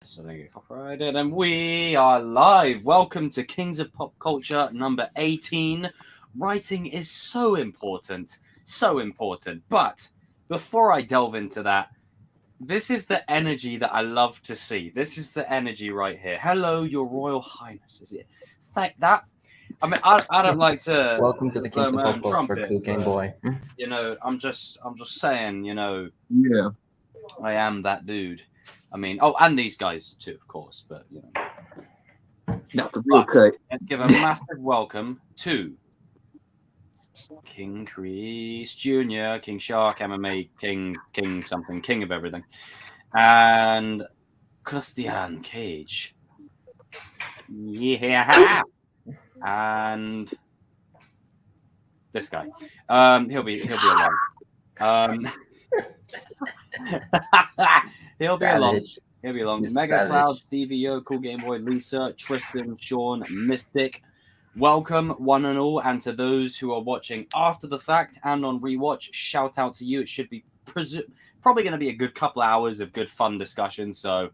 So they get copyrighted, and we are live. Welcome to Kings of Pop Culture number 18. Writing is so important, so important. But before I delve into that, this is the energy that I love to see. This is the energy right here. Hello, Your Royal Highness. Is it? Thank that. I mean, I don't like to. Welcome to the blow Kings of my Pop own Culture for trumpet, Cool Game but, Boy. you know, I'm just saying, you know, Yeah. I am that dude. I mean, oh, and these guys too, of course, but you know. Not the real But cut. let's give a massive welcome to King Kreese Jr., King Shark, MMA, King something, King of everything, and Christian Cage. Yeah, and this guy. He'll be along. He'll be along. Savage. He'll be along. He's Mega savage. Cloud, CVO, Cool Game Boy, Lisa, Tristan, Sean, Mystic. Welcome, one and all, and to those who are watching after the fact and on rewatch, shout out to you. It should be probably going to be a good couple hours of good fun discussion. So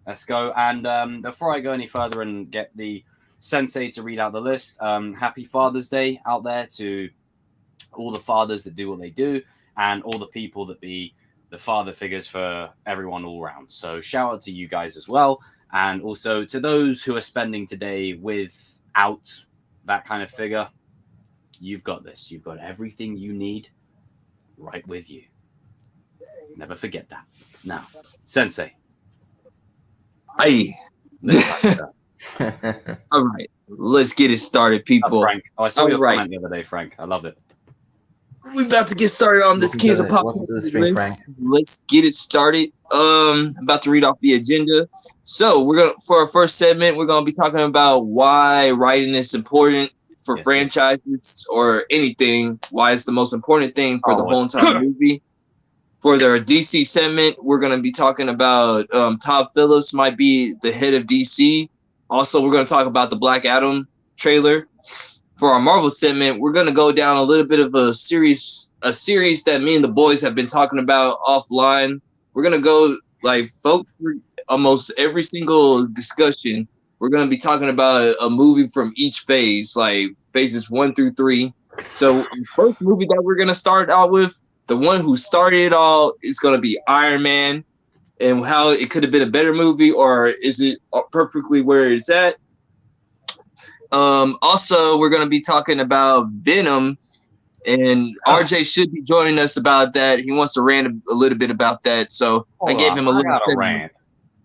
let's go. And before I go any further and get the sensei to read out the list, happy Father's Day out there to all the fathers that do what they do and all the people that be the father figures for everyone all around. So shout out to you guys as well. And also to those who are spending today without that kind of figure, you've got this. You've got everything you need right with you. Never forget that. Now, Sensei. Hey. All right. Let's get it started, people. Frank. Oh, I saw All your right. comment the other day, Frank. I loved it. We're about to get started on this Welcome Kings to of the- Pop welcome to the Culture stream, list. Let's get it started. About to read off the agenda. So we're gonna for our first segment, we're gonna be talking about why writing is important for Yes, franchises or anything. Why it's the most important thing for the Star whole Wars. entire movie. For their DC segment, we're gonna be talking about Todd Phillips might be the head of DC. Also, we're gonna talk about the Black Adam trailer. For our Marvel segment, we're gonna go down a little bit of a series that me and the boys have been talking about offline. We're gonna go like almost every single discussion. We're gonna be talking about a movie from each phase, like phases 1 through 3. So the first movie that we're gonna start out with, the one who started it all, is gonna be Iron Man, and how it could have been a better movie, or is it perfectly where it's at? Also, we're going to be talking about Venom, and RJ should be joining us about that. He wants to rant a little bit about that, so I gave him a little got a segment.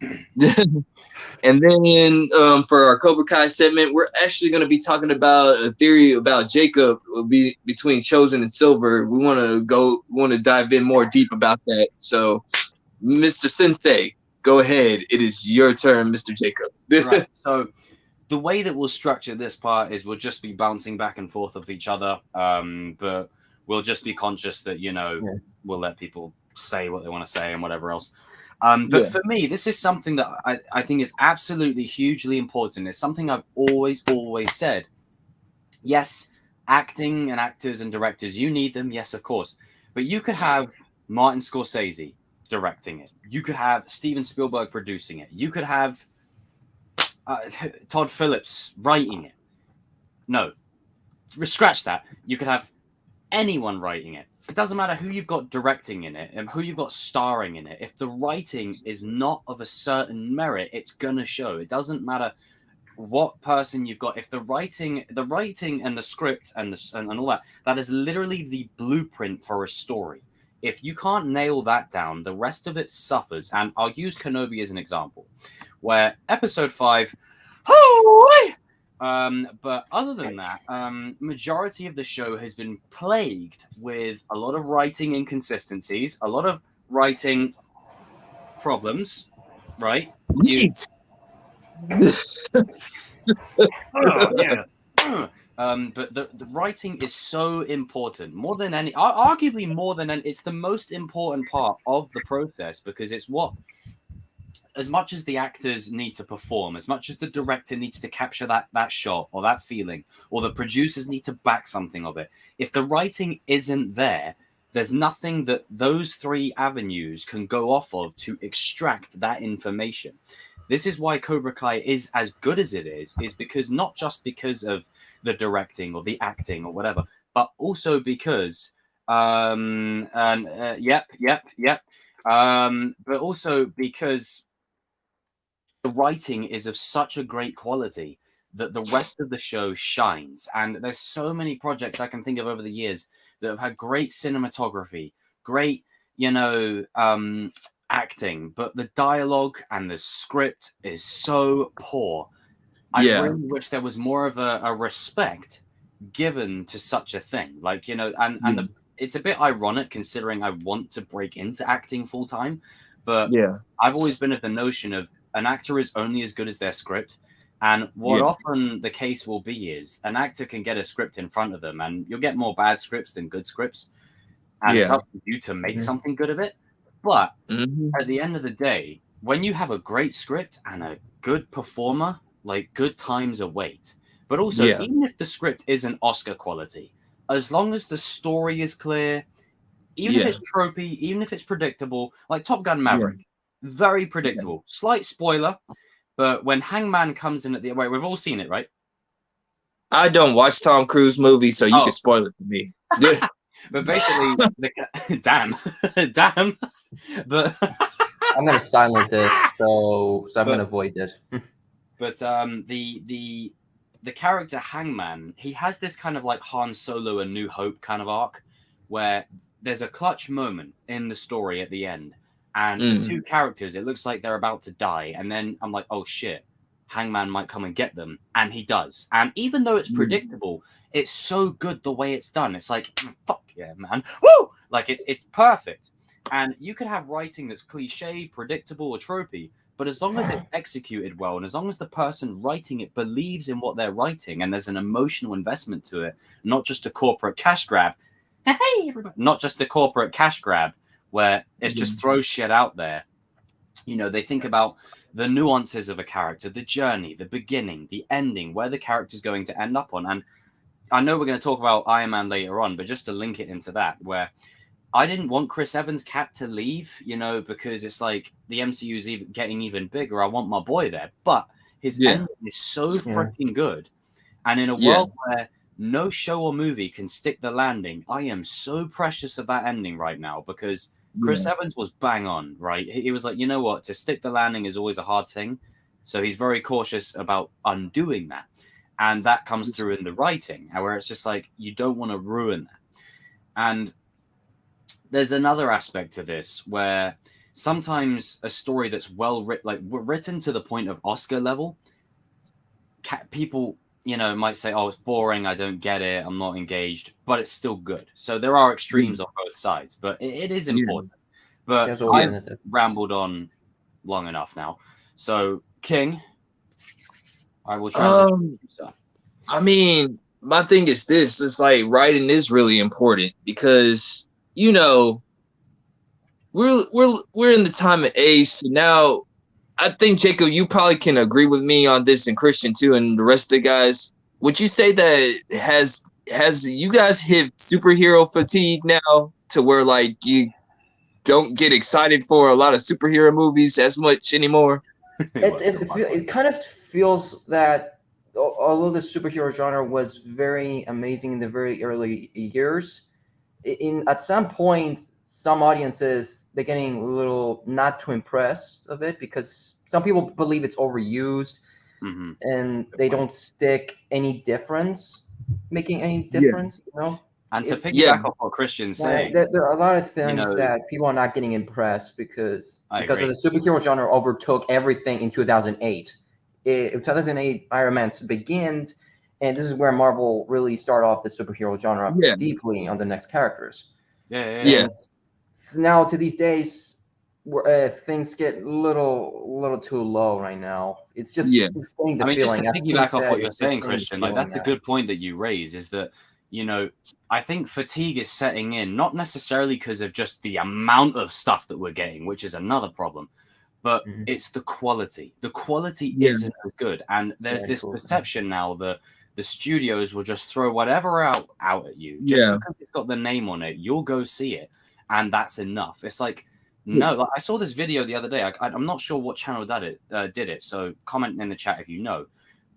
rant. And then for our Cobra Kai segment, we're actually going to be talking about a theory about Jacob between Chozen and Silver. We want to dive in more deep about that. So, Mr. Sensei, go ahead. It is your turn, Mr. Jacob. Right. So the way that we'll structure this part is we'll just be bouncing back and forth of each other, but we'll just be conscious that, you know, we'll let people say what they want to say and whatever else. But for me, this is something that I think is absolutely hugely important. It's something I've always said. Yes, acting and actors and directors, you need them. Yes, of course. But you could have Martin Scorsese directing it. You could have Steven Spielberg producing it. You could have Todd Phillips writing it. No, scratch that. You could have anyone writing it. It doesn't matter who you've got directing in it and who you've got starring in it. If the writing is not of a certain merit, it's gonna show. It doesn't matter what person you've got. If the writing and the script and all that is literally the blueprint for a story. If you can't nail that down, the rest of it suffers. And I'll use Kenobi as an example, where episode 5, but other than that, majority of the show has been plagued with a lot of writing inconsistencies, a lot of writing problems, right? But the writing is so important, more than any, arguably more than any, it's the most important part of the process, because it's what, as much as the actors need to perform, as much as the director needs to capture that shot or that feeling, or the producers need to back something of it, if the writing isn't there, there's nothing that those three avenues can go off of to extract that information. This is why Cobra Kai is as good as it is because not just because of the directing or the acting or whatever, but also because but also because the writing is of such a great quality that the rest of the show shines. And there's so many projects I can think of over the years that have had great cinematography, great, acting, but the dialogue and the script is so poor. I really wish there was more of a respect given to such a thing. Like, it's a bit ironic considering I want to break into acting full time, but I've always been of the notion of an actor is only as good as their script. And what often the case will be is an actor can get a script in front of them, and you'll get more bad scripts than good scripts. And it's up to you to make something good of it. But at the end of the day, when you have a great script and a good performer, like, good times await. But also, even if the script isn't Oscar quality, as long as the story is clear, even if it's tropey, even if it's predictable, like Top Gun Maverick, very predictable. Slight spoiler, but when Hangman comes in at the... Wait, we've all seen it, right? I don't watch Tom Cruise movies, so you can spoil it for me. But basically, damn. But I'm gonna silence this, so I'm gonna avoid it. But the character Hangman, he has this kind of like Han Solo and New Hope kind of arc where there's a clutch moment in the story at the end, and the two characters, it looks like they're about to die, and then I'm like, oh shit, Hangman might come and get them, and he does. And even though it's predictable, it's so good the way it's done. It's like, fuck yeah, man, woo! Like it's perfect. And you could have writing that's cliche, predictable, or tropey, but as long as it's executed well, and as long as the person writing it believes in what they're writing, and there's an emotional investment to it, not just a corporate cash grab. Hey, everybody! Not just a corporate cash grab where it's just throw shit out there. They think about the nuances of a character, the journey, the beginning, the ending, where the character's going to end up on. And I know we're going to talk about Iron Man later on, but just to link it into that, where I didn't want Chris Evans' Cap to leave, because it's like the MCU's getting even bigger. I want my boy there. But his ending is so freaking good. And in a world where no show or movie can stick the landing, I am so precious of that ending right now because Chris Evans was bang on, right? He was like, you know what? To stick the landing is always a hard thing. So he's very cautious about undoing that. And that comes through in the writing, where it's just like, you don't want to ruin that. And there's another aspect to this where sometimes a story that's well written, like written to the point of Oscar level, people, might say, oh, it's boring, I don't get it, I'm not engaged, but it's still good. So there are extremes on both sides, but it is important. But I've rambled on long enough now. So, King, I will transition. I mean, my thing is this: it's like writing is really important because we're in the time of age. So now, I think Jacob, you probably can agree with me on this, and Christian too, and the rest of the guys. Would you say that has you guys hit superhero fatigue now to where like you don't get excited for a lot of superhero movies as much anymore? It kind of feels that although the superhero genre was very amazing in the very early years, at some point, some audiences, they're getting a little not too impressed of it because some people believe it's overused and they don't stick any difference, making any difference, And to piggyback off what Christian's saying, there are a lot of things that people are not getting impressed because of the superhero genre overtook everything in 2008. In 2008, Iron Man begins, and this is where Marvel really started off the superhero genre deeply on the next characters. Now to these days, things get a little too low right now. It's just it's the feeling. Just to piggyback off what you're saying, Christian, like that's a good point that you raise. Is that I think fatigue is setting in, not necessarily because of just the amount of stuff that we're getting, which is another problem, but it's the quality. The quality isn't as good, and there's this perception now that the studios will just throw whatever out at you just because it's got the name on it. You'll go see it, and that's enough. It's like, no, like, I saw this video the other day. I'm not sure what channel did it, so comment in the chat if you know.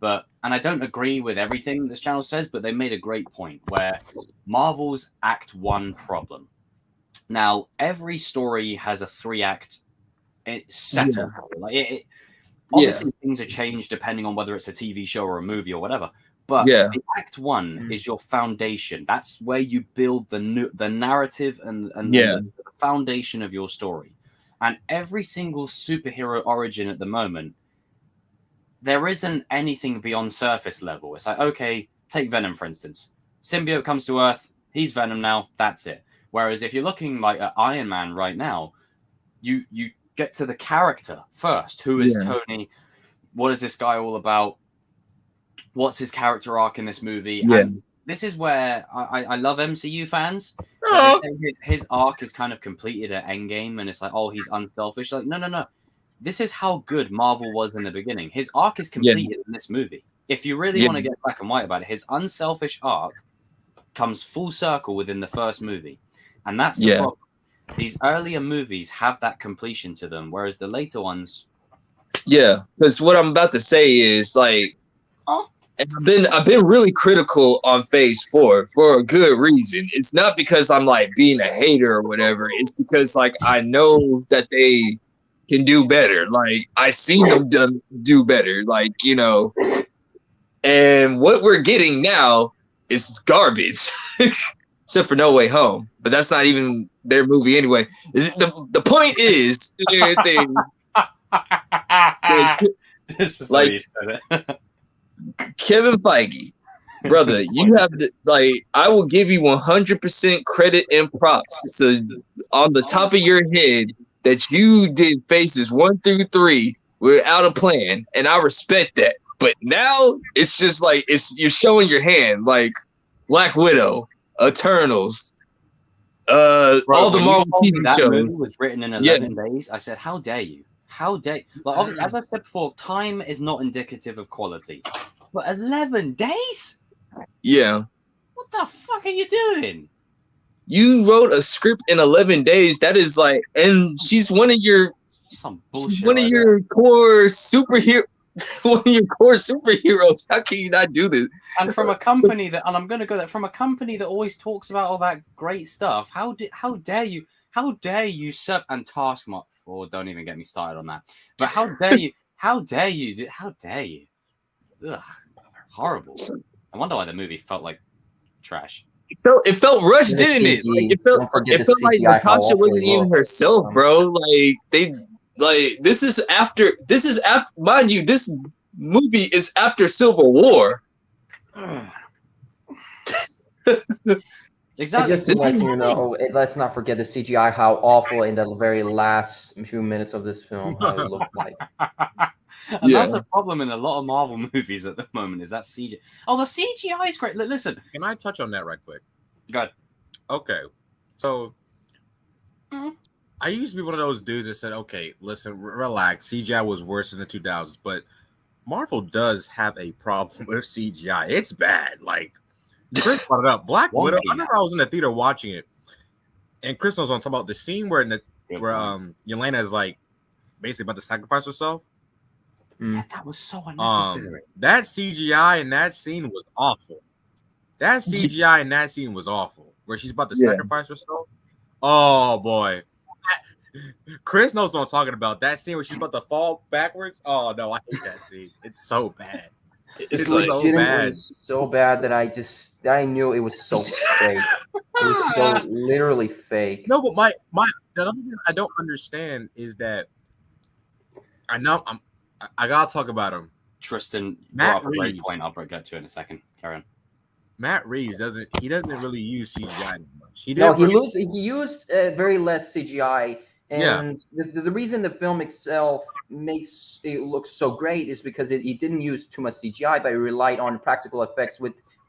And I don't agree with everything this channel says, but they made a great point where Marvel's Act 1 problem. Now, every story has a 3-act setup. Like obviously, things are changed depending on whether it's a TV show or a movie or whatever. But the Act 1 is your foundation. That's where you build the narrative and the foundation of your story. And every single superhero origin at the moment, there isn't anything beyond surface level. It's like, okay, take Venom, for instance. Symbiote comes to Earth. He's Venom now. That's it. Whereas if you're looking like at Iron Man right now, you get to the character first. Who is Tony? What is this guy all about? What's his character arc in this movie? And this is where I love MCU fans. They say his arc is kind of completed at Endgame, and it's like, oh, he's unselfish. Like, no. This is how good Marvel was in the beginning. His arc is completed in this movie. If you really want to get black and white about it, his unselfish arc comes full circle within the first movie. And that's the problem. These earlier movies have that completion to them, whereas the later ones... Yeah, because what I'm about to say is, like, I've been really critical on Phase 4 for a good reason. It's not because I'm like being a hater or whatever. It's because like I know that they can do better. Like I seen them do better. Like, you know, and what we're getting now is garbage, except for No Way Home. But that's not even their movie anyway. The point is, this is like you said it. Kevin Feige, brother, you have like I will give you 100% credit and props. So on the top of your head that you did phases 1 through 3 without a plan, and I respect that. But now it's just like you're showing your hand, like Black Widow, Eternals, all the Marvel TV that shows. Movie was written in 11 days. I said, how dare you? How dare... Like, as I've said before, time is not indicative of quality. But 11 days? Yeah. What the fuck are you doing? You wrote a script in 11 days. That is like... And she's one of your... Some bullshit. She's one of your core superhero... One of your core superheroes. How can you not do this? And from a company that... And I'm going to go there. From a company that always talks about all that great stuff. How dare you... How dare you serve... And Taskmaster... Oh, don't even get me started on that. But how dare you? How dare you? How dare you? Ugh, horrible. I wonder why the movie felt like trash. It felt rushed, didn't it? Like, it felt like Natasha wasn't even herself, bro. This is after mind you, this movie is after Civil War. Exactly. Just to let you know, let's not forget the CGI, how awful in the very last few minutes of this film how it looked like. And that's a problem in a lot of Marvel movies at the moment, is that CGI. Oh, the CGI is great. Listen. Can I touch on that right quick? Go ahead. Okay. So, I used to be one of those dudes that said, okay, listen, relax. CGI was worse in the 2000s, but Marvel does have a problem with CGI. It's bad. Like, Chris brought it up. Black Widow. I remember I was in the theater watching it, and Chris was on talking about the scene where Yelena is like basically about to sacrifice herself. That was so unnecessary. That CGI in that scene was awful. That CGI in that scene was awful. Where she's about to sacrifice herself. Oh boy, Chris knows what I'm talking about. That scene where she's about to fall backwards. Oh no, I hate that scene. It's so bad. It's so bad. It was so bad that I knew it was so fake. It was so literally fake. No, but the other thing I don't understand is that I gotta talk about him. Tristan, Matt Reeves. Reeves. Point. I'll get to it in a second. Carry on. Matt Reeves doesn't really use CGI that much. He used very less CGI. And the reason the film itself makes it look so great is because it didn't use too much CGI, but it relied on practical effects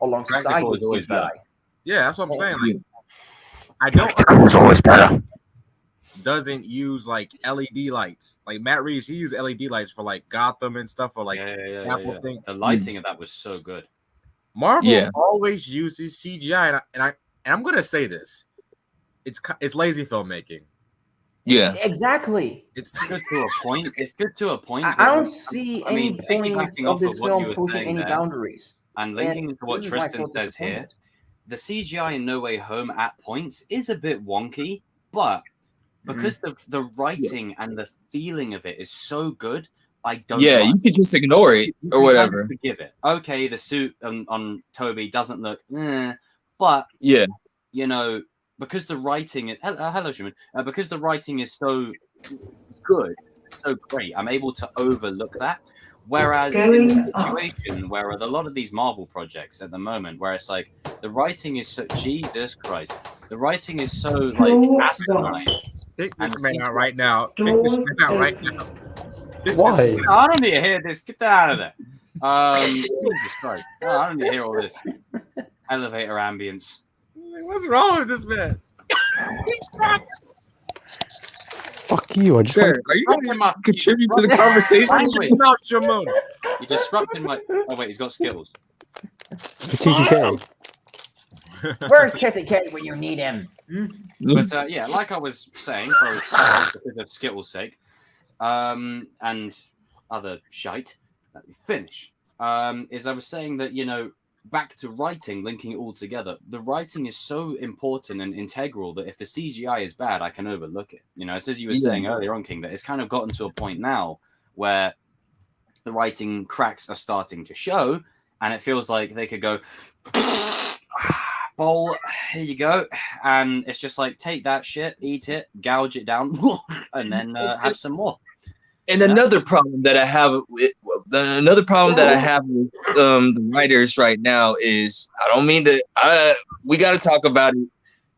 alongside with CGI. Yeah, that's what I'm saying. Like, I don't. Was always better. Doesn't use like LED lights. Like Matt Reeves, he used LED lights for like Gotham and stuff, or like Apple thing. The lighting of that was so good. Marvel always uses CGI, and I'm gonna say this: it's lazy filmmaking. Yeah, exactly. It's good to a point. It's good to a point. I don't see any point piggybacking of off this of what you film were pushing saying any there, boundaries. and linking to what this is my Tristan full says here, disappointment. the CGI in No Way Home at points is a bit wonky, but because the writing and the feeling of it is so good, I don't. Yeah, mind. you could just ignore it or whatever. Forgive it. Okay, the suit on Toby doesn't look, but Yeah, you know, because the writing is hello, Shuman. Because the writing is so good, so great, I'm able to overlook that. Whereas in the situation where a lot of these Marvel projects at the moment, where it's like the writing is so Jesus Christ, the writing is so like asinine. Pick this man out right now. Pick this man out right now. Why? I don't need to hear this. Get that out of there. Jesus Christ. I don't need to hear all this elevator ambience. What's wrong with this man? Fuck you! I just sure. want Are you going to contribute to the conversation? You disrupted my. Oh wait, he's got skills. for TCK. Where's Kissy K when you need him? But yeah, like I was saying, because of Skittles' sake, and other shite, let me finish. Is I was saying that, you know, back to writing, linking it all together, the writing is so important and integral that if the CGI is bad, I can overlook it. You know, it's as you were saying earlier on, King, that it's kind of gotten to a point now where the writing cracks are starting to show, and it feels like they could go, bowl, here you go, and it's just like, take that shit, eat it, gouge it down, and then have some more. And another problem that I have with the writers right now is, I don't mean to. We got to talk about it.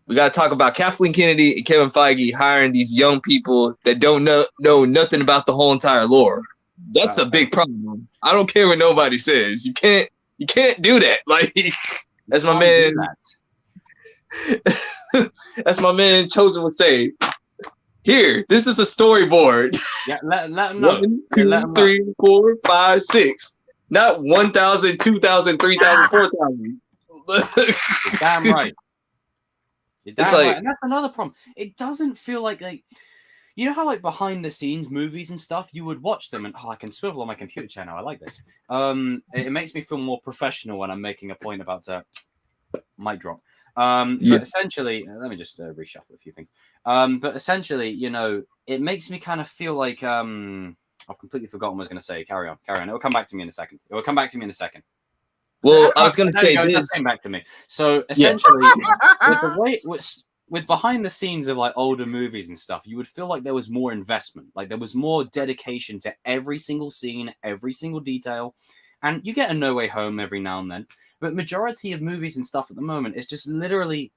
We got to talk about Kathleen Kennedy and Kevin Feige hiring these young people that don't know nothing about the whole entire lore. That's a big problem. I don't care what nobody says. You can't do that. Like, that's my man. That's my man Chozen would say. Here, this is a storyboard. Yeah, let them know. 1, 2, 3, 4, 5, 6. Not 1,000, 2,000, 3,000, 4,000. You're damn right. You're damn like, right. And that's another problem. It doesn't feel like you know how like behind the scenes movies and stuff, you would watch them and I can swivel on my computer channel. I like this. It makes me feel more professional when I'm making a point about mic drop. But essentially, let me just reshuffle a few things. But essentially, you know, it makes me kind of feel like I've completely forgotten what I was going to say. Carry on. It'll come back to me in a second. Well, I was going to say this. That came back to me. So essentially, with behind the scenes of like older movies and stuff, you would feel like there was more investment, like there was more dedication to every single scene, every single detail. And you get a No Way Home every now and then. But majority of movies and stuff at the moment is just literally,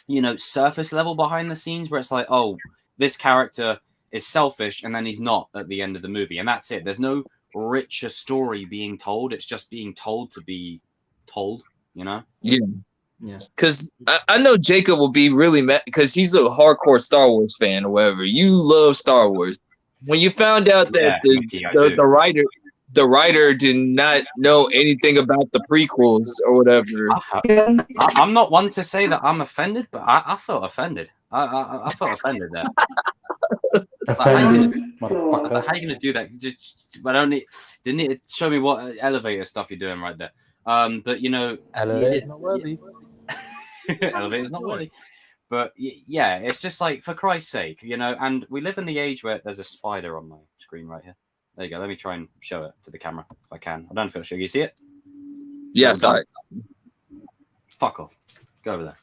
you know, surface level behind the scenes where it's like, oh, this character is selfish and then he's not at the end of the movie. And that's it. There's no richer story being told. It's just being told to be told, you know? Yeah. Because I know Jacob will be really mad because he's a hardcore Star Wars fan or whatever. You love Star Wars. When you found out that the writer did not know anything about the prequels or whatever. I'm not one to say that I'm offended, but I felt offended. I felt offended there. Offended, motherfucker. How are you going to do that? Didn't need to show me what elevator stuff you're doing right there. But you know, elevator's not worthy. Elevator's not worthy. But yeah, it's just like, for Christ's sake, you know. And we live in the age where there's a spider on my screen right here. There you go. Let me try and show it to the camera if I can. I don't feel sure. You see it? Yeah, sorry. Fuck off. Go over there.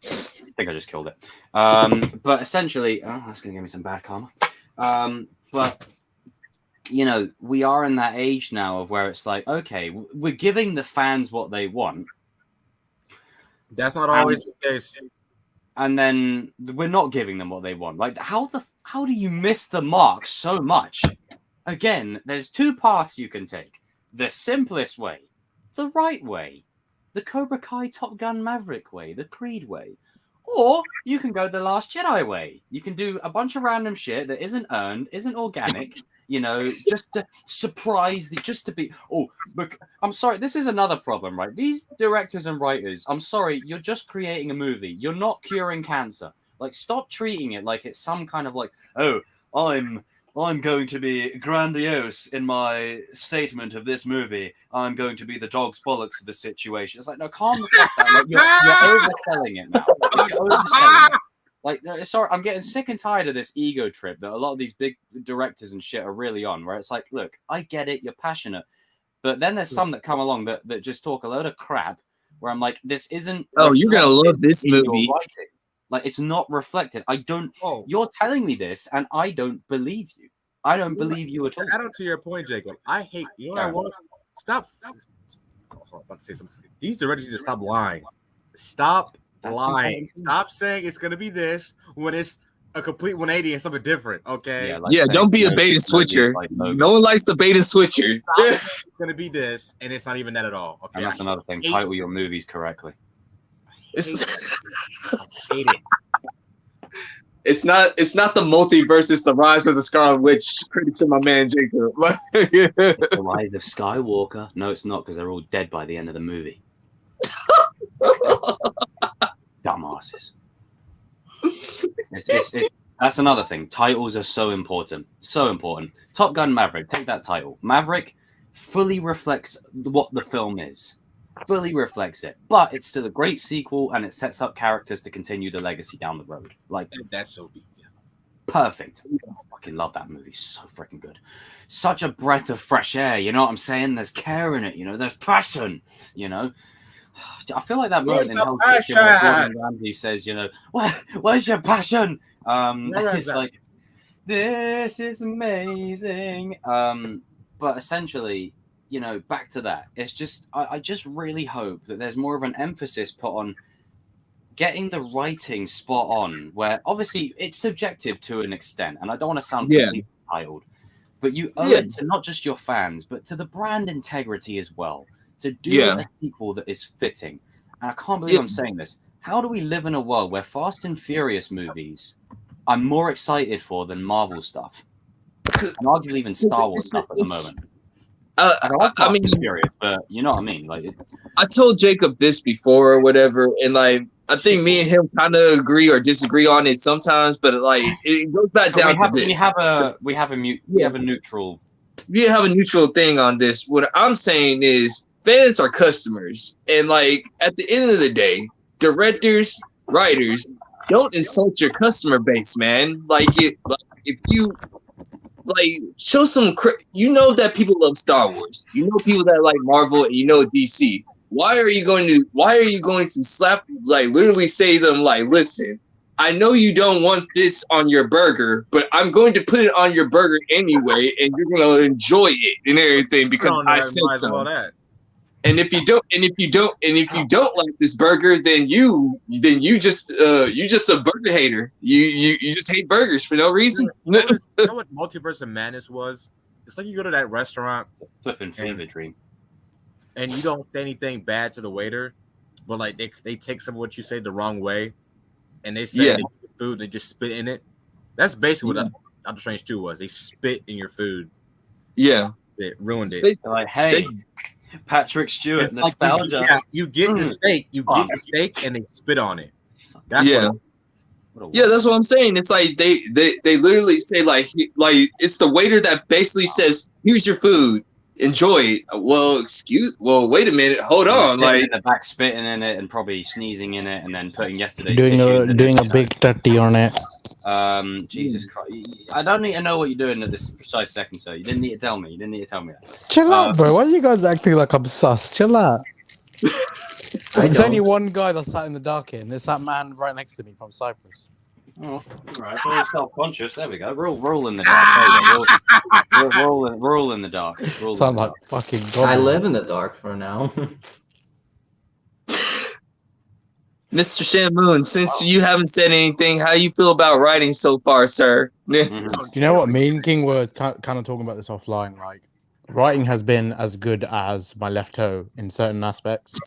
I think I just killed it. But essentially, that's going to give me some bad karma. But, you know, we are in that age now of where it's like, okay, we're giving the fans what they want. That's not always the case. And then we're not giving them what they want. Like, how do you miss the mark so much? Again, there's two paths you can take. The simplest way, the right way, the Cobra Kai Top Gun Maverick way, the Creed way. Or you can go the Last Jedi way. You can do a bunch of random shit that isn't earned, isn't organic. You know, just to surprise, just to be. Oh, look, I'm sorry. This is another problem, right? These directors and writers. I'm sorry, you're just creating a movie. You're not curing cancer. Like, stop treating it like it's some kind of like, oh, I'm going to be grandiose in my statement of this movie. I'm going to be the dog's bollocks of the situation. It's like, no, calm the fuck down. Like, you're overselling it now. You're overselling it. Like, sorry, I'm getting sick and tired of this ego trip that a lot of these big directors and shit are really on, where it's like, look, I get it, you're passionate. But then there's some that come along that just talk a load of crap, where I'm like, this isn't... Oh, you're going to love this movie. Like, it's not reflected. I don't... Oh. You're telling me this, and I don't believe you. I don't believe you at all. Add on to your point, Jacob. I hate... You know what I want? Stop... Oh, I'm about to say something. These directors need to stop lying. Stop lying. Stop saying it's going to be this when it's a complete 180 and something different, okay? Yeah, don't be a bait and switcher. No one likes the bait and switcher. It's going to be this, and it's not even that at all. Okay, and that's another thing. Title your movies correctly. I hate it. It's not the multiverse, it's the rise of the Scarlet Witch. Credit to my man Jacob. It's the rise of Skywalker. No, it's not, because they're all dead by the end of the movie. Dumbasses. That's another thing. Titles are so important. So important. Top Gun Maverick. Take that title. Maverick fully reflects what the film is. Fully reflects it. But it's still a great sequel, and it sets up characters to continue the legacy down the road. Like, that's so deep. Yeah. Perfect. I fucking love that movie. So freaking good. Such a breath of fresh air. You know what I'm saying? There's care in it. You know, there's passion. You know, I feel like that moment in Hell's Kitchen where Gordon Ramsay says, you know, where's your passion? It's like, this is amazing. But essentially, you know, back to that. It's just, I just really hope that there's more of an emphasis put on getting the writing spot on, where obviously it's subjective to an extent, and I don't want to sound completely entitled, but you owe it to not just your fans, but to the brand integrity as well, to do a sequel that is fitting. And I can't believe I'm saying this. How do we live in a world where Fast and Furious movies I'm more excited for than Marvel stuff? And arguably even Star Wars stuff at the moment. I mean, Furious, but you know what I mean. Like, I told Jacob this before or whatever, and like I think me and him kind of agree or disagree on it sometimes, but like it goes back down to this. We have a neutral. We have a neutral thing on this. What I'm saying is, fans are customers, and like at the end of the day, directors, writers, don't insult your customer base, man. Like if you. Like, show some. You know that people love Star Wars. You know people that like Marvel, and you know DC. Why are you going to slap, like, literally say to them, like, listen, I know you don't want this on your burger, but I'm going to put it on your burger anyway, and you're going to enjoy it and everything because I said so. And if you don't like this burger, then you just a burger hater. You just hate burgers for no reason. You know what Multiverse of Madness was? It's like you go to that restaurant, flipping fever dream, and you don't say anything bad to the waiter, but like they take some of what you say the wrong way, and they say they give you food, they just spit in it. That's basically what Doctor Strange 2 was. They spit in your food. Yeah, it ruined it. They're like, hey. Patrick Stewart, it's nostalgia. Like you get the steak, and they spit on it. That's that's what I'm saying. It's like they literally say like it's the waiter that basically says, "Here's your food, enjoy it." Well, wait a minute, hold on. Like in the back, spitting in it and probably sneezing in it, and then putting yesterday's doing a big tutty on it. Jesus Christ! I don't need to know what you're doing at this precise second, sir. You didn't need to tell me. That. Chill out, bro. Why are you guys acting like I'm sus? Chill out. There's only one guy that sat in the dark here, and it's that man right next to me from Cyprus. Oh, right. Very self-conscious. There we go. We're all in the dark. We're all in the dark. Sound like fucking God. I live in the dark for now. Mr. Shamoon, since you haven't said anything, how you feel about writing so far, sir? You know what? Me and King were kind of talking about this offline. Like, writing has been as good as my left toe in certain aspects.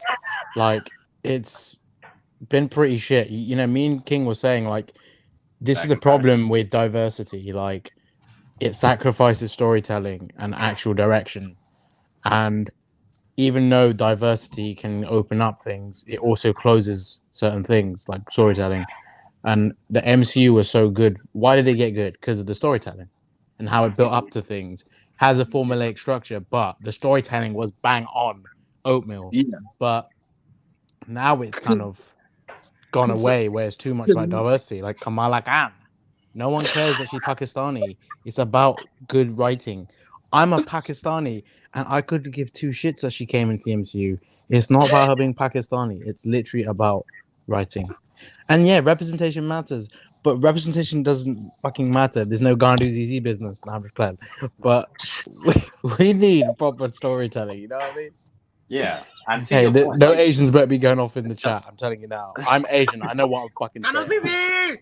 Like, it's been pretty shit. You know, me and King were saying, like, this is the problem with diversity. Like, it sacrifices storytelling and actual direction. And even though diversity can open up things, it also closes certain things like storytelling. And the MCU was so good. Why did it get good? Because of the storytelling and how it built up to things. Has a formulaic structure, but the storytelling was bang on oatmeal. Yeah. But now it's kind of gone away where it's too much about diversity. Like Kamala Khan. No one cares that she's Pakistani. It's about good writing. I'm a Pakistani and I couldn't give two shits that she came into the MCU. It's not about her being Pakistani. It's literally about writing. And yeah, representation matters, but representation doesn't fucking matter. There's no Gandu business. Nah, I'm just playing. But we need proper storytelling. You know what I mean? Yeah. And to Hey, your point, no like, Asians better be going off in the chat. I'm telling you now. I'm Asian. I know what I'm fucking saying.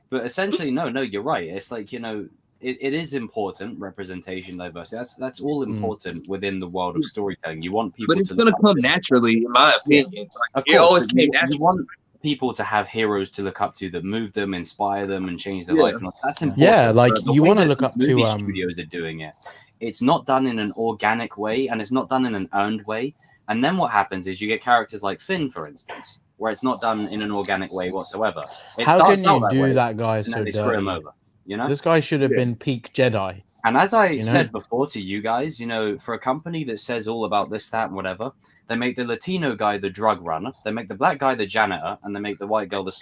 But essentially, no, you're right. It's like, it is important, representation, diversity. That's all important within the world of storytelling. You want people But it's to gonna come naturally, in my opinion. Of It course, always but came you naturally. want people to have heroes to look up to that move them, inspire them, and change their life. And that's important. Yeah, like But the you way want to that look these up to movie studios are doing it. It's not done in an organic way, and it's not done in an earned way. And then what happens is you get characters like Finn, for instance, where it's not done in an organic way whatsoever. It How starts can out you do way, that guy and so then they screw him dirty? over. You know, This guy should have been peak Jedi. and as I said before to you guys, for a company that says all about this, that, and whatever, they make the Latino guy the drug runner, they make the black guy the janitor, and they make the white girl the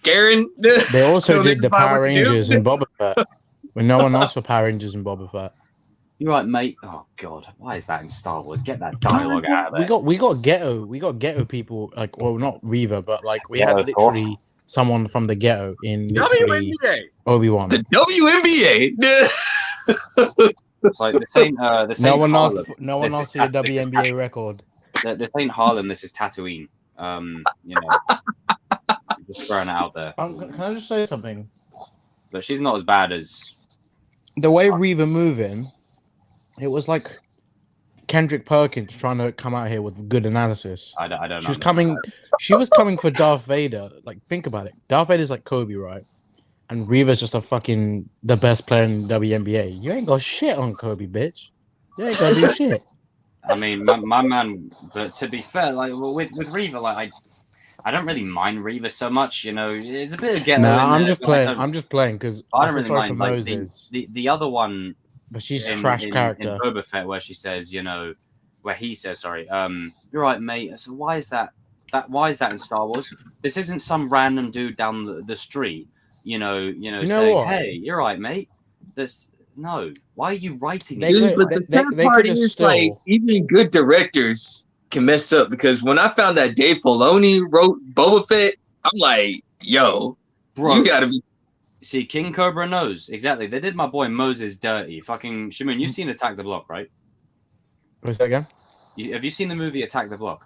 Karen. They also So did the they find Power what to do. Rangers and Boba Fett when no one asked for Power Rangers and Boba Fett. You're right, mate. Oh God, why is that in Star Wars? Get that dialogue out of there. We got ghetto people, like, well, not Reva, but like we had Ghetto literally someone from the ghetto in literally WNBA. Obi-Wan. The WNBA. It's like this ain't No one Harlem. asked for your WNBA record. This ain't Harlem. This is Tatooine. Just throwing it out there. Can I just say something? But she's not as bad as The way Reva moving, it was like Kendrick Perkins trying to come out here with good analysis. I don't know. She was coming for Darth Vader. Like, think about it. Darth Vader's like Kobe, right? And Reva's just the best player in WNBA. You ain't got shit on Kobe, bitch. You ain't gonna do shit. I mean, my man. But to be fair, like with Reva, like I don't really mind Reva so much. It's a bit of ghetto. No, in I'm there, just but playing. I'm just playing because I don't really mind. Like Moses. the other one. But she's trash character. In Boba Fett, where she says, where he says, sorry, you're right, mate. So why is that why is that in Star Wars? This isn't some random dude down the street, saying, what? hey, you're right, mate. No. Why are you writing it? Dude, but the sad part is, like, even good directors can mess up, because when I found that Dave Filoni wrote Boba Fett, I'm like, yo, bro, you gotta be. See, King Cobra knows exactly. They did my boy Moses dirty. Fucking Shimoon, you've seen Attack the Block, right? What's that again? Have you seen the movie Attack the Block?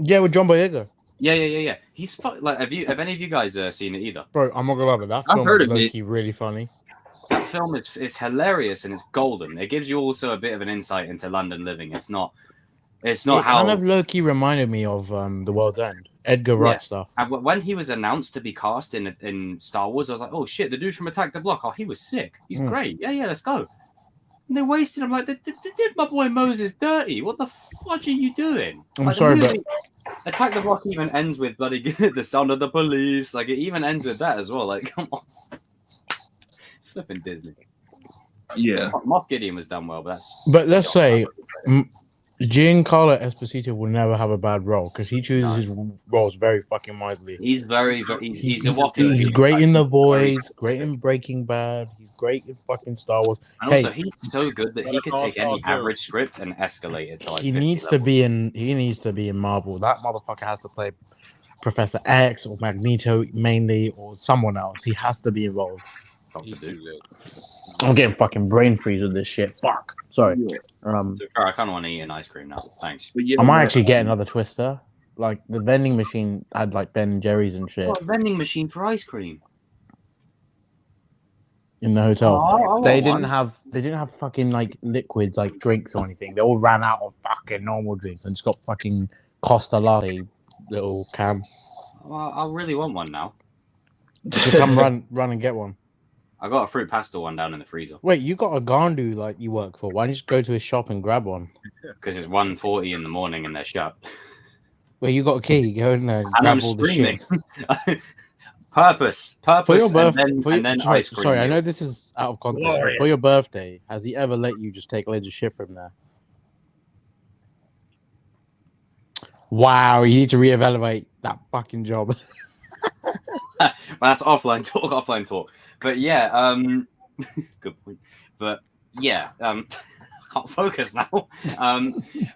Yeah, with John Boyega. Yeah. He's like, have any of you guys seen it either? Bro, I'm not gonna lie, but that film is low-key really funny. That film is hilarious and it's golden. It gives you also a bit of an insight into London living. It's not how kind of low-key reminded me of The World's End, Edgar Wright stuff. And when he was announced to be cast in Star Wars, I was like, oh shit, the dude from Attack the Block. Oh, he was sick. He's great. Yeah, let's go. And they wasted him. Like, they did my boy Moses dirty. What the fuck are you doing? I'm sorry, but Attack the Block even ends with bloody the sound of the police. Like, it even ends with that as well. Like, come on. Flipping Disney. Yeah. Moff Gideon was done well, but let's say Giancarlo Esposito will never have a bad role because he chooses his roles very fucking wisely. He's he's a walker. He's great in The Boys, great in Breaking Bad, he's great in fucking Star Wars. And also, he's so good that he could take any average script and escalate it to like he needs to be in Marvel. That motherfucker has to play Professor X or Magneto mainly, or someone else. He has to be involved. He's too good. I'm getting fucking brain freeze with this shit. Fuck. Sorry. I kind of want to eat an ice cream now. Thanks. I might actually get another Twister. Like the vending machine had like Ben and Jerry's and shit. What, a vending machine for ice cream? In the hotel. Oh, they didn't have fucking like liquids like drinks or anything. They all ran out of fucking normal drinks and just got fucking Costa Latte little can. Well, I really want one now. To come run and get one. I got a fruit pastel one down in the freezer Wait, you got a Gandu like you work for? Why don't you just go to a shop and grab one? because it's 1:40 in the morning and they're shut. Well, you got a key. Go in there and And I'm grab all the screaming. shit. purpose, For your birthday, and then ice cream. sorry, I know this is out of context. But for your birthday, has he ever let you just take loads of shit from there? Wow, you need to reevaluate that fucking job. Well, that's offline talk. But yeah, good point. But yeah, I can't focus now.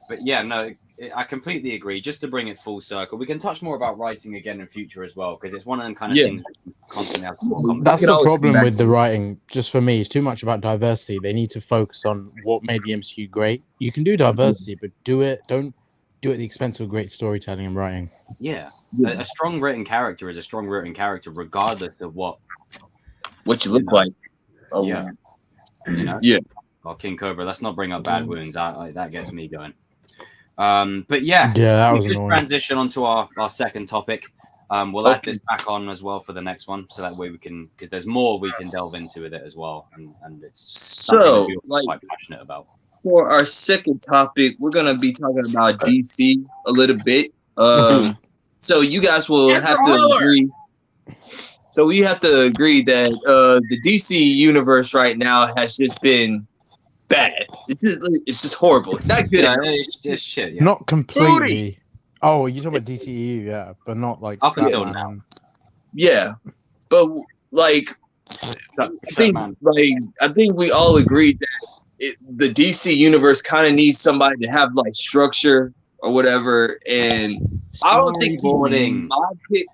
But yeah, no, I completely agree. Just to bring it full circle, we can touch more about writing again in future as well, because it's one of them kind of things we constantly have to That's the always problem come back with to the it. writing. Just for me, it's too much about diversity. They need to focus on what made the MCU great. You can do diversity, but don't do it at the expense of great storytelling and writing. Yeah, a strong written character is a strong written character, regardless of what you look like. Oh, yeah, you know. Yeah. Oh, King Cobra. Let's not bring up bad wounds. That gets me going. But yeah, that we was could annoying. transition onto our second topic. We'll add this back on as well for the next one, so that way we can, because there's more we can delve into with it as well, and it's something that we're quite passionate about. For our second topic, we're gonna be talking about DC a little bit. So you guys will have to agree. So we have to agree that the DC universe right now has just been bad. It's just horrible. Not good. Yeah, it's just shit. Yeah. Not completely. Oh, you're talking about DCEU, yeah, but not like Up until Batman now. and- Yeah, but like I think we all agreed that the DC universe kind of needs somebody to have like structure or whatever, and I don't think Storyboarding. my pick.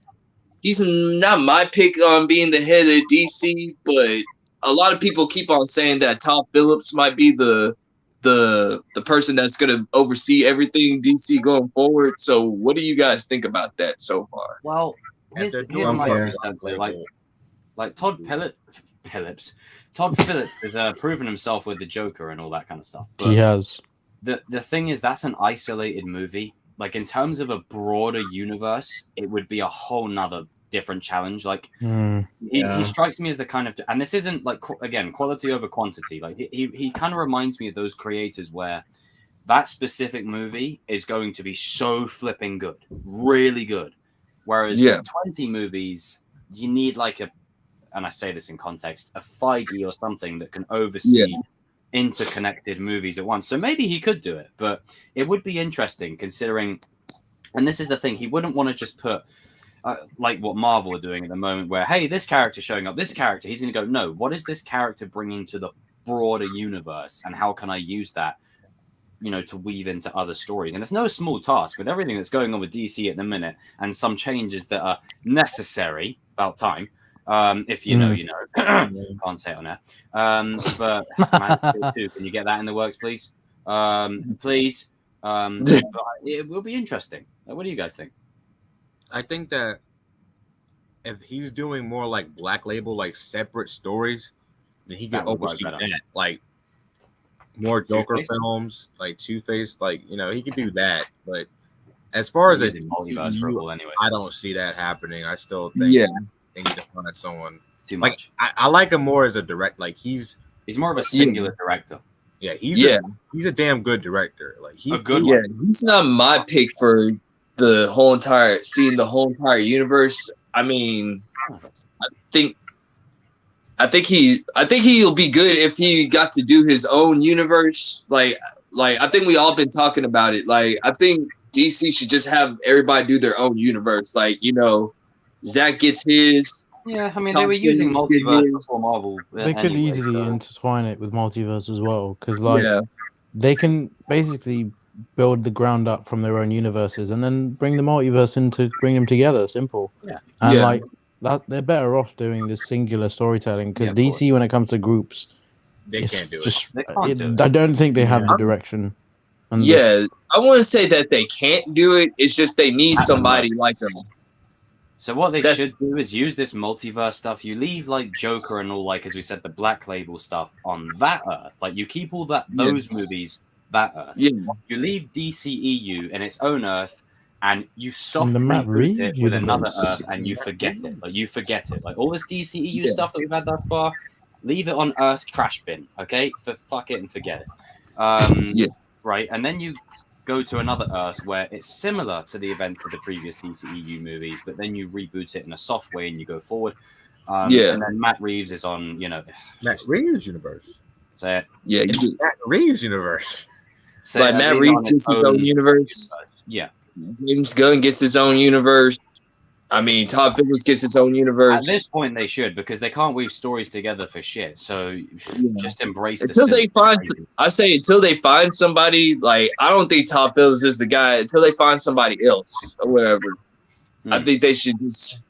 He's not my pick on being the head of DC, but a lot of people keep on saying that Todd Phillips might be the person that's going to oversee everything DC going forward. So, what do you guys think about that so far? Well, here's my two cents. Like Todd Phillips has proven himself with the Joker and all that kind of stuff. But he has. The thing is, that's an isolated movie. Like, in terms of a broader universe, it would be a whole nother different challenge. Like, he strikes me as the kind of, and this isn't like, again, quality over quantity. Like, he kind of reminds me of those creators where that specific movie is going to be so flipping good, really good. Whereas with 20 movies, you need like and I say this in context, a Feige or something that can oversee interconnected movies at once. So maybe he could do it, but it would be interesting considering, and this is the thing, he wouldn't want to just put like what Marvel are doing at the moment where, hey, this character showing up, this character, he's going to go, no, what is this character bringing to the broader universe and how can I use that, you know, to weave into other stories? And it's no small task with everything that's going on with DC at the minute and some changes that are necessary, about time. If you know, you know, can't say it on air. But Man 2, can you get that in the works, please? Please. But it will be interesting. What do you guys think? I think that if he's doing more like Black Label, like separate stories, then he can oversee that. Like more Joker films, like Two-Face, like, you know, he can do that. But as far as a multiverse for a goal, anyway, I don't see that happening. I still think they need to find someone. Too much. I like him more as a direct. Like he's more of a singular director. Yeah, he's a damn good director. Like a good one. He's not my pick for the whole entire universe. I mean, I think he'll be good if he got to do his own universe. Like I think we all been talking about it. Like I think DC should just have everybody do their own universe. Like, you know, Zach gets his. Yeah, I mean, they were using multiverse before Marvel. They could easily intertwine it with multiverse as well, because they can basically build the ground up from their own universes and then bring the multiverse in to bring them together. Simple. Yeah. And like that, they're better off doing this singular storytelling, because DC, when it comes to groups, they can't do it. I don't think they have the direction. I want to say that they can't do it. It's just they need somebody like them. So what they should do is use this multiverse stuff. You leave like Joker and all, like, as we said, the Black Label stuff on that Earth. Like, you keep all those movies that Earth. Yeah. You leave DCEU in its own Earth, and you soft the Matt reboot Reeves it with another universe. Earth, and you forget it. Like you forget it. Like all this DCEU stuff that we've had thus far, leave it on Earth trash bin, okay? For fuck it and forget it. Right, and then you go to another Earth where it's similar to the events of the previous DCEU movies, but then you reboot it in a soft way and you go forward. And then Matt Reeves is on, Matt Reeves universe. Say it. Yeah, Matt Reeves universe. Like Matt Reeves gets his own universe. Yeah. James Gunn gets his own universe. I mean, Todd Phillips gets his own universe. At this point, they should, because they can't weave stories together for shit. So just embrace the until they find. I say until they find somebody. Like I don't think Todd Phillips is the guy. Until they find somebody else or whatever, I think they should just.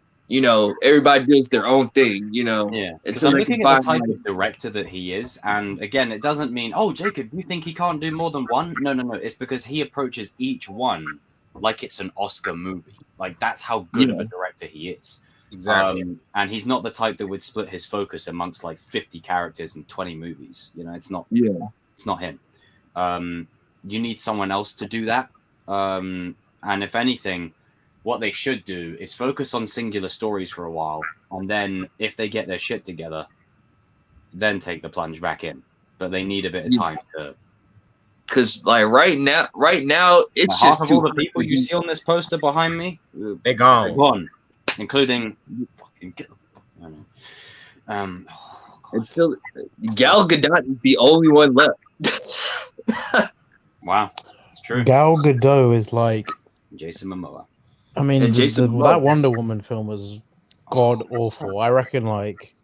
Everybody does their own thing. Yeah. Because I'm looking at the type of director that he is, and again, it doesn't mean, oh, Jacob, you think he can't do more than one? No. It's because he approaches each one like it's an Oscar movie. Like that's how good of a director he is. Exactly. And he's not the type that would split his focus amongst like 50 characters and 20 movies. It's not. Yeah. It's not him. You need someone else to do that. And if anything, what they should do is focus on singular stories for a while, and then if they get their shit together, then take the plunge back in. But they need a bit of time to. Because like right now, it's half just of all the people you see on this poster behind me, they're gone. They're gone, including you. Fucking get the fuck. Until Gal Gadot is the only one left. Wow, it's true. Gal Gadot is like Jason Momoa. I mean, that Wonder Woman film was god awful. I reckon, like,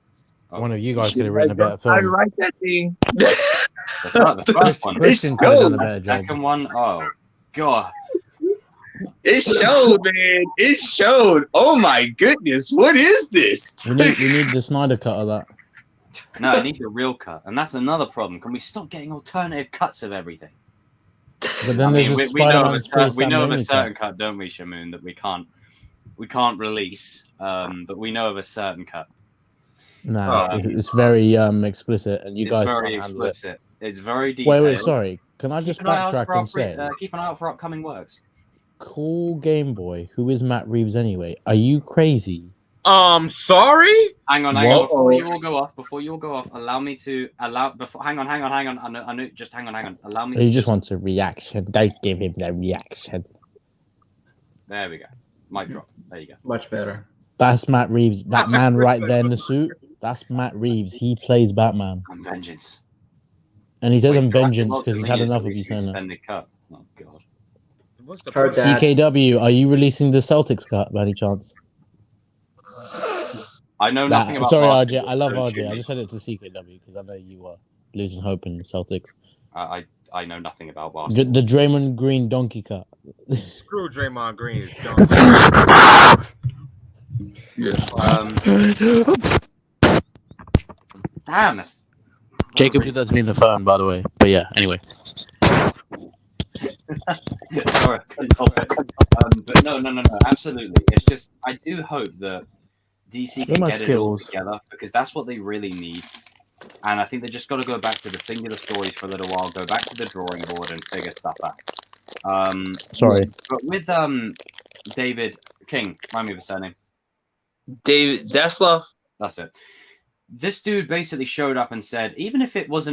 one of you guys could have written a better film. I write that thing. The first one. The second one, oh god. It showed, man. It showed. Oh my goodness, what is this? We need the Snyder cut of that. No, I need the real cut, and that's another problem. Can we stop getting alternative cuts of everything? But then we know of a certain cut, don't we, Shamoon, that we can't release. But we know of a certain cut. No, it's very explicit, and you guys very can't handle explicit. it. It's very detailed. Wait, sorry. Can I just backtrack and say? Keep an eye out for upcoming works. Cool Game Boy. Who is Matt Reeves anyway? Are you crazy? Sorry. Hang on. Before you all go off, allow me to hang on. I know. Just hang on. Allow me. He just wants a reaction. Don't give him the reaction. There we go. Mic drop. There you go. Much better. That's Matt Reeves. That man right there in the suit. That's Matt Reeves. He plays Batman. I'm Vengeance. And he says I'm Vengeance because he's had enough of you saying that. Extended cut. Oh god. CKW, are you releasing the Celtics cut by any chance? I know nothing about. Sorry, RJ. I love RJ. I just said it to CKW because I know you are losing hope in the Celtics. I know nothing about basketball. The Draymond Green donkey cut. Screw Draymond Green. Damn this. Jacob did that to me in the phone, by the way. But yeah, anyway. Sorry, but no, absolutely. It's just I do hope that DC can get it all together because that's what they really need. And I think they just got to go back to the singular stories for a little while, go back to the drawing board and figure stuff out. Sorry. But with David King, remind me of his surname. David Zaslav. That's it. This dude basically showed up and said, even if it was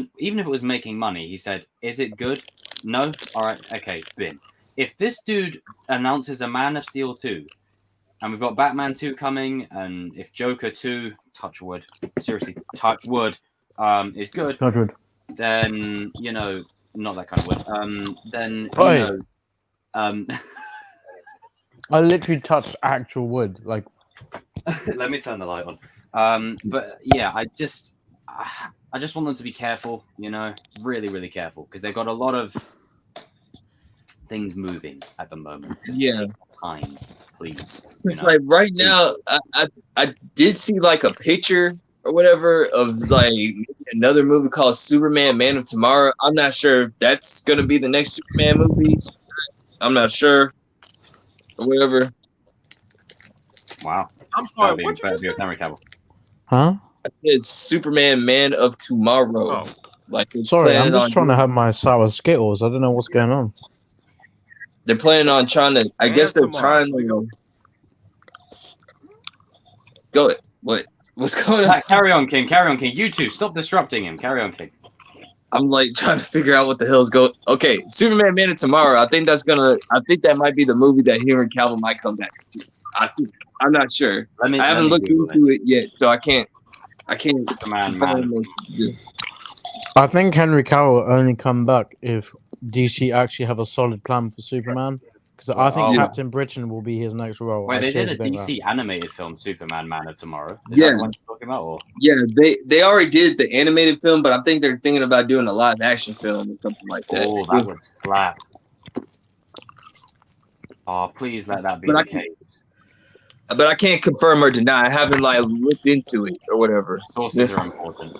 making money, he said, is it good? No? All right. Okay. Bin. If this dude announces a Man of Steel 2, and we've got Batman 2 coming, and if Joker 2, touch wood, seriously, touch wood, is good, touch wood. Then, not that kind of wood, then, I literally touched actual wood, like. Let me turn the light on. But yeah, I just want them to be careful, really, really careful, because they've got a lot of things moving at the moment. Just take time, please. It's like right now, I did see like a picture or whatever of like another movie called Superman: Man of Tomorrow. I'm not sure if that's gonna be the next Superman movie. I'm not sure or whatever. Wow. I'm sorry. What you just Henry Cavill. Huh? It's Superman: Man of Tomorrow. Oh. Like, sorry, I'm just trying to have my sour Skittles. I don't know what's going on. They're planning on trying to. I guess they're trying to go. What's going on? Carry on, King. Carry on, King. You two, stop disrupting him. Carry on, King. I'm like trying to figure out what the hell's going. Okay, Superman Man of Tomorrow. I think that might be the movie that Henry Cavill might come back to. I'm not sure. I haven't looked into it yet, so I can't. Man. I think Henry Cavill will only come back if DC actually have a solid plan for Superman. Because I think Captain Britain will be his next role. Wait, they did a DC animated film, Superman Man of Tomorrow. Is yeah. that what you're talking about? Or? Yeah, they already did the animated film, but I think they're thinking about doing a live action film or something like that. Oh, that would slap. Oh, please let that be the case. But I can't confirm or deny. I haven't looked into it or whatever. Sources are important.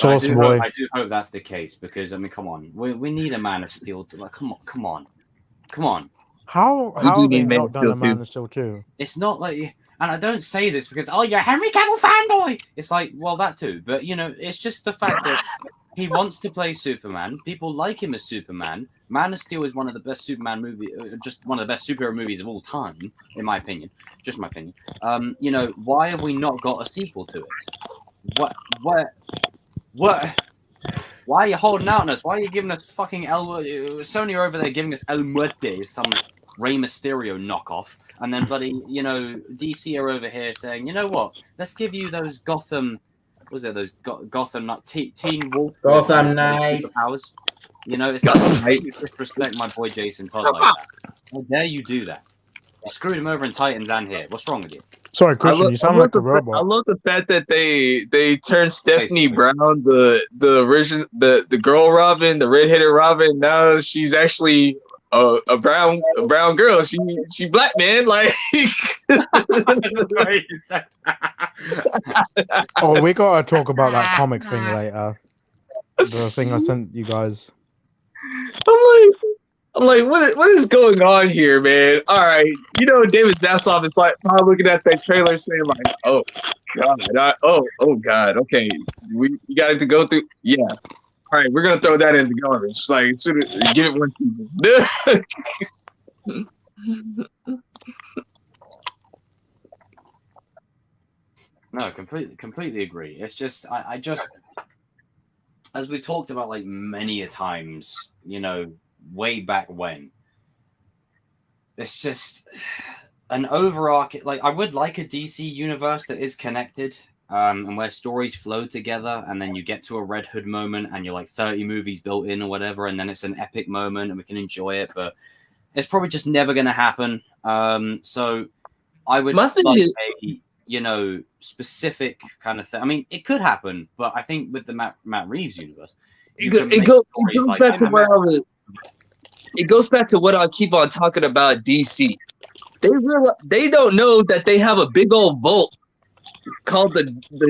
I do hope that's the case because I mean, come on, we need a Man of Steel. Come on. How have they not done a Man of Steel 2? It's not like, and I don't say this because you're a Henry Cavill fanboy. It's like, well, that too, but it's just the fact that he wants to play Superman. People like him as Superman. Man of Steel is one of the best Superman movie, just one of the best superhero movies of all time, in my opinion. Just my opinion. Why have we not got a sequel to it? What? Why are you holding out on us? Why are you giving us fucking Sony are over there giving us El Muerte, some Rey Mysterio knockoff, and then bloody, DC are over here saying, you know what? Let's give you those Gotham. Was it those Gotham Teen Wolf? Gotham Knights. Powers. It's like you disrespect my boy Jason Todd like that. How dare you do that? You screwed him over in Titans and here. What's wrong with you? Sorry, Christian, you sound like a robot. I love the fact that they turned Stephanie Brown, the original, the girl Robin, the redheaded Robin. Now she's actually a brown girl. She black, man. Like. Oh, we gotta talk about that comic thing later. The thing I sent you guys. I'm like, what is going on here, man? All right, David Zassoff is probably looking at that trailer saying like, oh god, okay, we got to go through, yeah. All right, we're gonna throw that in the garbage. Like, give it one season. No, completely agree. It's just I just, as we've talked about like many a times, way back when, it's just an overarching, like, I would like a DC universe that is connected, and where stories flow together, and then you get to a Red Hood moment and you're like 30 movies built in or whatever, and then it's an epic moment and we can enjoy it, but it's probably just never going to happen. So I would like a specific kind of thing. I mean, it could happen, but I think with the Matt Reeves universe, it goes back to what I keep on talking about. DC, they don't know that they have a big old vault called the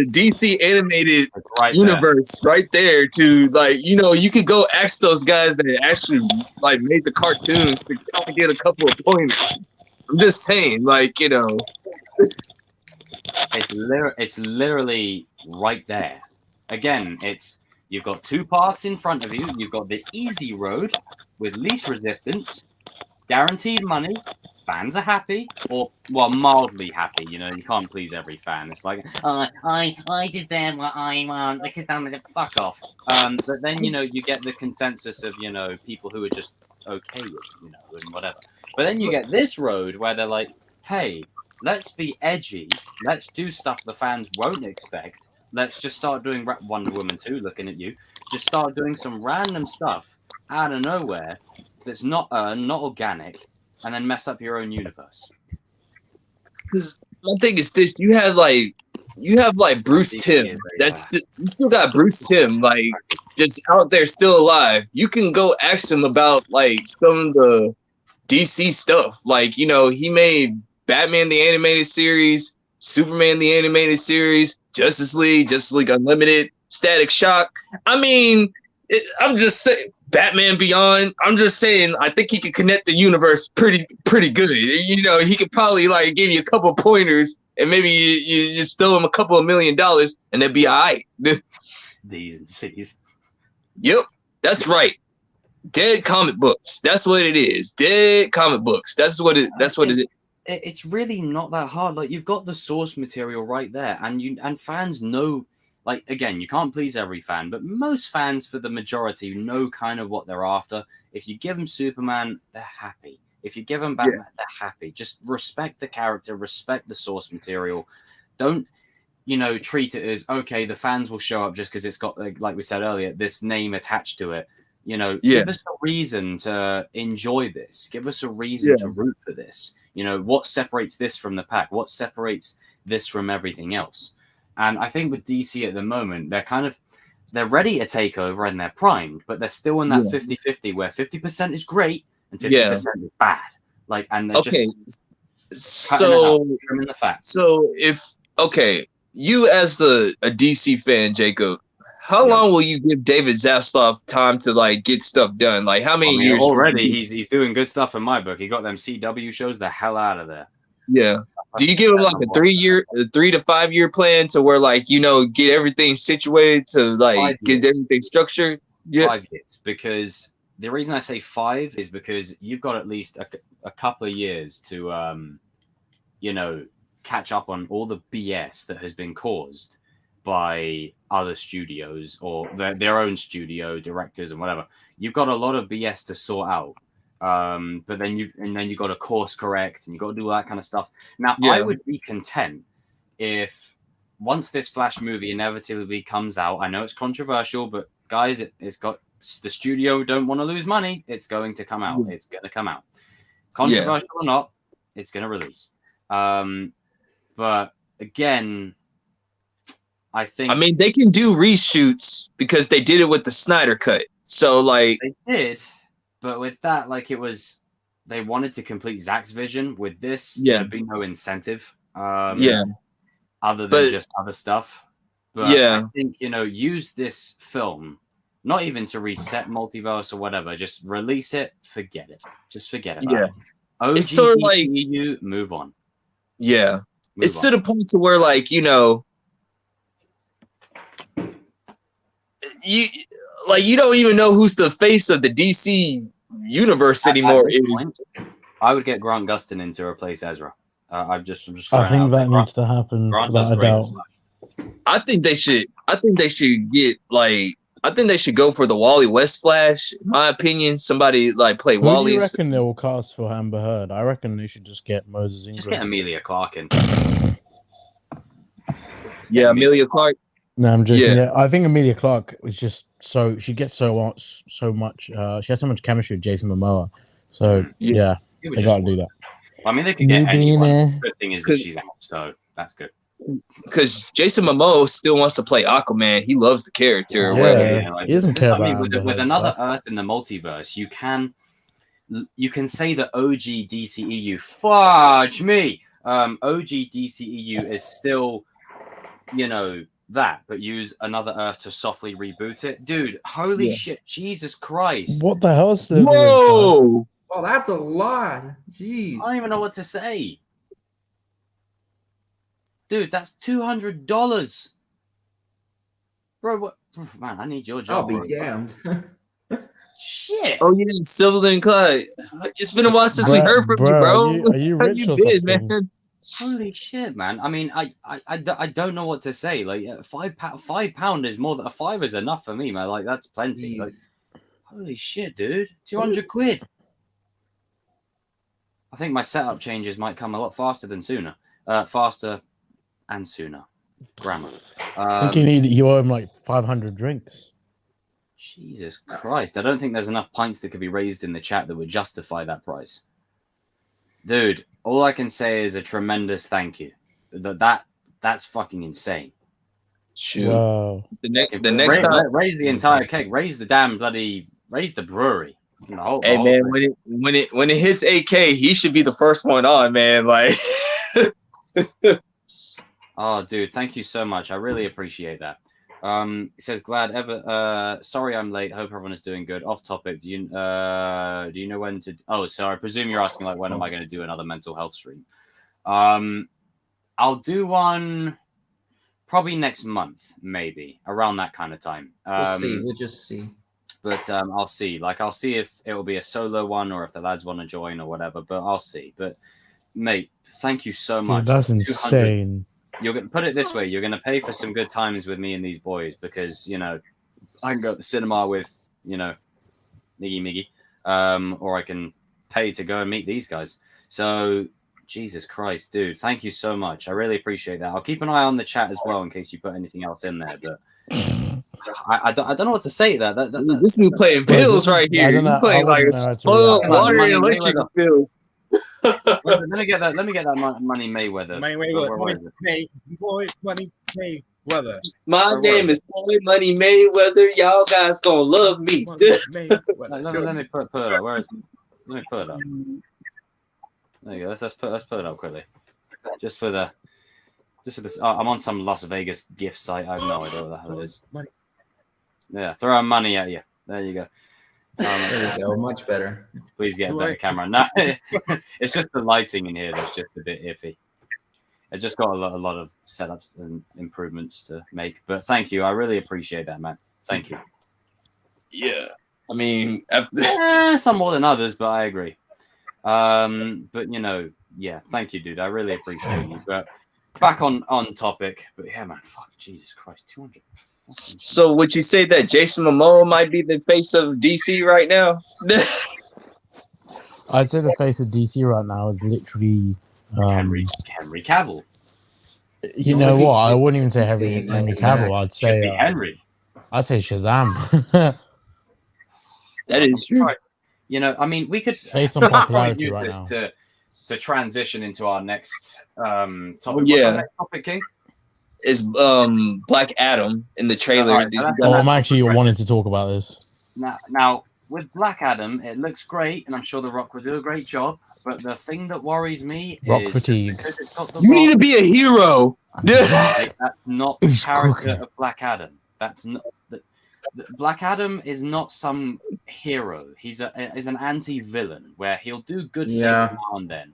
DC animated universe right there to, like, you could go ask those guys that actually like made the cartoons to kind of get a couple of pointers. I'm just saying, like, it's literally right there. Again, you've got two paths in front of you. You've got the easy road with least resistance, guaranteed money, fans are happy, or, well, mildly happy. You can't please every fan. It's like, I did them what I want because I'm gonna fuck off. But then, you get the consensus of, people who are just okay with, and whatever. But then you get this road where they're like, hey, let's be edgy. Let's do stuff the fans won't expect. Let's just start doing Wonder Woman 2, looking at you. Just start doing some random stuff out of nowhere that's not organic, and then mess up your own universe. Because one thing is this: you have Bruce Timm. You still got Bruce Timm, like, just out there still alive. You can go ask him about like some of the DC stuff. Like, he made Batman the animated series, Superman the animated series, Justice League Unlimited, Static Shock. I mean, I'm just saying, Batman Beyond. I'm just saying, I think he could connect the universe pretty good. He could probably like give you a couple pointers, and maybe you just throw him a couple of $1 million, and it'd be all right. D's and C's. Yep, that's right. Dead comic books. That's what it is. Dead comic books. That's what it is. It's really not that hard. Like, you've got the source material right there, and fans know. Like, again, you can't please every fan, but most fans, for the majority, know kind of what they're after. If you give them Superman, they're happy. If you give them Batman, they're happy. Just respect the character, respect the source material. Don't, treat it as, okay, the fans will show up just because it's got, like we said earlier, this name attached to it. Give us a reason to enjoy this. Give us a reason to root for this. What separates this from the pack? What separates this from everything else? And I think with DC at the moment, they're ready to take over and they're primed, but they're still in that 50-50 where 50% is great and 50% is bad. Like, and they're just trimming the fat. So you as a DC fan, Jacob, how long will you give David Zaslav time to like get stuff done? Like, how many years already? He's doing good stuff in my book. He got them CW shows the hell out of there. Yeah. Do you give him like a 3 to 5 year plan to where like get everything situated to like get everything structured? Yeah, 5 years. Because the reason I say 5 is because you've got at least a couple of years to catch up on all the BS that has been caused by other studios or their own studio directors and whatever. You've got a lot of BS to sort out. But then you've got to course correct and you've got to do all that kind of stuff. Now, I would be content if once this Flash movie inevitably comes out, I know it's controversial, but guys, it's got the studio don't want to lose money. It's going to come out. It's going to come out. Controversial or not, it's going to release. But again, I think they can do reshoots because they did it with the Snyder Cut. So like they did. But with that, like they wanted to complete Zack's vision. With this, there'd be no incentive. Other than just other stuff. But I think, use this film, not even to reset multiverse or whatever, just release it, forget it. Just forget about it. OG it's sort of like move on. Yeah. It's to the point to where like, you don't even know who's the face of the DC universe anymore. I would get Grant Gustin in to replace Ezra. I'm just I think that needs to happen. Without a doubt. I think they should get like. I think they should go for the Wally West Flash. In my opinion, somebody like play Who Wally. Do you reckon they will cast for Amber Heard? I reckon they should just get Moses Ingram. Just get Emilia Clarke in. Emilia Clarke. No, I'm joking. Yeah, I think Emilia Clarke is just she gets so much. She has so much chemistry with Jason Momoa. So they gotta do that. I mean, they could get anyone. The good thing is that she's out, so that's good. Because Jason Momoa still wants to play Aquaman. He loves the character. He doesn't care about with another Earth in the multiverse. You can say that OG DCEU. Fudge me. OG DCEU is still, that, but use another Earth to softly reboot it, dude. Holy shit, Jesus Christ! What the hell? Whoa! Oh, that's a lot. Jeez. I don't even know what to say. Dude, that's $200. Bro, what? Man, I need your job. I'll be damned. Shit. Oh, yeah, Silver and Clyde. It's been a while since we heard from you, bro. Are you rich or something? Man? Holy shit, man. I mean, I don't know what to say. Like, £5 is more than $5 is enough for me, man. Like, that's plenty. Like, holy shit, dude. 200 quid. I think my setup changes might come a lot faster than sooner. Faster and sooner. Grammar. I think you owe him like 500 drinks. Jesus Christ. I don't think there's enough pints that could be raised in the chat that would justify that price. Dude, all I can say is a tremendous thank you. That's fucking insane. Shoot. Wow. The next time, raise the entire keg. Raise the damn raise the brewery. Hey man, when it hits 8K, he should be the first one on, man. Like, oh, dude, thank you so much. I really appreciate that. It says sorry I'm late. Hope everyone is doing good. Off topic. Do you know when to? Oh, so I presume you're asking like when am I going to do another mental health stream? I'll do one probably next month, maybe around that kind of time. We'll see. We'll just see. But I'll see. Like, I'll see if it will be a solo one or if the lads want to join or whatever. But I'll see. But mate, thank you so much. Dude, that's 200. insane. You're gonna put it this way: you're gonna pay for some good times with me and these boys because I can go to the cinema with Miggy, or I can pay to go and meet these guys. So Jesus Christ, dude, thank you so much. I really appreciate that. I'll keep an eye on the chat as well in case you put anything else in there. But I don't know what to say to that. This dude playing bills right here. He's playing like a spoiled water and electric bills. Listen, let me get that money Mayweather. Money Mayweather. My name is Money Mayweather. Y'all guys gonna love me. Let me put it up. Where is it? Let me put it up. There you go. Let's put it up quickly. Just for this. I'm on some Las Vegas gift site. I have no idea what the hell it is. Yeah, throwing money at you. There you go. There you go. Much better. Please get a better camera. No, it's just the lighting in here that's just a bit iffy. I just got a lot of setups and improvements to make. But thank you. I really appreciate that, man. Thank you. Yeah. I mean, some more than others, but I agree. But yeah, thank you, dude. I really appreciate you. But back on topic. But yeah, man, fuck, Jesus Christ, 200. So would you say that Jason Momoa might be the face of DC right now? I'd say the face of DC right now is literally Henry Cavill. You know what? I wouldn't even say Henry Cavill. I'd say Henry. I'd say Shazam. That is true. I mean, we could based on popularity right now to transition into our next topic. Yeah. What's our next topic, King? Is Black Adam in the trailer. Right, I'm actually wanting to talk about this. Now, with Black Adam, it looks great, and I'm sure The Rock will do a great job. But the thing that worries me is fatigue. because it's got the You need to be a hero. Right, that's not the character of Black Adam. That's not Black Adam is not some hero. He's an anti-villain where he'll do good things now and then,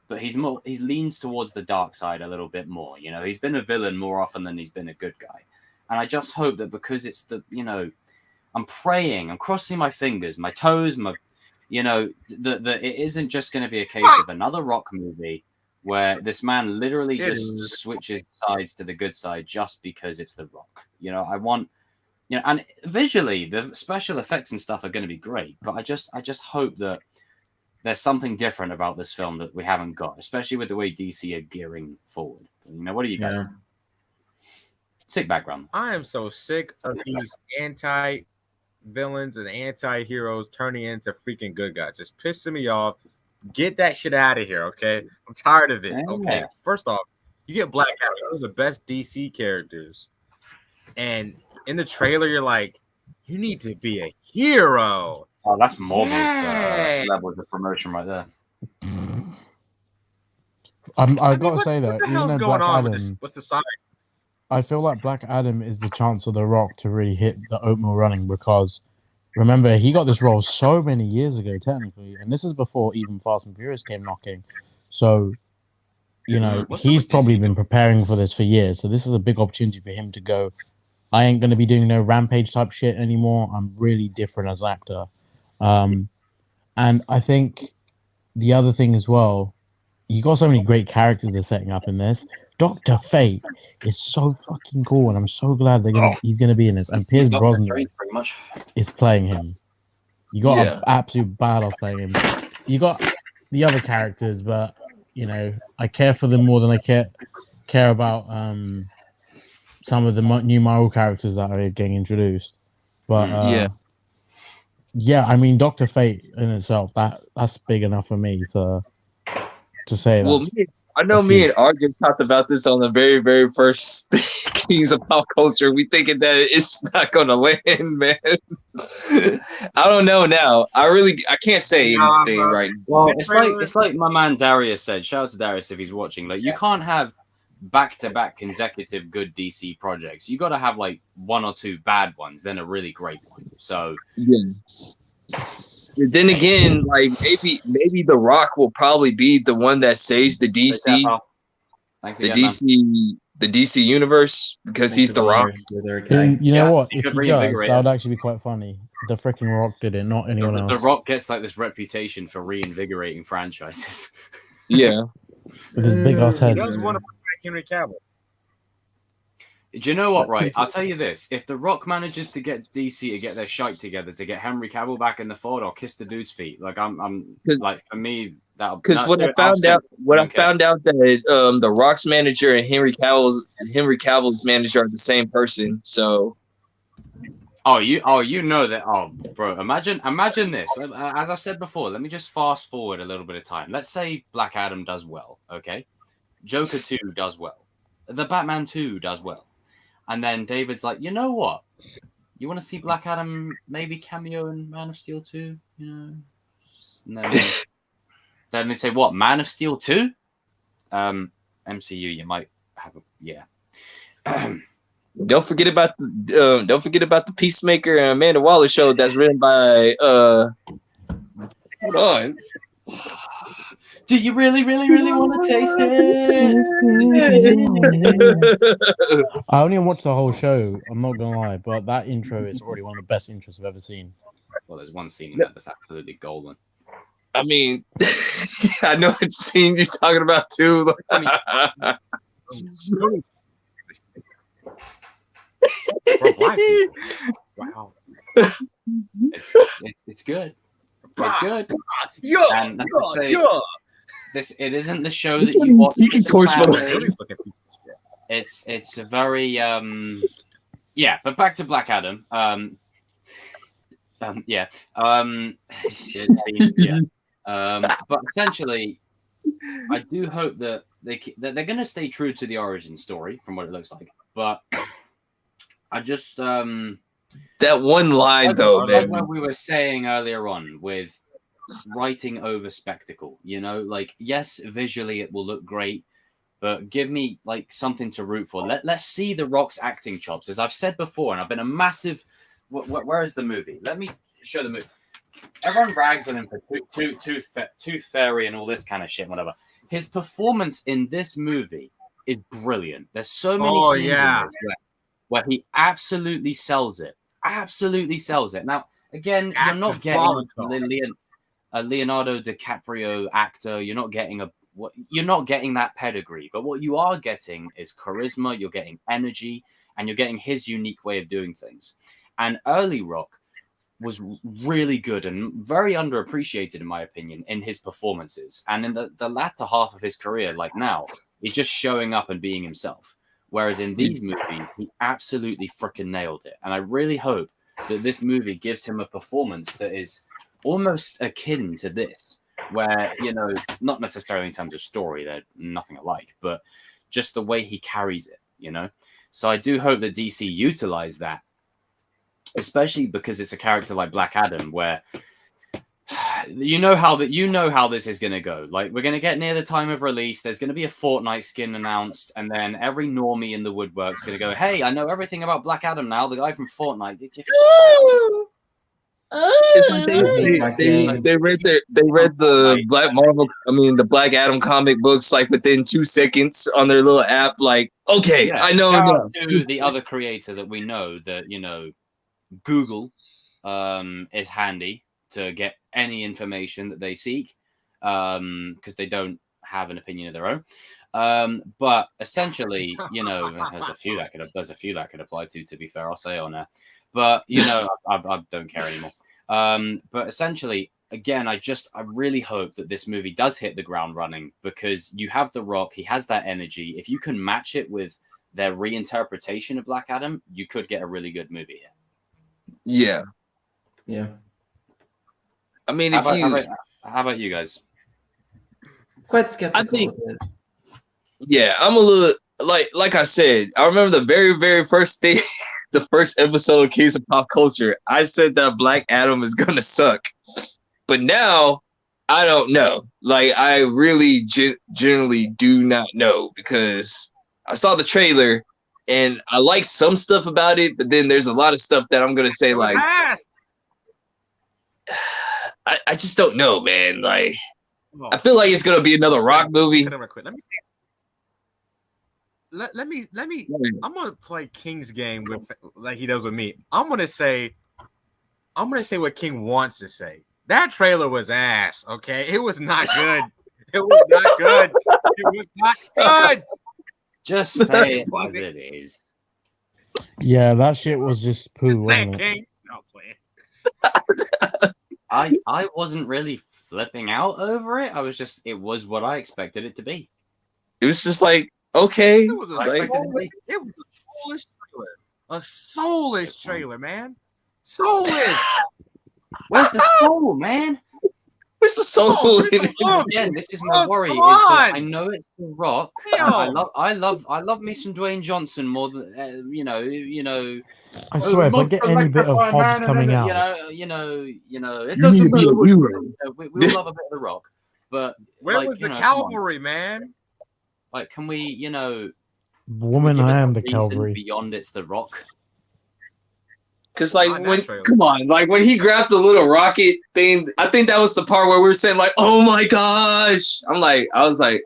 but he leans towards the dark side a little bit more. He's been a villain more often than he's been a good guy, and I just hope that because it's I'm praying, I'm crossing my fingers, my toes, that it isn't just going to be a case of another Rock movie where this man literally just switches sides to the good side just because it's The Rock. I want. And visually, the special effects and stuff are going to be great, but I just hope that there's something different about this film that we haven't got, especially with the way DC are gearing forward. What do you guys think? Sick background. I am so sick of these anti-villains and anti-heroes turning into freaking good guys. It's pissing me off. Get that shit out of here, okay? I'm tired of it. Yeah. Okay, first off, you get Black Adam, one of the best DC characters, and in the trailer, you're like, you need to be a hero. Oh, that's Marvel's levels of promotion right there. I've got to say though, what the hell's going on with this? What's the sign? I feel like Black Adam is the chance of The Rock to really hit the oatmeal running because remember he got this role so many years ago, technically, and this is before even Fast and Furious came knocking. So, he's probably been preparing for this for years. So this is a big opportunity for him to go. I ain't going to be doing no rampage type shit anymore. I'm really different as an actor. And I think the other thing as well, you got so many great characters they're setting up in this. Dr. Fate is so fucking cool, and I'm so glad he's going to be in this. And Pierce Brosnan is playing him. You got an absolute badass playing him. You got the other characters, but, I care for them more than I care about... some of the new Marvel characters that are getting introduced, but I mean, Dr. Fate in itself that's big enough for me to say that. Well, I know me and Arjun talked about this on the very, very first Kings of Pop Culture. We thinking that it's not gonna win, man. I don't know now. I can't say anything right now. Well, it's like my man Darius said. Shout out to Darius if he's watching. Like, you can't have back-to-back consecutive good DC projects. You got to have like one or two bad ones, then a really great one. So then again, like maybe The Rock will probably be the one that saves the DC. Thanks the again, DC the DC universe because he's the Rock. You know what? he If could he does, reinvigorate that would it. actually be quite funny. The freaking Rock did it, not anyone The else. Rock gets like this reputation for reinvigorating franchises. Yeah. With his big ass He head. does want to bring back Henry Cavill. Do you know what, right? I'll tell you this. If The Rock manages to get DC to get their shite together, to get Henry Cavill back in the fold, I'll kiss the dude's feet. Like, I'm like, for me, that'll... Because what I found out that the Rock's manager and Henry Cavill's manager are the same person. So... Oh, you know that. Oh, bro, imagine this. As I've said before, let me just fast forward a little bit of time. Let's say Black Adam does well, okay? Joker 2 does well. The Batman 2 does well. And then David's like, you know what? You want to see Black Adam maybe cameo in Man of Steel 2? You know? And then they say, what? Man of Steel 2? MCU, you might have a... Yeah. Don't forget about the Peacemaker and Amanda Waller show that's written by hold on. Do you really want to taste it? I only watched the whole show, I'm not gonna lie, but that intro is already one of the best intros I've ever seen. Well, there's one scene in that that's absolutely golden. I mean, I know what scene you're talking about too. For black people. Wow. It's good. It's good. Yeah, And it isn't the show that you watch. It's a very but back to Black Adam. But essentially, I do hope that they're going to stay true to the origin story from what it looks like. But I just that one line though, like what we were saying earlier on with writing over spectacle, you know, like, yes, visually it will look great, but give me like something to root for. Let's see the Rock's acting chops. As I've said before, and I've been a massive where is the movie? Let me show the movie. Everyone rags on him for Tooth Fairy and all this kind of shit, whatever. His performance in this movie is brilliant. There's so many scenes in this where he absolutely sells it. Absolutely sells it. Now, again, you're not getting a Leonardo DiCaprio actor. You're not getting that pedigree. But what you are getting is charisma. You're getting energy, and you're getting his unique way of doing things. And early Rock was really good and very underappreciated, in my opinion, in his performances. And in the latter half of his career, like now, he's just showing up and being himself. Whereas in these movies, he absolutely freaking nailed it. And I really hope that this movie gives him a performance that is almost akin to this, where, you know, not necessarily in terms of story, they're nothing alike, but just the way he carries it, you know? So I do hope that DC utilize that, especially because it's a character like Black Adam, where you know how this is going to go. Like, we're going to get near the time of release. There's going to be a Fortnite skin announced, and then every normie in the woodwork's going to go, "Hey, I know everything about Black Adam now. The guy from Fortnite. Did you?" They read the the Black Adam comic books like within 2 seconds on their little app. Like, okay, yeah, I know. Shout out to the other creator that we know that, you know, Google is handy to get any information that they seek, because they don't have an opinion of their own. But essentially, you know, there's a few that could apply to be fair, I'll say on there. But, you know, I don't care anymore. But essentially, again, I really hope that this movie does hit the ground running, because you have The Rock, he has that energy. If you can match it with their reinterpretation of Black Adam, you could get a really good movie here. Yeah. Yeah. I mean, how about you guys? Quite skeptical. I think, yeah, I'm a little like I said. I remember the very, very first thing, the first episode of Case of Pop Culture. I said that Black Adam is gonna suck, but now I don't know. Like, I really generally do not know, because I saw the trailer and I like some stuff about it, but then there's a lot of stuff that I'm gonna say like. I just don't know, man. Like, I feel like it's gonna be another Rock movie. Let me see. let me. I'm gonna play King's game with like he does with me. I'm gonna say what King wants to say. That trailer was ass. Okay, it was not good. It was not good. It was not good. Just say it as it is. Yeah, that shit was just poo, Just say wasn't it, it? King. No, playing. I wasn't really flipping out over it. It was what I expected it to be. It was just like, okay. It was a Like, soulless trailer. A soulless trailer, man. Soulless. Where's the soul, man? where's the soul? Again, this is my worry. Is that I know it's The Rock. And I love me some Dwayne Johnson more than you know. I swear, if I get any bit of Hobbs coming out, you know, it You need doesn't to be matter. a hero. We all love a bit of The Rock, but Where was the cavalry, man? Like, can we, woman, give us I am a the reason cavalry. beyond it's The Rock? Because like Not when naturally. come on, like when he grabbed the little rocket thing, I think that was the part where we were saying like, "Oh my gosh!" I was like,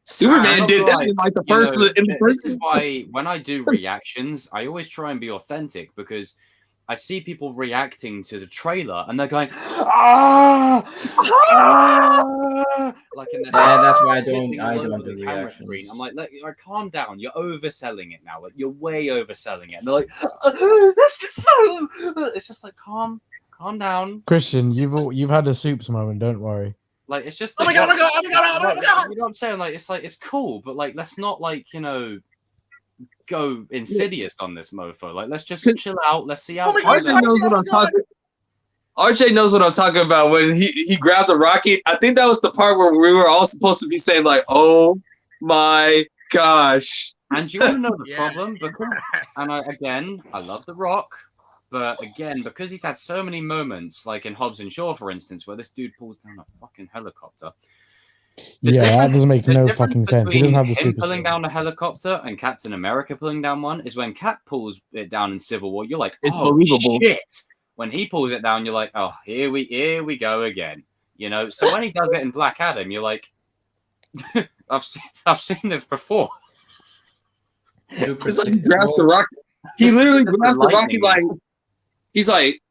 Superman did that in like the first. This is why when I do reactions, I always try and be authentic because I see people reacting to the trailer and they're going, ah, like in the that's why I don't do the camera reactions. screen. I'm like, calm down. You're overselling it now. Like, you're way overselling it. And they're like, it's just like calm down. Christian, you've had a soups moment. Don't worry. Like, it's just Oh my god! Oh my god! Oh my god! Oh my god! you know what I'm saying? Like, it's cool, but like, let's not like go insidious on this mofo. Like, let's just chill out. Let's see how. RJ knows what I'm talking. RJ knows what I'm talking about when he grabbed the rocket. I think that was the part where we were all supposed to be saying like, "Oh my gosh!" And you want to know the problem? Because, I love The Rock, but again, because he's had so many moments, like in Hobbs and Shaw, for instance, where this dude pulls down a fucking helicopter. Yeah, that doesn't make no fucking sense. He doesn't have the him super pulling suit. down a helicopter and Captain America pulling down one is when Cap pulls it down in Civil War. You're like, It's oh, believable. shit. When he pulls it down, you're like, oh, here we go again. So when he does it in Black Adam, you're like, I've seen this before. It's like he grabs the rocket. He literally grabs the rocket like he's like.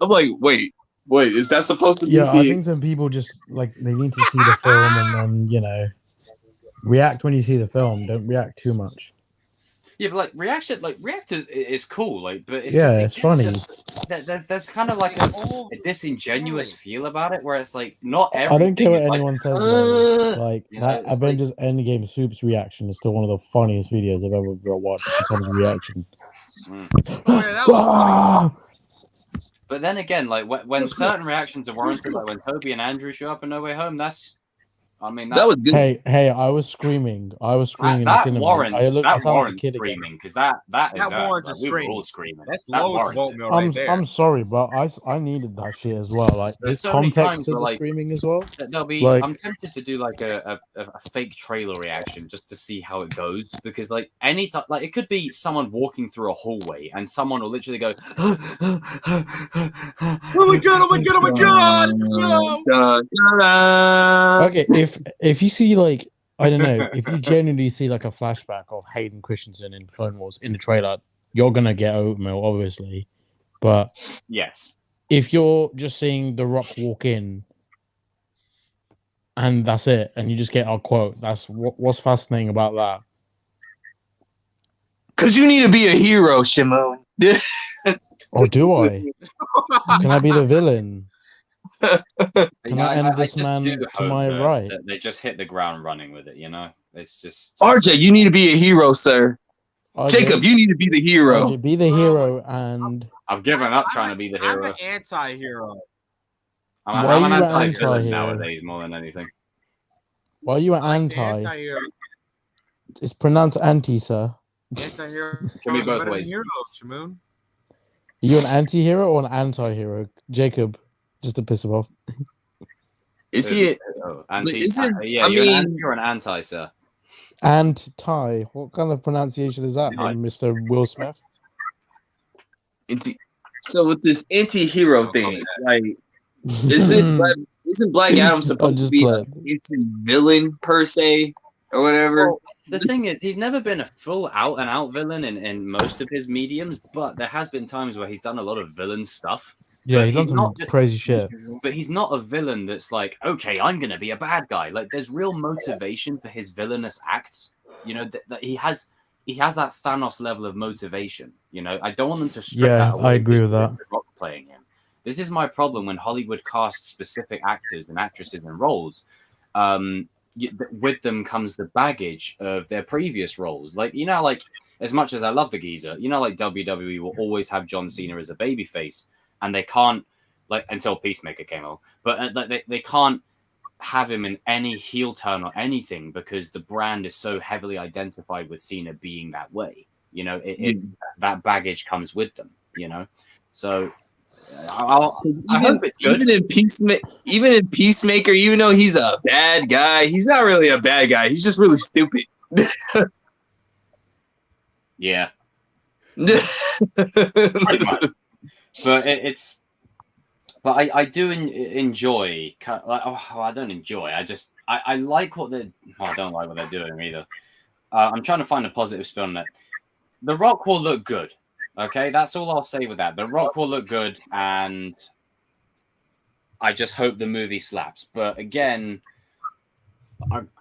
I'm like, wait, is that supposed to be? Yeah, I think some people just like they need to see the film and then react when you see the film. Don't react too much. Yeah, but like reactors is cool, like, but it's it's funny. There's kind of like a disingenuous feel about it, where it's like not everything. I don't care what is anyone like, says. Though. Like that it's Avengers Endgame Soups reaction is still one of the funniest videos I've ever watched. In terms of reaction. Oh, yeah, that was But then again, like when certain reactions are warranted, like when Toby and Andrew show up in No Way Home, that was good. Hey, I was screaming. I was screaming in the that cinema. warrants screaming because that warrants a we were scream. all screaming. That's That loads of warrants it. oatmeal right there. I'm sorry, but I needed that shit as well. Like There's there's so many context times to where, the like, screaming as well. There'll be. Like- I'm tempted to do like a fake trailer reaction just to see how it goes because like any time, like it could be someone walking through a hallway and someone will literally go, Oh my god! Oh my god! Oh my god! No! Okay, if you see like I don't know, if you genuinely see like a flashback of Hayden Christensen in Clone Wars in the trailer, you're gonna get oatmeal, obviously. But yes. if you're just seeing The Rock walk in and that's it, and you just get our quote, that's what's fascinating about that. Because you need to be a hero, Shimon. Or do I? Can I be the villain? Can I end this just man do to hope my that right? they just hit the ground running with it. It's just RJ, you need to be a hero, sir. RJ, Jacob, you need to be the hero. RJ, be the hero and I've given up trying to be the hero. I'm an anti-hero. I'm Why an are you an anti-villain anti-hero? nowadays more than anything. why are you an I like the anti? anti-hero. It's pronounced anti, sir. Anti-hero. Can be is both better than ways. hero, Shamoon. Are you an anti-hero or an anti-hero? Jacob, just to piss him off. Is he? Oh, isn't- I you're mean- an anti or an anti, sir. Anti. What kind of pronunciation is that, Ty. Mr. Will Smith? So with this anti-hero thing, like Isn't Black Adam supposed to just be play a villain per se or whatever? Well, the thing is, he's never been a full out and out villain in most of his mediums, but there has been times where he's done a lot of villain stuff. Yeah, But he's done he's some not crazy shit. But he's not a villain that's like, okay, I'm gonna be a bad guy. Like, there's real motivation for his villainous acts. You know that he has that Thanos level of motivation. You know, I don't want them to strip that away. I agree just with because that. The Rock playing him. This is my problem when Hollywood casts specific actors and actresses in roles. With them comes the baggage of their previous roles. Like, you know, like as much as I love the geezer, you know, like WWE will always have John Cena as a babyface, and they can't, like, until Peacemaker came out, but they can't have him in any heel turn or anything because the brand is so heavily identified with Cena being that way. You know, that baggage comes with them. You know, so I hope it's good. Even in Peacemaker, even though he's a bad guy, he's not really a bad guy. He's just really stupid. Yeah. Pretty much. But But I do enjoy. Like, I don't enjoy. I like what they're. I don't like what they're doing either. I'm trying to find a positive spin on it. The Rock will look good. Okay, that's all I'll say with that. The Rock will look good, and I just hope the movie slaps. But again,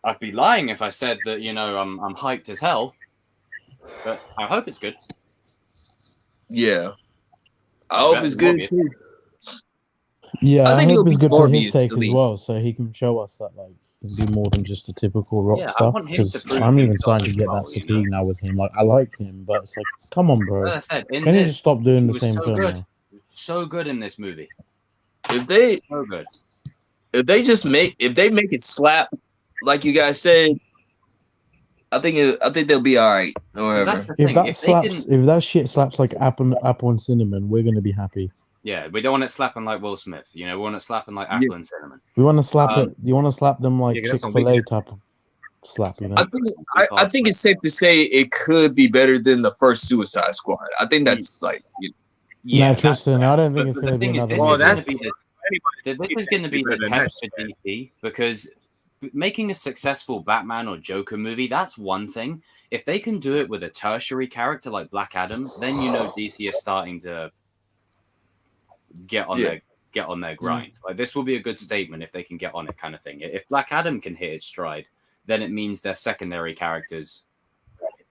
I'd be lying if I said that, you know, I'm hyped as hell. But I hope it's good. Yeah, I hope it's good too. Yeah, I hope it's good for his Morbius, sake as well, so he can show us that like he can be more than just a typical Rock stuff. Because I'm even starting to get that fatigue now with him. Like, I like him, but it's like, come on, bro. As I said, can you just stop doing the same thing? Good. So good in this movie. If they make it slap, like you guys said, I think they'll be all right. If that shit slaps like apple and cinnamon, we're gonna be happy. Yeah, we don't want it slapping like Will Smith. You know, we want it slapping like apple and cinnamon. We want to slap it. You want to slap them like Chick-fil-A type of slap. You know? I think it's safe to say it could be better than the first Suicide Squad. I think that's like. Yeah, Tristan, I don't think it's going to be another. This is going to be the test for DC, because making a successful Batman or Joker movie, that's one thing. If they can do it with a tertiary character like Black Adam, then you know DC is starting to get on their grind. Like, this will be a good statement if they can get on it, kind of thing. If Black Adam can hit its stride, then it means their secondary characters,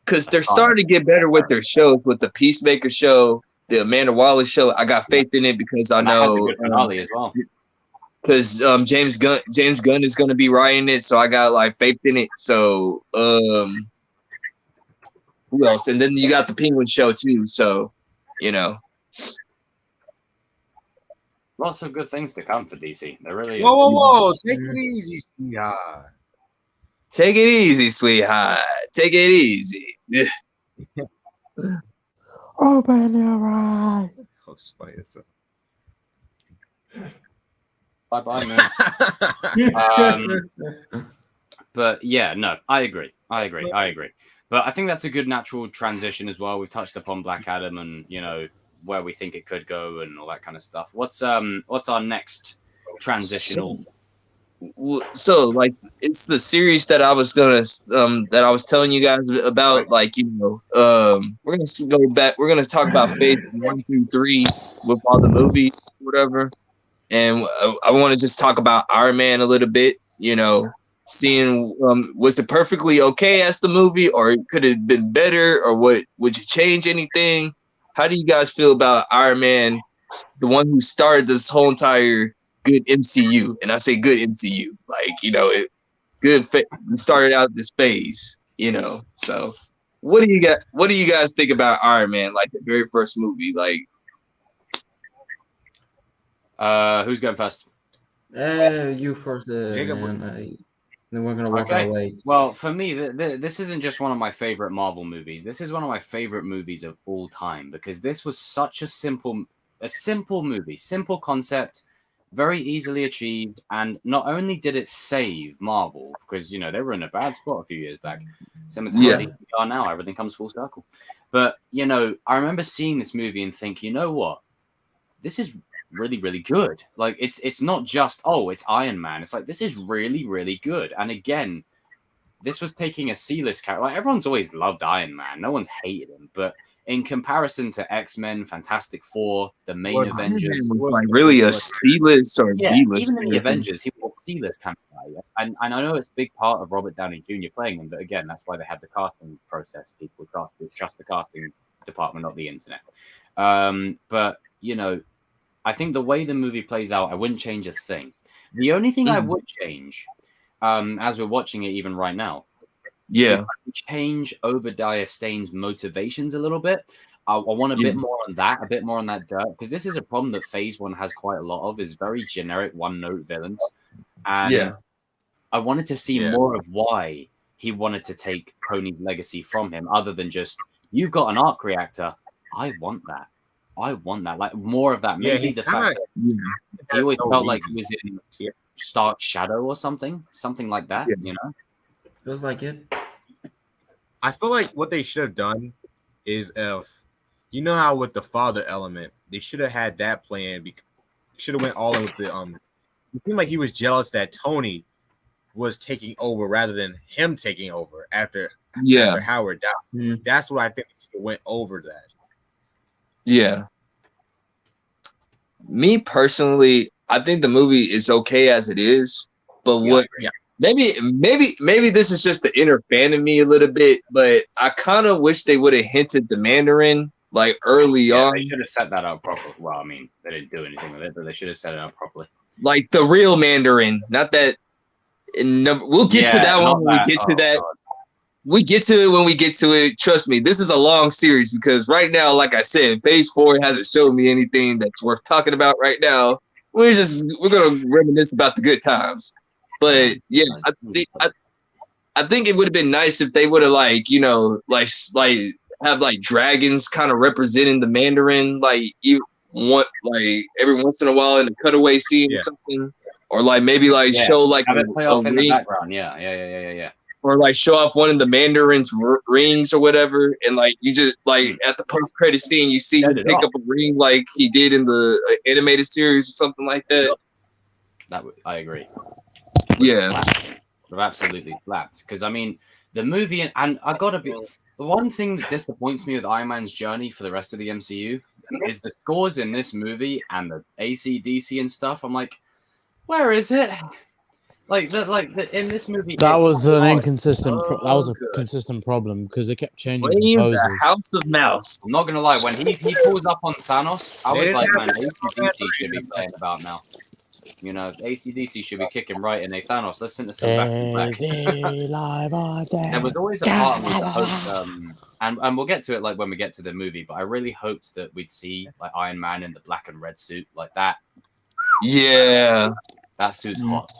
because they're starting to get better with their shows, with the Peacemaker show, the Amanda Waller show. I got faith in it because I know a good finale as well. Because James Gunn is going to be writing it, so I got like faith in it. So who else? And then you got the Penguin show too. So, you know. Lots of good things to come for DC. There really is. Whoa! Take it easy, sweetheart. Take it easy, sweetheart. Take it easy. Open your eyes. Oh, spicy. Bye, man. But yeah, no, I agree. But I think that's a good natural transition as well. We've touched upon Black Adam and, you know, where we think it could go and all that kind of stuff. What's our next transitional? So like, it's the series that I was telling you guys about. Like, you know, we're gonna go back. We're gonna talk about phase 1 through 3 with all the movies, whatever. And I want to just talk about Iron Man a little bit. You know, seeing was it perfectly okay as the movie, or it could have been better, or would you change anything? How do you guys feel about Iron Man, the one who started this whole entire good MCU? And I say good MCU, like, you know, we started out this phase, you know. So what do you guys think about Iron Man, like the very first movie? Like, who's going first? You first, man. Then we're gonna walk our way. Well, for me, this isn't just one of my favorite Marvel movies. This is one of my favorite movies of all time, because this was such a simple movie, simple concept, very easily achieved, and not only did it save Marvel, because, you know, they were in a bad spot a few years back. Similar to how they are now, everything comes full circle. But, you know, I remember seeing this movie and think, you know what, this is really, really good. Like it's not just it's Iron Man. It's like this is really, really good. And again, this was taking a C-list character. Like everyone's always loved Iron Man. No one's hated him, but in comparison to X-Men, Fantastic Four, the main Avengers, was like really a C-list or B-list. Even in the Avengers, he was a C-list kind of guy. And I know it's a big part of Robert Downey Jr. playing him, but again, that's why they had the casting process. People trust the casting department, not the internet. But I think the way the movie plays out, I wouldn't change a thing. The only thing I would change, as we're watching it even right now, is change Obadiah Stane's motivations a little bit. I want a bit more on that dirt, because this is a problem that Phase 1 has quite a lot of, is very generic one-note villains. And I wanted to see more of why he wanted to take Tony's legacy from him, other than just, you've got an arc reactor. I want that. Like more of that. Maybe the fact that he always felt like he was in Stark Shadow or something like that. Feels like it. I feel like what they should have done is, if how with the father element, they should have had that plan. Should have went all in with the It seemed like he was jealous that Tony was taking over rather than him taking over after Howard died. That's what I think they should have went over that. Yeah. Me personally, I think the movie is okay as it is, but maybe this is just the inner fan in me a little bit, but I kind of wish they would have hinted the Mandarin like early on. They should have set that up properly. Well, I mean, they didn't do anything with it, but they should have set it up properly. Like the real Mandarin, not that. We'll get to that one when we get to that. God. We get to it when we get to it. Trust me, this is a long series, because right now, like I said, Phase 4 hasn't shown me anything that's worth talking about right now. We're gonna reminisce about the good times. But yeah, I think it would have been nice if they would have like have like dragons kind of representing the Mandarin, like every once in a while in a cutaway scene or something, or like maybe like show like have it play off in ring. The background. Yeah. Or like show off one of the Mandarin's rings or whatever, and like you just like at the post-credit scene, you see him pick up a ring like he did in the animated series or something like that. I agree. Yeah, I've absolutely slapped, because I mean the movie, and I gotta be the one thing that disappoints me with Iron Man's journey for the rest of the MCU is the scores in this movie and the AC/DC and stuff. I'm like, where is it? In this movie, that was an inconsistent. That was a consistent problem, because they kept changing composers. The House of Mouse. I'm not gonna lie, when he pulls up on Thanos, I was like, man, AC/DC should be playing about now. AC/DC should be kicking right in a Thanos. Listen to some back. There was always a part of me that hoped, and we'll get to it like when we get to the movie, but I really hoped that we'd see like Iron Man in the black and red suit like that. Yeah, that suit's hot.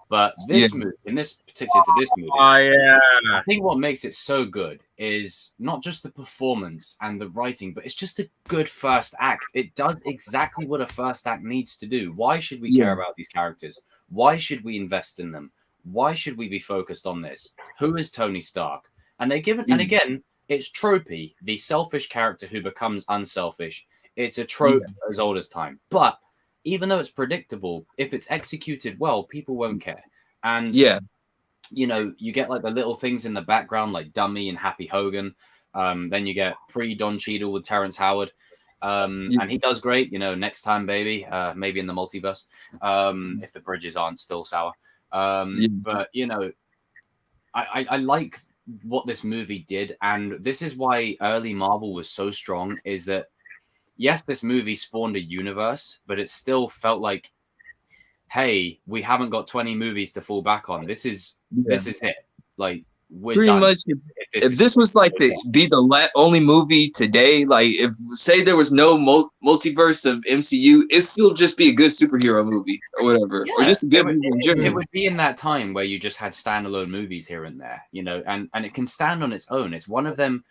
But this movie, in this particular to this movie, I think what makes it so good is not just the performance and the writing, but it's just a good first act. It does exactly what a first act needs to do. Why should we care about these characters? Why should we invest in them? Why should we be focused on this? Who is Tony Stark? And they give it, and again, it's tropey, the selfish character who becomes unselfish. It's a trope as old as time, but even though it's predictable, if it's executed well, people won't care. And you get like the little things in the background, like Dummy and Happy Hogan. Then you get pre-Don Cheadle with Terrence Howard, and he does great. Next time, baby, maybe in the multiverse, if the bridges aren't still sour. But I like what this movie did, and this is why early Marvel was so strong. Is that yes, this movie spawned a universe, but it still felt like, hey, we haven't got 20 movies to fall back on. This is it. Like, we're pretty done. much. If this was like be the only movie today, like if say there was no multiverse of MCU, it'd still just be a good superhero movie or whatever, or just a good movie in general. It would be in that time where you just had standalone movies here and there, and it can stand on its own. It's one of them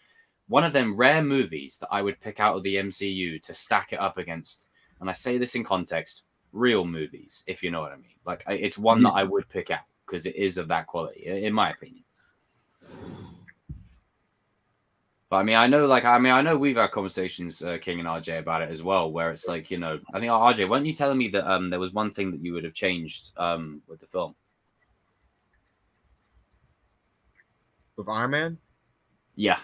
rare movies that I would pick out of the MCU to stack it up against. And I say this in context, real movies, if you know what I mean. Like, it's one that I would pick out because it is of that quality, in my opinion. But I know we've had conversations, King and RJ, about it as well, where it's like, I think RJ, weren't you telling me that there was one thing that you would have changed with the film? With Iron Man? Yeah.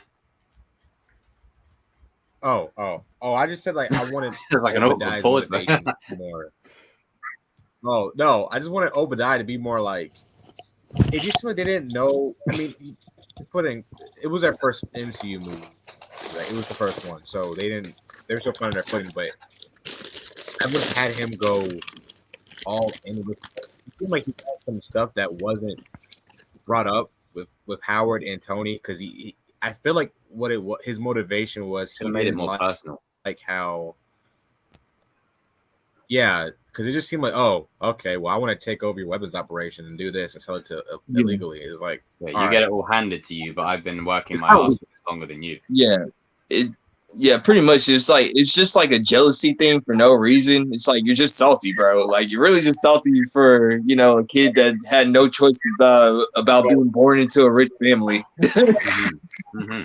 Oh! I just said like I wanted There's like an awkward pause there. More. Oh no! I just wanted Obadiah to be more like. It just seemed like they didn't know. I mean, it was their first MCU movie. Right? It was the first one, so they were still finding their footing. But I would have had him go all in with. It seemed like he had some stuff that wasn't brought up with Howard and Tony because I feel like what his motivation was. He made it more personal. Like how. Yeah, because it just seemed like, oh, okay, well, I want to take over your weapons operation and do this and sell it to illegally. It's like, you get it all handed to you, but I've been working my ass longer than you. Yeah, pretty much. It's just like a jealousy thing for no reason. It's like you're just salty, bro. Like you're really just salty for a kid that had no choice about being born into a rich family. Mm-hmm.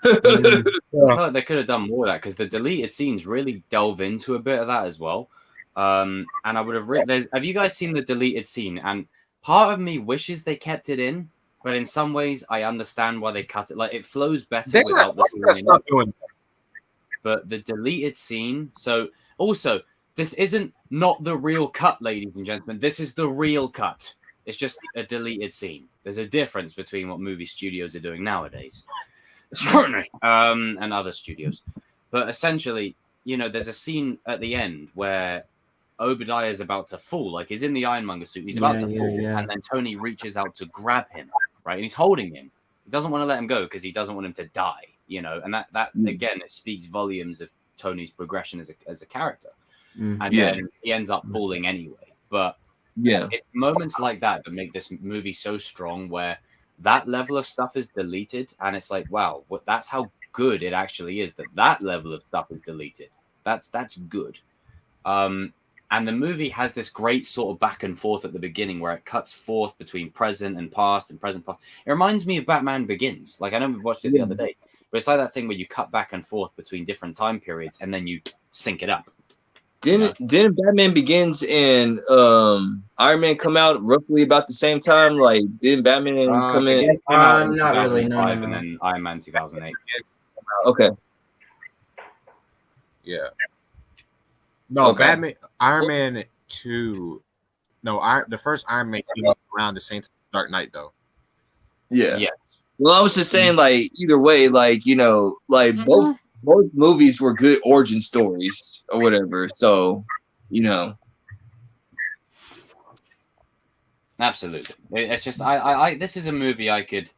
I feel like they could have done more of that because the deleted scenes really delve into a bit of that as well. And I would have have you guys seen the deleted scene? And part of me wishes they kept it in, but in some ways I understand why they cut it. Like it flows better without the scene. But the deleted scene. So also, this isn't not the real cut, ladies and gentlemen. This is the real cut. It's just a deleted scene. There's a difference between what movie studios are doing nowadays. Certainly, and other studios. But essentially, there's a scene at the end where Obadiah is about to fall. Like he's in the Ironmonger suit. He's about to fall. And then Tony reaches out to grab him, right? And he's holding him. He doesn't want to let him go because he doesn't want him to die, And that again, it speaks volumes of Tony's progression as a character. And then he ends up falling anyway. But it's moments like that that make this movie so strong where that level of stuff is deleted, and it's like, wow, that's how good it actually is that level of stuff is deleted. That's good. And the movie has this great sort of back and forth at the beginning where it cuts forth between present and past and present. It reminds me of Batman Begins. Like I know we watched it the other day, but it's like that thing where you cut back and forth between different time periods and then you sync it up. Didn't Batman Begins and Iron Man come out roughly about the same time? Like, didn't Batman come in? Came out in not really. No. And then Iron Man 2008. Okay. Yeah. No, okay. Iron Man 2. No, the first Iron Man came out around the same time as Dark Knight, though. Yeah. Yes. Well, I was just saying, like, either way, like, both movies were good origin stories or whatever. So, Absolutely. It's just I this is a movie I could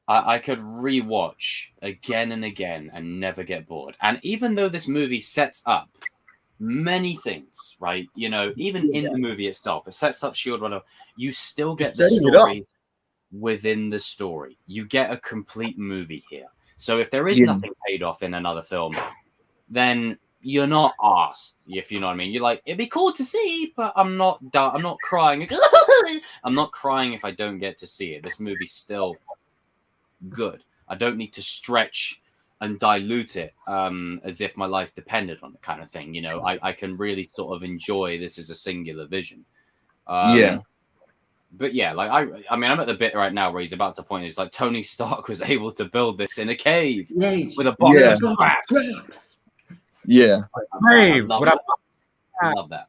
rewatch again and again and never get bored. And even though this movie sets up many things, right? Even in the movie itself, it sets up Shield Runner. You still get the story within the story. You get a complete movie here. So if there is nothing paid off in another film, then you're not asked, if you know what I mean. You're like, it'd be cool to see, but I'm not crying. I'm not crying if I don't get to see it. This movie's still good. I don't need to stretch and dilute it as if my life depended on it, kind of thing. I can really sort of enjoy this as a singular vision. But yeah, like I mean, I'm at the bit right now where he's about to point. It's like Tony Stark was able to build this in a cave with a box of scraps. Yeah, I love that.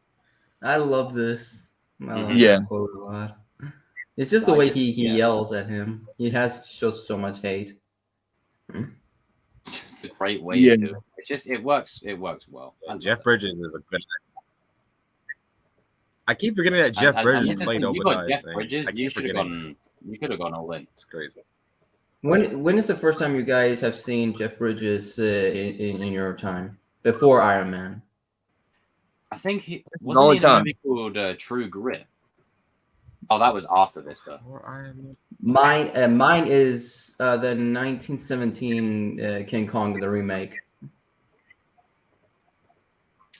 I love this. I love that quote a lot. It's just the way he yells at him. He shows so much hate. It's just a great way to do it. It works well. Jeff Bridges is a good. I keep forgetting that Jeff Bridges played Obadiah. Jeff Bridges, you could have gone all in. It's crazy. When is the first time you guys have seen Jeff Bridges in your time before Iron Man? I think he was in a movie called True Grit. Oh, that was after this though. Mine is the 1917 King Kong, the remake.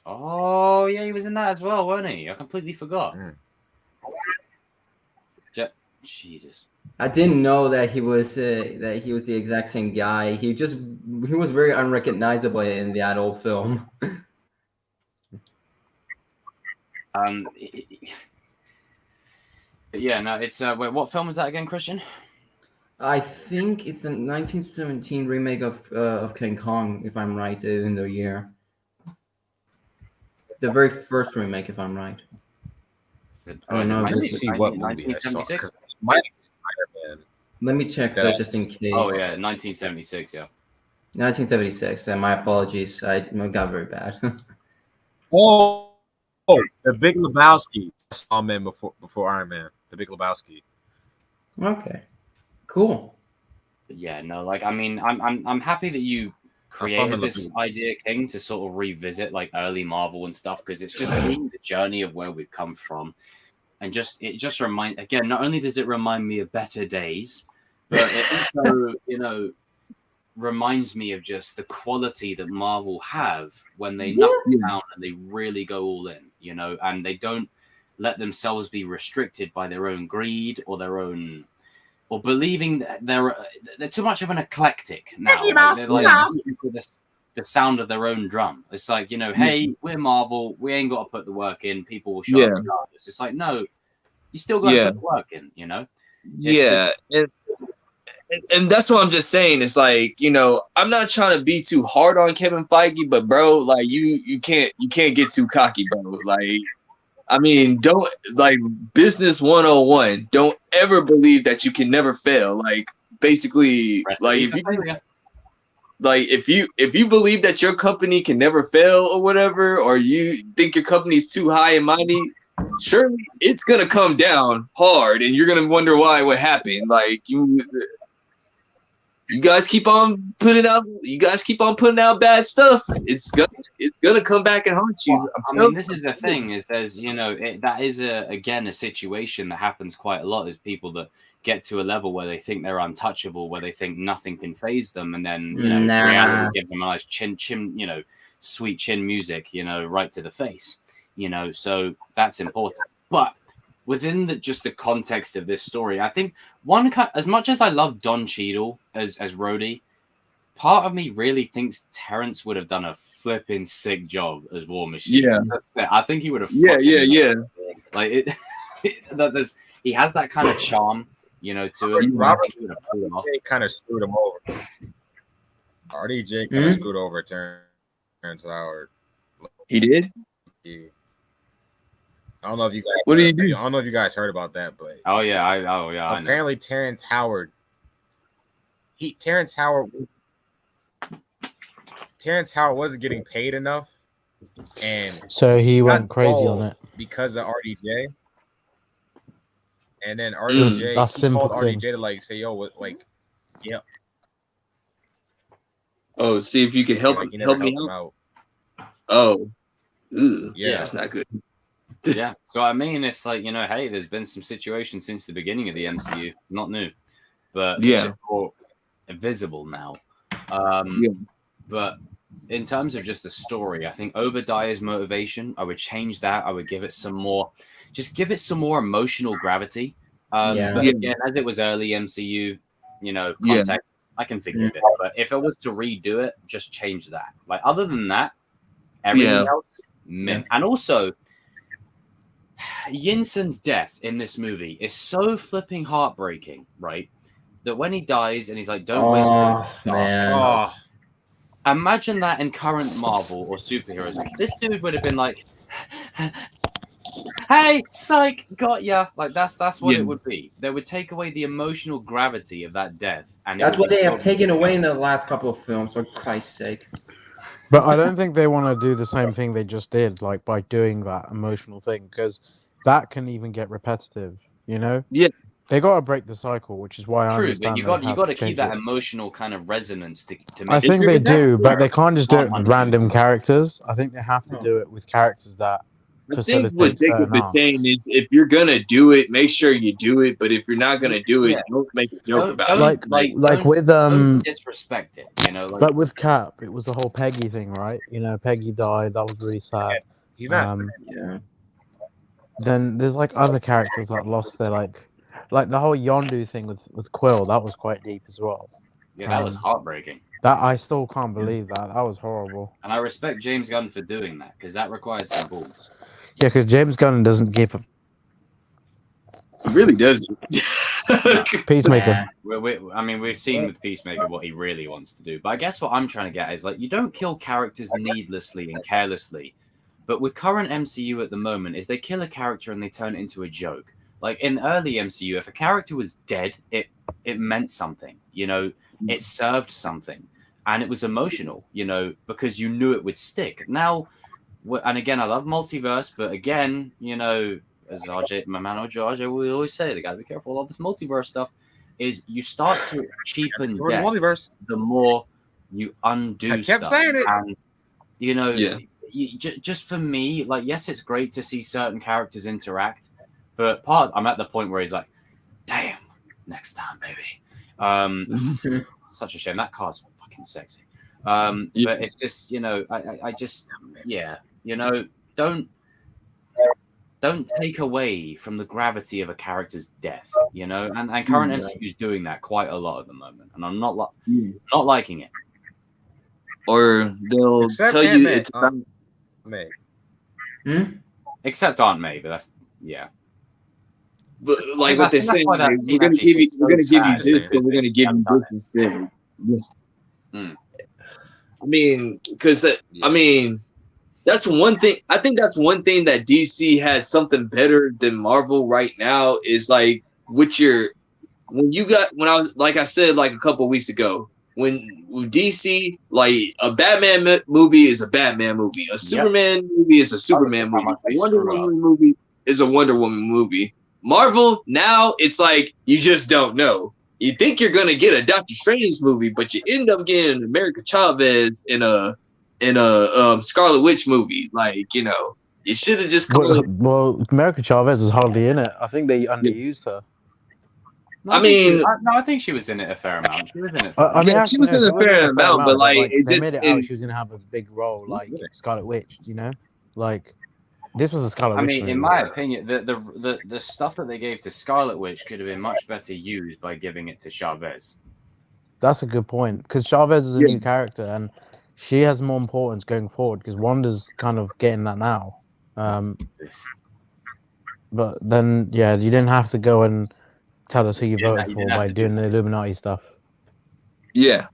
Oh yeah, he was in that as well, wasn't he? I completely forgot. Jesus. I didn't know that he was the exact same guy. He was very unrecognizable in that old film. Yeah, no, it's wait, what film is that again, Christian? I think it's a 1917 remake of King Kong, if I'm right, in the year. The very first remake, if I'm right. I don't know. Let me see what movie I saw. 'Cause might be Iron Man. Let me check that just in case. Oh yeah, 1976. Yeah. 1976. My apologies. I got very bad. Oh, The Big Lebowski. I saw him in before Iron Man. The Big Lebowski. Okay. Cool. Yeah, no, like I mean, I'm happy that you created this idea, King, to sort of revisit like early Marvel and stuff, because it's just seeing the journey of where we've come from, and it just again, not only does it remind me of better days, but it also reminds me of just the quality that Marvel have when they knuckle down and they really go all in, and they don't let themselves be restricted by their own greed or their own. Or believing that they're too much of an eclectic now. They're the sound of their own drum. It's like, hey, we're Marvel. We ain't got to put the work in. People will show up regardless. It's like, no, you still got to put the work in, And that's what I'm just saying. It's like, I'm not trying to be too hard on Kevin Feige, but bro, like you can't get too cocky, bro. Like, I mean, don't like business 101. Don't ever believe that you can never fail. Like, basically, like if you believe that your company can never fail or whatever, or you think your company's too high and mighty, surely it's gonna come down hard, and you're gonna wonder what happened. Like you guys keep on putting out bad stuff. It's gonna come back and haunt you. I mean, this is the thing: is there's that is a situation that happens quite a lot. Is people that get to a level where they think they're untouchable, where they think nothing can phase them, and then reality gives them a nice chin, sweet chin music, right to the face. So that's important, but. Within just the context of this story, I think as much as I love Don Cheadle as Rhodey, part of me really thinks Terrence would have done a flipping sick job as War Machine. Yeah, I think he would have. Yeah. Like he has that kind of charm, to him. Robert kind of screwed him over. RDJ kind of screwed over Terrence Howard. He did. I don't know if you guys. What do you do? I don't know if you guys heard about that, but I apparently Terrence Howard. Terrence Howard wasn't getting paid enough, and so he went crazy on it because of RDJ. And then RDJ called RDJ to say, "Yo, Oh, see if you could help me out. Oh, yeah, that's not good. Yeah, so I mean, it's like hey, there's been some situations since the beginning of the MCU, not new, but it's more visible now. But in terms of just the story, I think Obadiah's motivation, I would change that. I would give it some more, emotional gravity. But again, as it was early MCU, context, I can forgive it. But if I was to redo it, just change that. Like other than that, everything else, and also. Yinsen's death in this movie is so flipping heartbreaking, right? That when he dies and he's like, "Don't waste my imagine that in current Marvel or superheroes. This dude would have been like, "Hey, psych, got ya!" Like that's what it would be. They would take away the emotional gravity of that death, and that's what they have taken away in the last couple of films. For Christ's sake. But I don't think they want to do the same thing they just did, like by doing that emotional thing, because that can even get repetitive, Yeah. They got to break the cycle, which is why I understand. You got to keep that emotional kind of resonance to make I think they do, but they can't just do it with random characters. I think they have to do it with characters that facilitate what Jacob is saying is if you're gonna do it, make sure you do it. But if you're not gonna do it, don't make a joke about it. Like with don't disrespect it, Like with Cap, it was the whole Peggy thing, right? Peggy died. That was really sad. He's not. Then there's like other characters that lost their like the whole Yondu thing with Quill, that was quite deep as well. Yeah, that was heartbreaking. That I still can't believe that. That was horrible. And I respect James Gunn for doing that because that required some balls. Yeah, because James Gunn doesn't give a He really doesn't. Peacemaker. I mean, we've seen with Peacemaker what he really wants to do. But I guess what I'm trying to get is like, you don't kill characters needlessly and carelessly. But with current MCU at the moment, is they kill a character and they turn it into a joke. Like in early MCU, if a character was dead, it meant something. You know, it served something, and it was emotional. You know, because you knew it would stick. Now, and again, I love multiverse, but again, you know, as RJ, my man RJ, we always say, they got to be careful. All this multiverse stuff is you start to cheapen death multiverse. The more you undo I kept stuff. saying it. And, you know, Yeah. Just for me, like, yes, it's great to see certain characters interact, but I'm at the point where he's like, damn, next time, baby. Such a shame. That car's fucking sexy. But it's just, you know, I just, yeah, you know, don't take away from the gravity of a character's death, you know, and current MCU is doing that quite a lot at the moment, and I'm not liking it. Or they'll Except tell you Ant-Man. it's about May. Except Aunt May, but that's yeah. but like what they're saying. why that We're scene gonna actually give you, is we're gonna so give you sad. this, but we're gonna give you Yeah, this instead. Mm. I mean, because I mean, that's one thing. I think that's one thing that DC had something better than Marvel right now is like when I was like I said like a couple weeks ago, when DC, like a Batman movie is a Batman movie, a Superman movie is a Superman movie, a Wonder Woman movie is a Wonder Woman movie. Marvel now it's like you just don't know. You think you're gonna get a Doctor Strange movie, but you end up getting an America Chavez in a Scarlet Witch movie. Like, you know, you should have just called well, America Chavez was hardly in it. I think they underused her. No, I think she was in it a fair amount. She was in it. I mean, she was in a fair amount, but like it they just made it out she was gonna have a big role, like Scarlet Witch. You know, like this was a Scarlet Witch. I mean, movie. in my opinion, the stuff that they gave to Scarlet Witch could have been much better used by giving it to Chavez. That's a good point because Chavez is a new character and she has more importance going forward because Wanda's kind of getting that now. But then, yeah, you didn't have to go and tell us who you voted for by doing the Illuminati stuff. Yeah,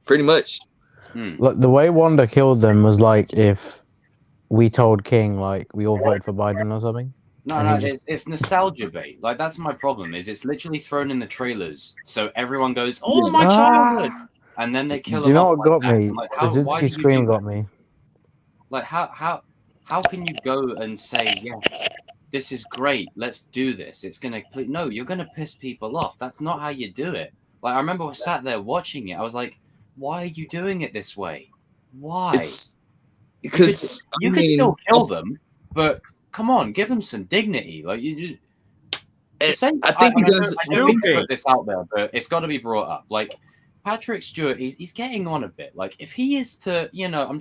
pretty much. Like the way Wanda killed them was like if we told King like we all voted for Biden or something. No, it's nostalgia bait. Like that's my problem. Is it's literally thrown in the trailers, so everyone goes, "Oh my childhood," and then they kill. Do you know what got that. me? Like, Krasinski scream got me. Like how can you go and say yes? This is great. Let's do this. It's gonna no. You're gonna piss people off. That's not how you do it. Like I remember I sat there watching it. I was like, "Why are you doing it this way? Why?" Because you could still kill them, but come on, give them some dignity. Like you just. I think you guys I don't mean to put this out there, but it's got to be brought up. Like Patrick Stewart, he's getting on a bit. Like if he is to, you know, I'm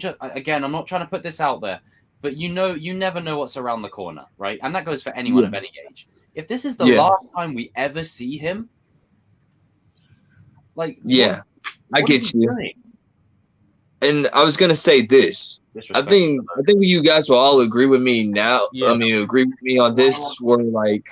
not trying to put this out there, but you know, you never know what's around the corner, right? And that goes for anyone of any age. If this is the last time we ever see him, like I get you. Doing? And I was gonna say this. I think you guys will all agree with me now. I mean, agree with me on this. Where like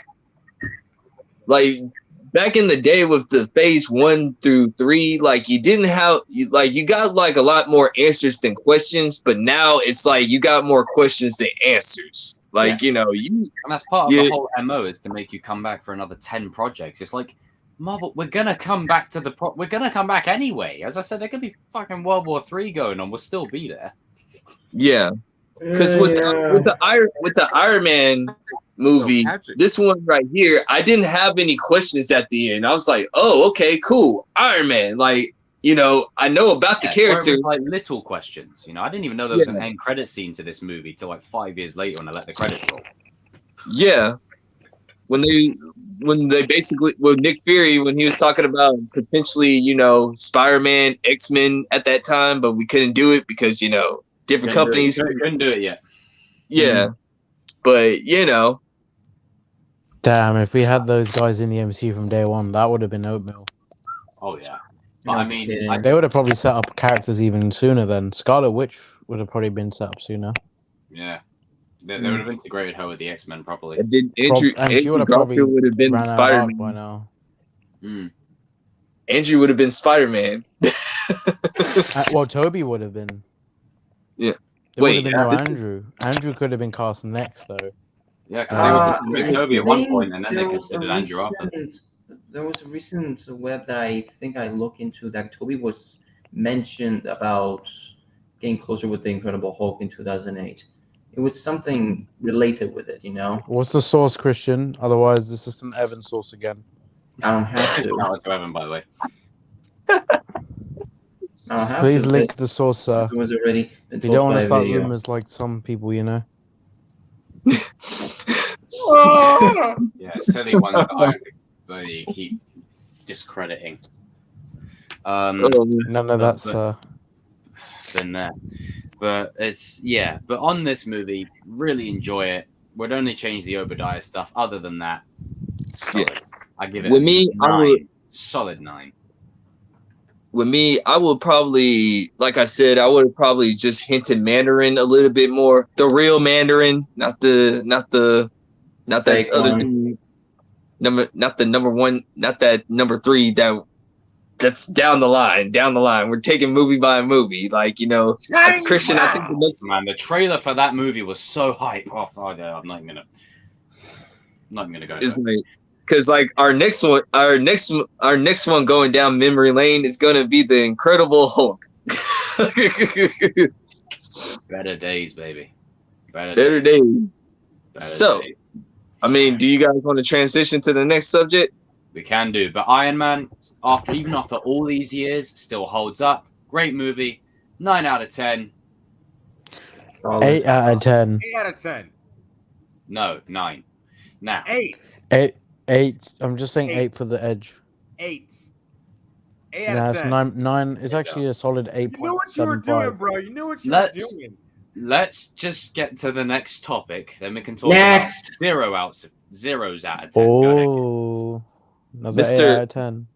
back in the day with the phase 1 through 3, like you didn't have you got like a lot more answers than questions, but now it's like you got more questions than answers. Like you know, and that's part of the whole MO is to make you come back for another 10 projects. It's like Marvel, we're gonna come back to we're gonna come back anyway. As I said, there could be fucking World War III going on. We'll still be there. Yeah, because with the Iron Man movie, this one right here, I didn't have any questions at the end. I was like, oh, okay, cool, Iron Man. Like, you know, I know about the character. Like little questions. You know, I didn't even know there was an end credit scene to this movie till like 5 years later when I let the credits roll. Yeah, when basically Nick Fury, when he was talking about potentially, you know, Spider-Man, X-Men at that time, but we couldn't do it because, you know, different companies couldn't do it yet. Yeah, but you know, Damn, if we had those guys in the MCU from day one, that would have been oatmeal. Oh yeah, but No I mean, kidding. They would have probably set up characters even sooner then. Scarlet Witch would have probably been set up sooner. yeah, they would have integrated her with the X-Men properly. And then And she would Andrew have probably Garfield would have been ran out of arc by Spider-Man. now. Mm. Andrew would have been Spider-Man. Well, Toby would have been. Yeah. There Wait, would have been no this is- Andrew. Andrew could have been cast next though. Yeah, because they were considering I Toby at one think point, and then they there was a considered Andrew after. There was a recent web that I think I looked into that Toby was mentioned about getting closer with the Incredible Hulk in 2008. It was something related with it, you know. What's the source, Christian? Otherwise, this is an Evan source again. I don't have to. Shout out to Evan, by the way. I don't have Please to. link the source, sir. It was already been You told don't want by to a start video. rumors like some people, you know. Yeah, silly ones that I have to bloody keep discrediting. None of that's. Been there, but but on this movie, really enjoy it. Would only change the Obadiah stuff. Other than that, solid. I give it With me, I would- solid 9. With me, I would probably, like I said, I would have probably just hinted Mandarin a little bit more. The real Mandarin, not that Fake other one. thing, not the number one, not that number 3 that's down the line. We're taking movie by movie, like, you know, Christian. I think the next Man, the trailer for that movie was so hype. Oh, I'm not even gonna go. is There. like, because like our next one going down memory lane is gonna be the Incredible Hulk. Better days, baby. Better days. Better So- days. I mean, do you guys want to transition to the next subject? We can do, but Iron Man, even after all these years, still holds up. Great movie, 9 out of 10. 8 out of 10. 8 out of 10. No, 9. Now, 8. 8. I'm just saying 8 for the edge. 8. 8 out Nah, of it's 10. 9. It's actually a solid You knew what you were doing, 8.75. bro. You knew what you Let's- were doing. let's just get to the next topic. Then we can talk Next. about zeros out of 10. Go ahead. Oh, another 8 Mr. out of 10.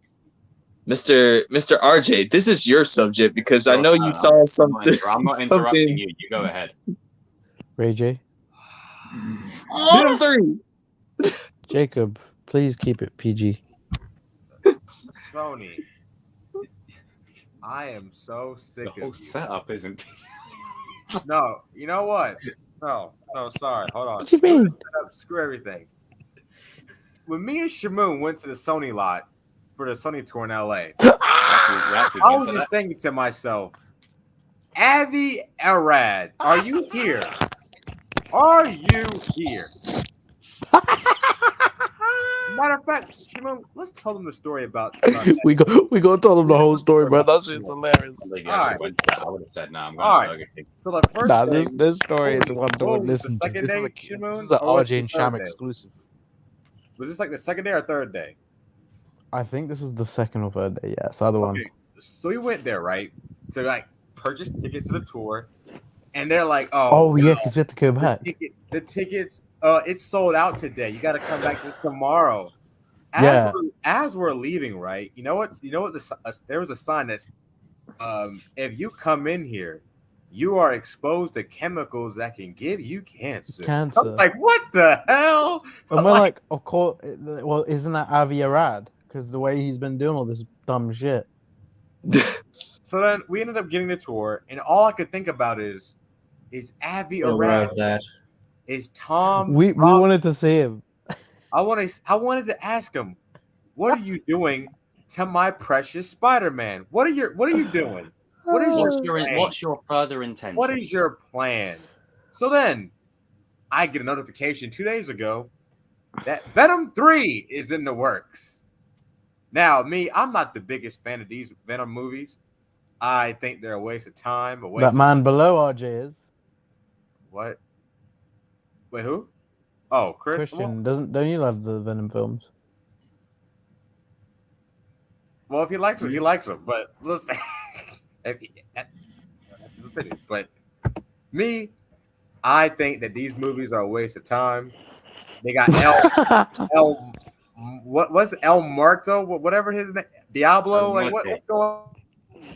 Mr. RJ, this is your subject because I know you saw I'm something. not interrupting you. You go ahead. Ray J. Venom 3. Jacob, please keep it PG. Sony. I am so sick The of whole you. setup isn't. No, you know what? No, sorry. Hold on. What you mean? Screw everything. When me and Shamoon went to the Sony lot for the Sony tour in LA, I was just thinking to myself, Avi Arad, are you here? Are you here? Matter of fact, Shamoon, let's tell them the story about we got to tell them the whole story, bro. That shit's hilarious. I would have said no. I'm All going right. to Burger King. So the first Nah, day, this story is what one to was the listen to. second This is day, a Shimoon, this is an or was it RJ and the Sham third day? exclusive. was this like the second day or third day? I think this is the second or third day. Yeah, it's the other one. Okay, so we went there, right? To like purchase tickets to the tour, and they're like, "Oh, Yeah, because we have to go back. the tickets, it's sold out today. You got to come back tomorrow." As we're leaving, right? You know what? There was a sign that's, if you come in here, you are exposed to chemicals that can give you cancer. Cancer. I'm like, what the hell? And we're like, of course. Well, isn't that Avi Arad? Because the way he's been doing all this dumb shit. So then we ended up getting the tour, and all I could think about is Avi Aware Arad, of that. is Tom? We wanted to see him. I wanted to ask him, what are you doing to my precious Spider-Man? What are you doing? What is What's your further intention? What is your plan? So then I get a notification 2 days ago that Venom 3 is in the works. Now, I'm not the biggest fan of these Venom movies. I think they're a waste of time. That man below RJ is What? Wait, who? Oh, Christian. Don't you love the Venom films? Well, if he likes them, he likes them. But listen, that's his opinion. But I think that these movies are a waste of time. They got El what's El Muerto, whatever his name, Diablo. Like what's going on?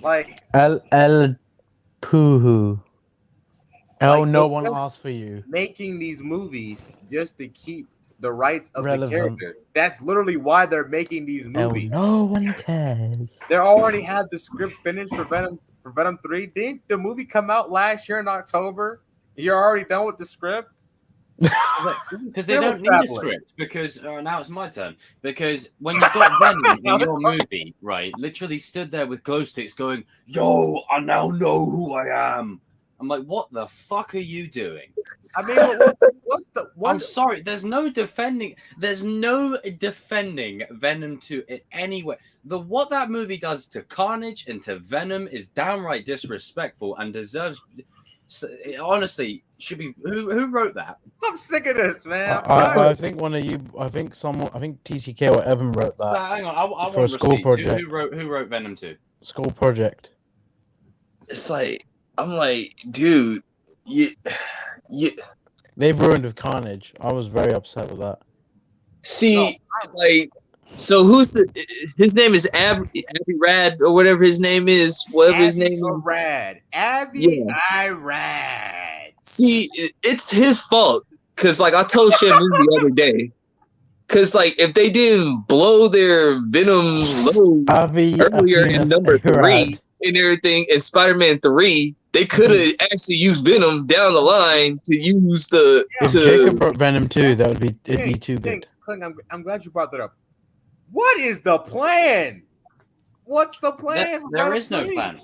Like El Puhu. Oh, like, no one asked for you. Making these movies just to keep the rights of Relevant. the character. That's literally why they're making these movies. No one cares. They already had the script finished for Venom 3. Didn't the movie come out last year in October? You're already done with the script? Because they don't need a script. Because now it's my turn. Because when you've got Venom in your movie, right, literally stood there with glow sticks going, "Yo, I now know who I am." I'm like, what the fuck are you doing? I mean, I'm sorry. There's no defending Venom 2 in any way. What that movie does to Carnage and to Venom is downright disrespectful and deserves. Honestly, should be who wrote that? I'm sick of this, man. I think one of you. I think TCK or Evan wrote that. Hang on, I for a school project. Who wrote Venom 2? School project. It's like I'm like, dude, you. They've ruined with Carnage. I was very upset with that. See, like, so who's his name is Abby Rad or whatever his name is. Whatever his name is. Rad. Abby Rad. See, it's his fault. Cause like I told Shamu the other day. Cause like if they didn't blow their Venom load earlier in number 3 and everything in Spider-Man 3, they could have actually used Venom down the line to use the. If Jacob brought Venom 2, it'd be too good. Clint, I'm glad you brought that up. What is the plan? What's the plan? There is no plan.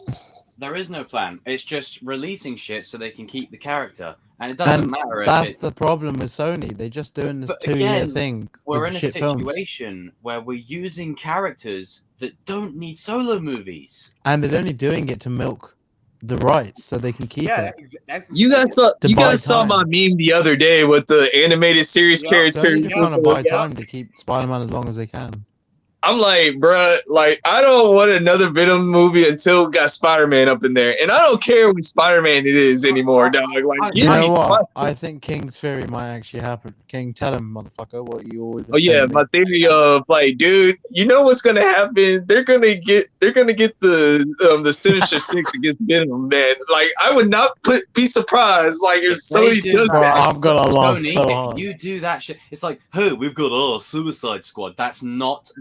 There is no plan. It's just releasing shit so they can keep the character. And it doesn't matter if that's the problem with Sony. They're just doing this 2-year thing. We're in a situation where we're using characters that don't need solo movies. And they're only doing it to milk the rights so they can keep it. You guys saw my meme the other day with the animated series character. So they're trying to buy time to keep Spider-Man as long as they can. I'm like, bruh, like, I don't want another Venom movie until we got Spider-Man up in there. And I don't care which Spider-Man it is anymore, dog. Like, you know what? I think King's theory might actually happen. King, tell him, motherfucker, what you always my theory of, like, dude, you know what's gonna happen? They're gonna get the Sinister Six against Venom, man. Like, I would not be surprised. Like, if Sony does that. I'm gonna laugh so hard. If you do that shit, it's like, hey, we've got our Suicide Squad. That's not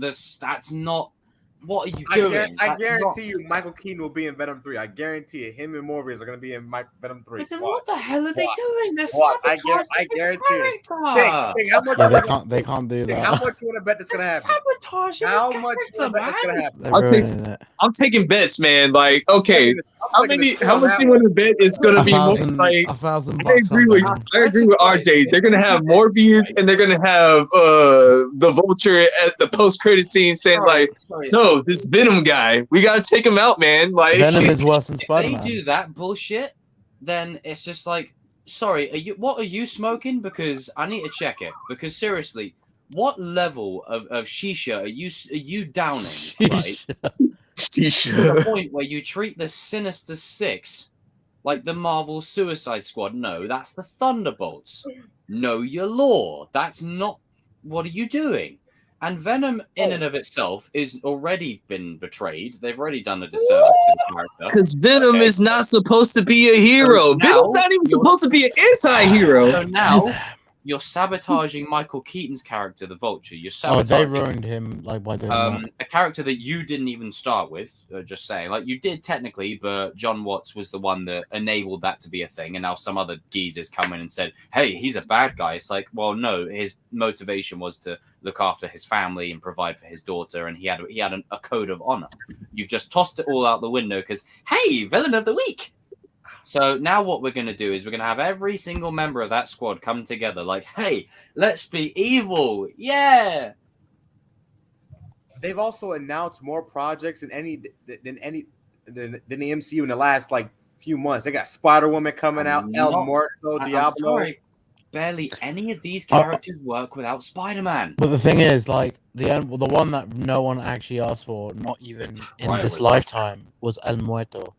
what are you doing? I guarantee you Michael Keaton will be in Venom 3. I guarantee it. Him and Morbius are going to be in Venom 3. Then what the hell are they doing? They're I guarantee it. They can't do that. How much you want to bet that's going to happen? How much you want to bet that's going to happen? I'm taking bets, man. Like, okay, how much you want to bet is going to be more? Like, $1,000. I agree with RJ. They're going to have Morbius and they're going to have the Vulture at the post-credit scene saying so this Venom guy, we got to take him out, man. Like, Venom is worse than Spider-Man. If they do that bullshit, then it's just like, sorry, what are you smoking? Because I need to check it. Because seriously, what level of shisha are you downing? Right? Shisha. To the point where you treat the Sinister Six like the Marvel Suicide Squad. No, that's the Thunderbolts. Know your law. That's not. What are you doing? And Venom, in and of itself, is already been betrayed. They've already done a disservice to the character. Because Venom is not supposed to be a hero. Venom's not even supposed to be an anti-hero. So now you're sabotaging Michael Keaton's character, the Vulture. You're sabotaging. Oh, they ruined him like by doing that. A character that you didn't even start with. Just saying, like you did technically, but John Watts was the one that enabled that to be a thing, and now some other geezers come in and said, "Hey, he's a bad guy." It's like, well, no, his motivation was to look after his family and provide for his daughter, and he had a code of honor. You've just tossed it all out the window because, hey, villain of the week. So now what we're going to do is we're going to have every single member of that squad come together like, hey, let's be evil. Yeah. They've also announced more projects than the MCU in the last like few months. They got Spider-Woman coming out, El Muerto, Diablo. Sorry, barely any of these characters work without Spider-Man. But the thing is, like, the one that no one actually asked for, not even in this lifetime, was El Muerto.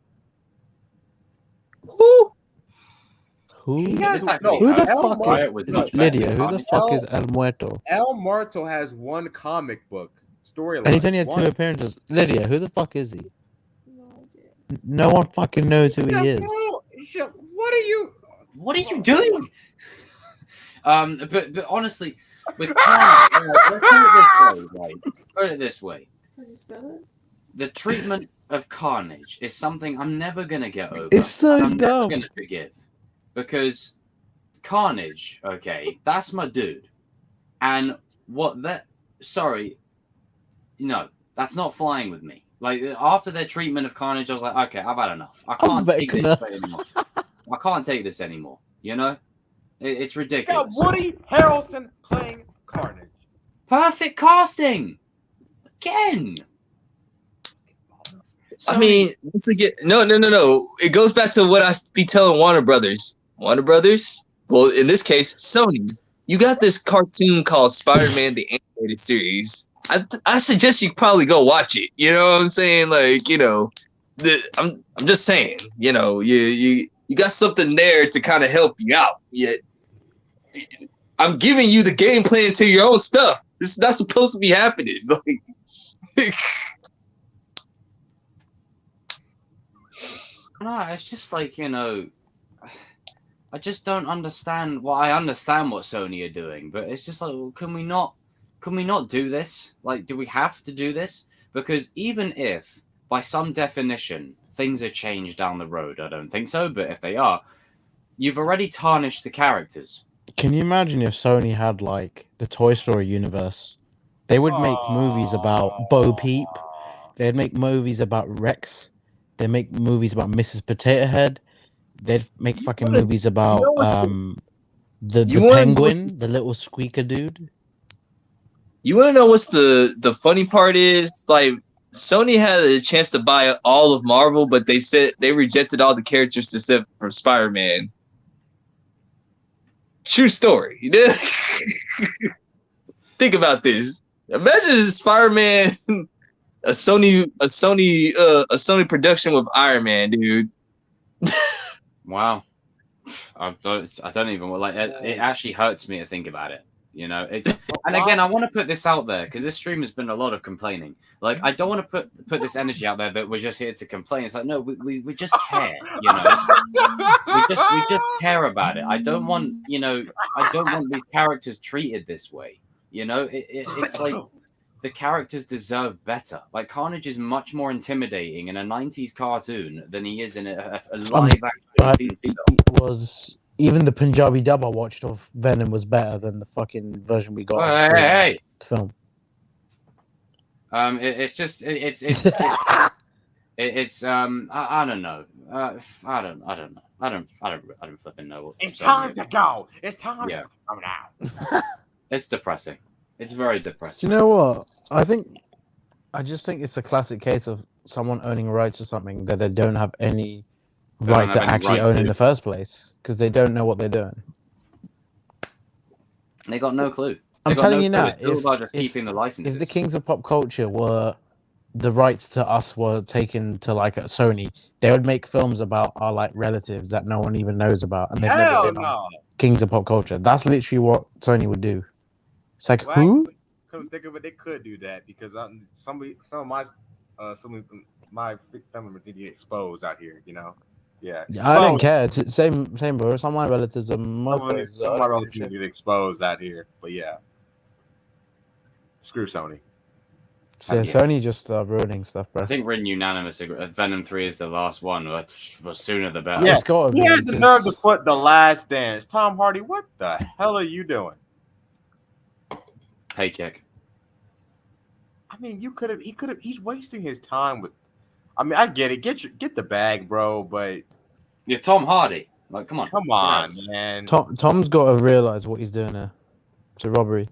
Who? He has Exactly. Who the El fuck Muerto- is was much better Lydia? than Who the Carnage. fuck is El Muerto? El Muerto has one comic book storyline. And he's only had One. 2 appearances. Lydia, who the fuck is he? No idea. No one fucking knows who he is. What are you? What are you doing? But honestly, with Carnage, let's put it this way, right? Put it this way. How do you spell it? The treatment of Carnage is something I'm never gonna get over. It's so and I'm never dumb. gonna forgive. Because Carnage, okay, that's my dude. And no, that's not flying with me. Like, after their treatment of Carnage, I was like, okay, I've had enough. I can't take this anymore. I can't take this anymore. You know? It's ridiculous. Got Woody Harrelson playing Carnage. Perfect casting! Again! I mean, once again, no. It goes back to what I be telling Warner Brothers. Warner Brothers? Well, in this case, Sony. You got this cartoon called Spider-Man: The Animated Series. I suggest you probably go watch it. You know what I'm saying? Like, you know, I'm just saying. You know, you got something there to kind of help you out. Yet, I'm giving you the game plan to your own stuff. This is not supposed to be happening. Like, no, it's just like, you know, I just don't understand. Well, I understand what Sony are doing, but it's just like, well, can we not do this? Like, do we have to do this? Because even if, by some definition, things are changed down the road, I don't think so, but if they are, you've already tarnished the characters. Can you imagine if Sony had like the Toy Story universe? They would make movies about Bo Peep. They'd make movies about Rex. They'd make movies about Mrs. Potato Head. They'd make fucking movies about the penguin, the little squeaker dude. you want to know what's the funny part is? Like, Sony had a chance to buy all of Marvel, but they said they rejected all the characters except for Spider-Man. True story. Think about this. Imagine Spider-Man, a Sony production with Iron Man, dude. Wow. I don't even like it. Actually hurts me to think about it. You know, it's, and again, I want to put this out there because this stream has been a lot of complaining. Like, I don't want to put this energy out there that we're just here to complain. It's like, no, we just care. You know, we just care about it. I don't want these characters treated this way. You know, it's like the characters deserve better. Like, Carnage is much more intimidating in a 90s cartoon than he is in a live action film. Was even the Punjabi dub I watched of Venom was better than the fucking version we got. Hey. The film. It's just it's I don't know. I don't flipping know. It's time to go. It's time Yeah. to come out. It's depressing. It's very Do depressing. you know what? I just think it's a classic case of someone owning rights to something that they don't have any right to actually own in the first place because they don't know what they're doing. They got no clue. I'm telling you now, It's all about just keeping the licenses. if the kings of pop culture were the rights to us were taken to like a Sony, they would make films about our like relatives that no one even knows about, and they've never Hell been on no. kings of pop culture. That's literally what Sony would do. It's like, Well, who? Couldn't think of it. They could do that because some of my family members need to get exposed out here. You know. Yeah. I don't care. Same, bro. Some of my relatives are Some of my relatives need to get exposed out here. But yeah. Screw Sony. So yeah, Sony just ruining stuff, bro. I think we're in unanimous agreement. Venom 3 is the last one. But the sooner the better. Yeah, it's got to be. He had the nerve to put The Last Dance. Tom Hardy, what the hell are you doing? Paycheck. I mean, he's wasting his time with. I mean, I get it. Get the bag, bro. But You're Tom Hardy. Like, come on, man. Tom's got to realize what he's doing there. It's a robbery.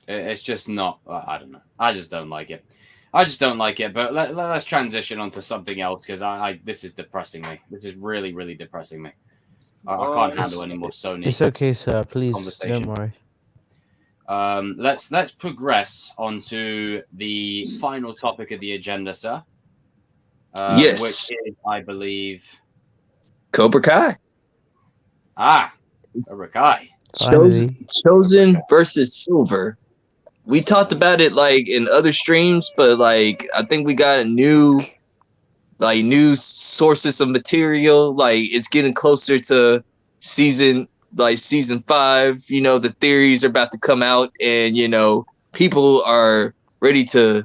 It's just not. I don't know. I just don't like it. But let's transition on to something else because this is depressing me. This is really, really depressing me. I can't handle any more Sony. It's okay, sir. Please don't worry. Let's progress on to the final topic of the agenda, sir. Yes. Which is, I believe, Cobra Kai. Cobra Kai. Chozen versus Silver. We talked about it like in other streams, but like I think we got new sources of material. Like it's getting closer to season 5. You know, the theories are about to come out, and you know, people are ready to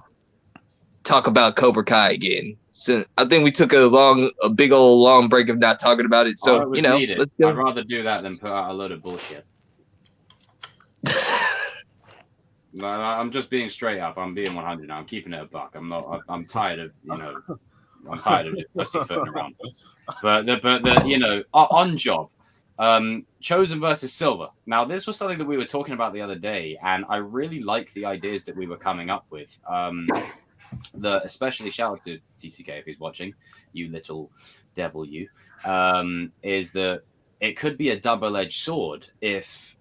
talk about Cobra Kai again. So I think we took a big old long break of not talking about it. So it was you know, needed. let's go. I'd rather do that than put out a load of bullshit. No, I'm just being straight up. I'm being 100 now. I'm keeping it a buck. I'm tired of I'm tired of just pussyfooting around. But on job, Chozen versus Silver. Now this was something that we were talking about the other day, and I really like the ideas that we were coming up with. Especially shout out to TCK if he's watching, you little devil, you. Is that it could be a double-edged sword if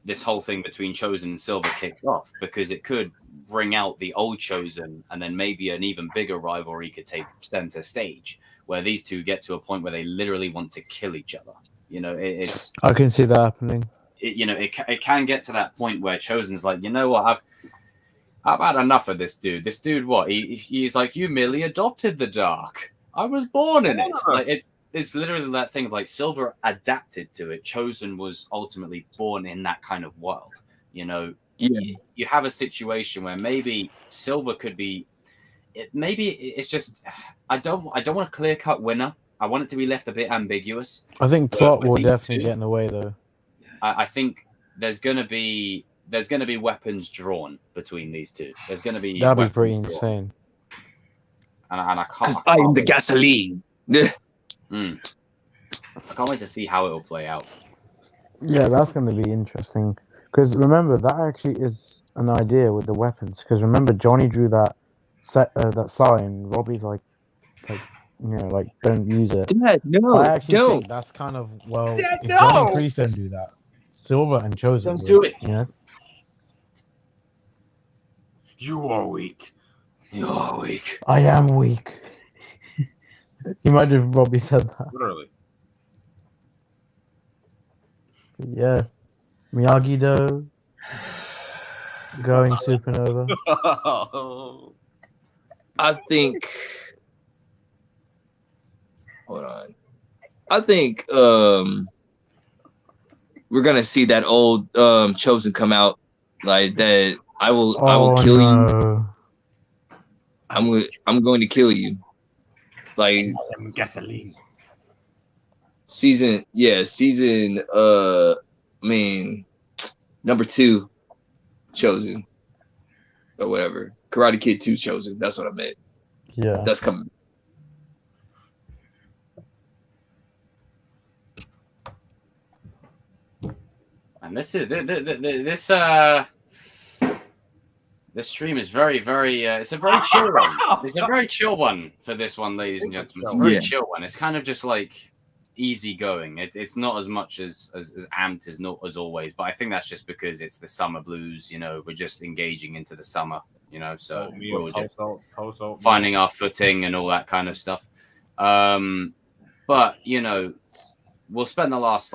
this whole thing between Chozen and Silver kicked off, because it could bring out the old Chozen, and then maybe an even bigger rivalry could take center stage, where these two get to a point where they literally want to kill each other. I can see that happening. It can get to that point where Chozen's like, you know what, I've had enough of this dude. This dude, what? He's like, you merely adopted the dark. I was born in it. Like it's literally that thing of like Silver adapted to it. Chozen was ultimately born in that kind of world. You have a situation where maybe Silver could be. It's just I don't want a clear cut winner. I want it to be left a bit ambiguous. I think plot will definitely get in the way, though. I think there's gonna be weapons drawn between these two. There's gonna be that'd be pretty insane. And I can't. Because I am the gasoline. I can't wait to see how it will play out. Yeah, that's going to be interesting. Because remember, that actually is an idea with the weapons. Because remember, Johnny drew that sign. Robbie's like, don't use it. Dad, no, I actually don't. think that's kind of Dad, if no! Johnny and Priest don't do that, Silver and Chozen Don't do it. You are weak. You're weak. I am weak. Imagine if Robbie said that. Literally. Yeah. Miyagi-Do. Going supernova. I think. Hold on. I think we're gonna see that old Chozen come out like that. I will kill you. I'm going to kill you. Like gasoline. Season number 2 Chozen or whatever. Karate Kid 2 Chozen. That's what I meant. Yeah. That's coming. And this stream is very, very. It's a very chill one. It's a very chill one for this one, ladies and gentlemen. It's a very chill one. It's kind of just like easy going. It's not as much as amped as always. But I think that's just because it's the summer blues. We're just engaging into the summer. So we're just finding our footing and all that kind of stuff. But we'll spend the last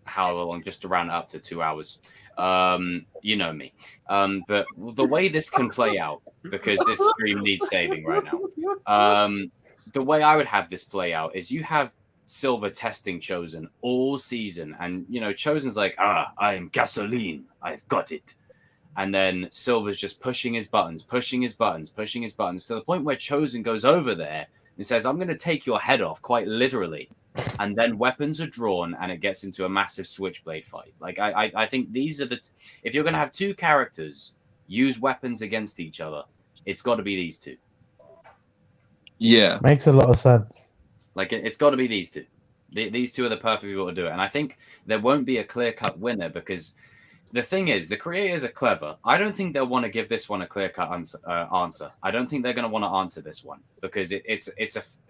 however long, just to round it up to 2 hours. You know me. But the way this can play out, because this stream needs saving right now. The way I would have this play out is you have Silver testing Chozen all season, and Chozen's like, I am gasoline, I've got it. And then Silver's just pushing his buttons to the point where Chozen goes over there and says, I'm going to take your head off, quite literally. And then weapons are drawn and it gets into a massive switchblade fight. I think these are if you're going to have two characters use weapons against each other, it's got to be these two. Yeah. Makes a lot of sense. It's got to be these two. These two are the perfect people to do it. And I think there won't be a clear-cut winner, because the thing is, the creators are clever. I don't think they'll want to give this one a clear-cut answer. I don't think they're going to want to answer this one, because it's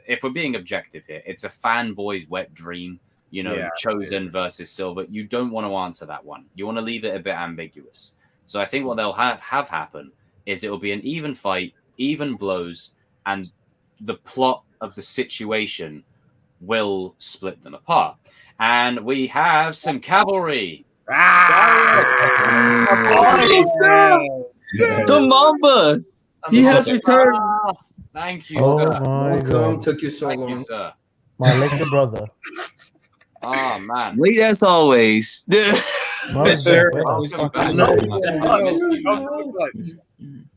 if we're being objective here, it's a fanboy's wet dream. Chozen versus Silver. You don't want to answer that one. You want to leave it a bit ambiguous. So I think what they'll have happen is it will be an even fight, even blows, and the plot of the situation will split them apart. And we have some cavalry. The Mamba. He has returned. Thank you, Oh sir. my Welcome. god. Took you so Thank you, long. sir. My little brother. Oh, man. Late as always. My sir. Welcome back. No, I missed you, man.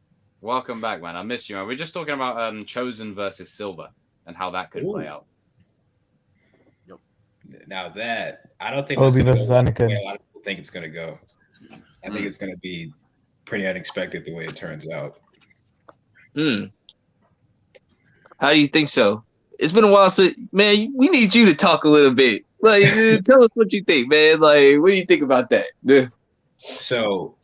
Welcome back, man. I missed you, man. We're just talking about Chozen versus Silver and how that could play out. Now that I don't think Obi that's going to versus go the way Anakin. a lot of people think it's going to go. I think it's going to be pretty unexpected the way it turns out. How do you think so? It's been a while since, man, we need you to talk a little bit. Like, tell us what you think, man. Like, what do you think about that? So,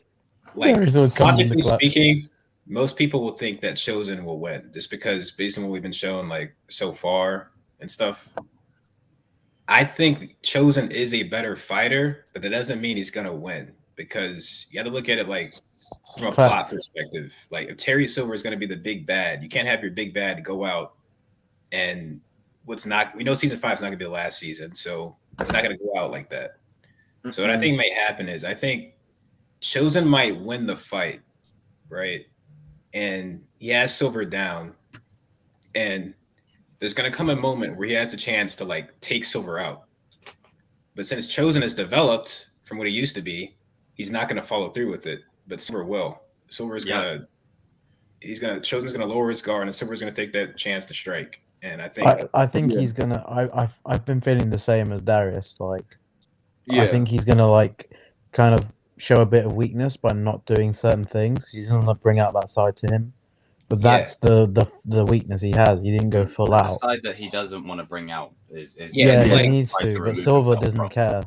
like, There is always coming in the logically clutch. speaking, most people will think that Chozen will win just because based on what we've been shown, like, so far and stuff. I think Chozen is a better fighter, but that doesn't mean he's going to win because you got to look at it like from a plot perspective. Like, if Terry Silver is going to be the big bad, you can't have your big bad go out and we know season 5 is not going to be the last season, so it's not going to go out like that. So what I think may happen is I think Chozen might win the fight, right? And he has Silver down, and there's going to come a moment where he has the chance to like take Silver out. But since Chozen is developed from what he used to be, he's not going to follow through with it. But Silver will. Chosen's going to lower his guard, and Silver's going to take that chance to strike. And I think he's gonna. I've been feeling the same as Darius. Like, Yeah. I think he's gonna like kind of show a bit of weakness by not doing certain things. He's gonna bring out that side to him. But that's the weakness he has. He didn't go full The out. side that he doesn't want to bring out is Yeah, he like, needs try to. But remove Silver himself doesn't from. care.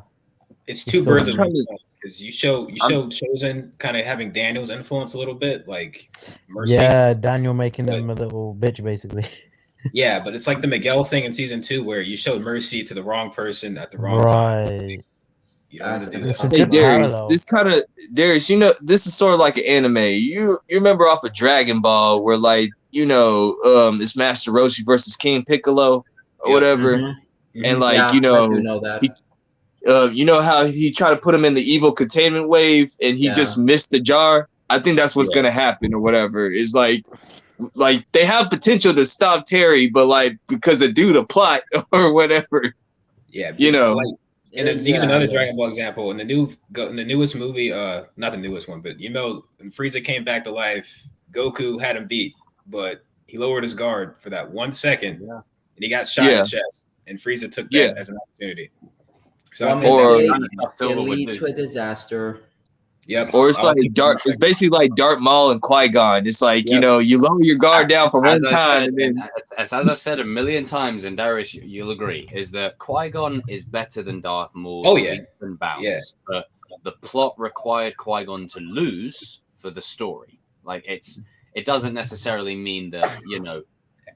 it's He's two still birds of trying one to- stone because you showed Chozen kind of having Daniel's influence a little bit, like Mercy. Yeah, Daniel making him a little bitch, basically. Yeah, but it's like the Miguel thing in season 2 where you showed Mercy to the wrong person at the wrong time. Right. You don't want to do It's that. a Hey good Darius, parallel. Darius, this is sort of like an anime. You remember off of Dragon Ball where like, it's Master Roshi versus King Piccolo or whatever. And like, I do know that. you know how he tried to put him in the evil containment wave and he just missed the jar? I think that's what's gonna happen or whatever. It's like they have potential to stop Terry, but like because of due to plot or whatever. Yeah, You know. like, and then use another Dragon Ball example in the newest movie, not the newest one, but when Frieza came back to life, Goku had him beat, but he lowered his guard for that 1 second, and he got shot in the chest, and Frieza took that as an opportunity. So I think it lead to a disaster. Yep. Or it's like it's basically like Darth Maul and Qui-Gon. It's like, you lower your guard down for one time. As I said a million times, and Darius, you'll agree, is that Qui-Gon is better than Darth Maul. Oh, yeah. And bounds. Yeah. But the plot required Qui-Gon to lose for the story. Like, it doesn't necessarily mean that,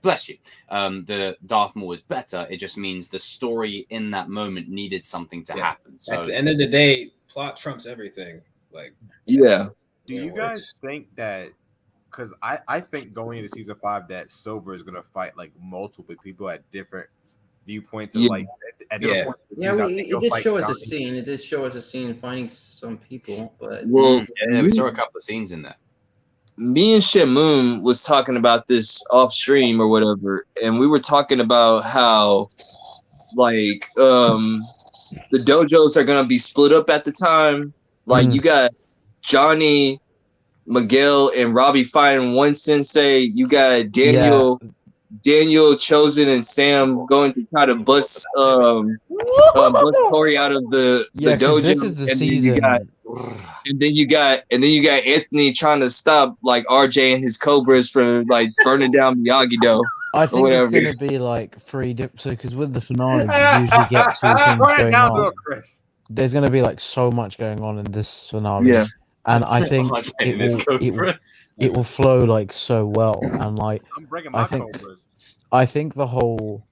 bless you, the Darth Maul is better. It just means the story in that moment needed something to happen. So at the end of the day, plot trumps everything. Like, yeah. Do you guys think that? Because I think going into season 5 that Silver is gonna fight like multiple people at different viewpoints of like at different points of the season. I think it he'll did fight show us a Johnny. scene. It did show us a scene finding some people, but Well, we saw a couple of scenes in there. me and Shamoon was talking about this off stream or whatever, and we were talking about how like the dojos are gonna be split up at the time. Like you got Johnny, Miguel, and Robbie fighting one sensei. You got Daniel, Chozen, and Sam going to try to bust Tori out of the dojo. This is the and season. Then you got Anthony trying to stop like RJ and his Cobras from like burning down Miyagi-Do. I think it's whatever. going to be like 3 so because with the finale you usually get 2 things going on. There's going to be like so much going on in this finale. Yeah. And I think it will flow like so well, and like I think the whole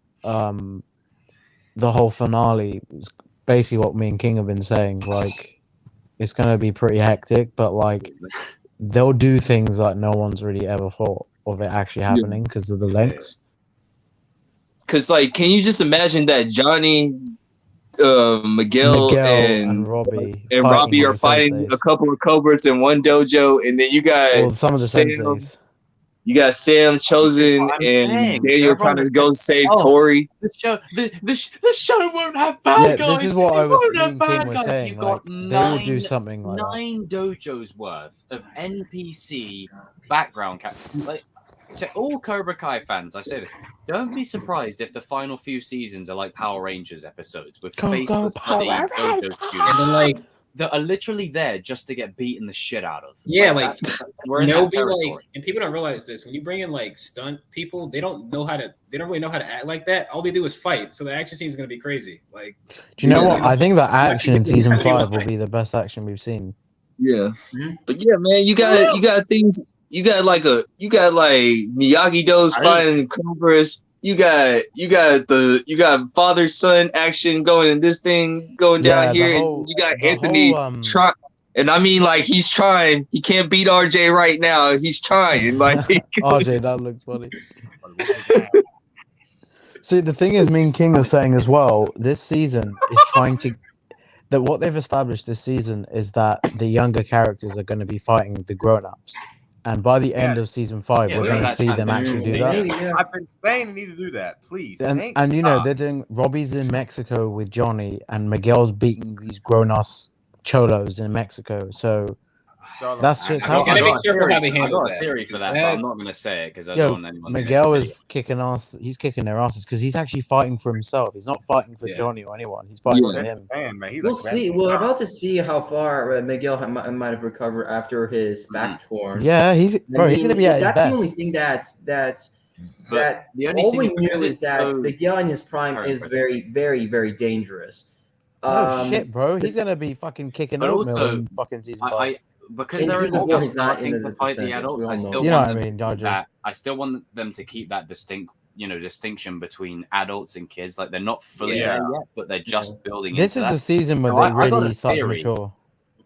finale is basically what me and King have been saying. Like it's gonna be pretty hectic, but like they'll do things like no one's really ever thought of it actually happening because of the lengths. Because, like, can you just imagine that Johnny, Miguel and Robbie are the fighting senseis. a couple of Cobras in one dojo, and then you got Or some of the Sam, senseis. you got Sam, Chozen, I'm and saying. Daniel trying to go save Tori. The show won't have bad guys. This is what It I was won't have King bad was guys. saying. You've Like, got they will do something like that. 9 dojos worth of NPC background like, to all Cobra Kai fans, I say this: don't be surprised if the final few seasons are like Power Rangers episodes with faceless bloody dojo students And then like that are literally there just to get beaten the shit out of. yeah, we're in that nobody territory. like, and people don't realize this. When you bring in like stunt people, they don't really know how to act like that. All they do is fight. So the action scene is gonna be crazy. Like, Do you know what? know, I think that action in season exactly 5 will why. be the best action we've seen. Yeah, Mhm. but yeah, man, you got things. You got like Miyagi-Do's fighting Cobras. You got father son action going in this thing going down here. And you got Anthony trying, and I mean, like, he's trying. He can't beat RJ right now. He's trying. Like RJ, that looks funny. See, the thing is, me and King was saying as well, this season is trying to. That what they've established this season is that the younger characters are going to be fighting the grown-ups. And by the end of season 5, Yeah, we're we're going to that see them actually do that. Yeah. I've been saying they need to do that, please. And you know, they're doing Robbie's in Mexico with Johnny, and Miguel's beating these grown-ass cholos in Mexico. So that's shit's You gotta happening. be careful how they I handle got a that. theory for that, but I'm not going to say it because I Yo, don't want anyone to Miguel say is kicking ass. He's kicking their asses because he's actually fighting for himself. He's not fighting for Johnny or anyone. He's fighting for him. Man, he's We'll see. We're about to see how far Miguel might have recovered after his back torn. Yeah, he's going to be at his That's best. the only thing that the only all thing we is knew because is it's that so Miguel in his prime is very, very, very dangerous. Oh shit, bro! He's gonna be fucking kicking but oatmeal also, in fucking season 5. Because In there is season a 4, just he's not starting in to the fight the percentage, adults. we I all still know. You know want what I them mean, to keep Dodger? that. I still want them to keep that distinction between adults and kids. Like, they're not fully there yet, but they're just building This into is that. the season where So they I got really a start to theory. mature.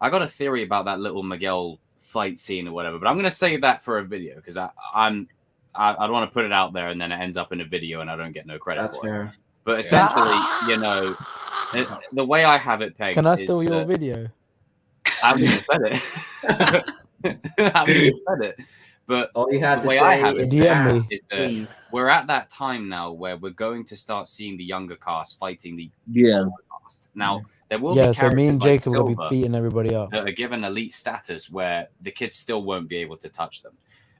I got a theory about that little Miguel fight scene or whatever, but I'm going to save that for a video because I don't want to put it out there and then it ends up in a video and I don't get no credit That's for it. fair. But essentially, you know, the way I have it pegged. Can I is steal your that- video? I haven't even said it. I haven't even said it. But all you have the to way say I have it is DM me. is that please. we're at that time now where we're going to start seeing the younger cast fighting the older cast. Now, there will be Yeah, so me and characters like Jacob will be Silver beating everybody up. that are given elite status where the kids still won't be able to touch them.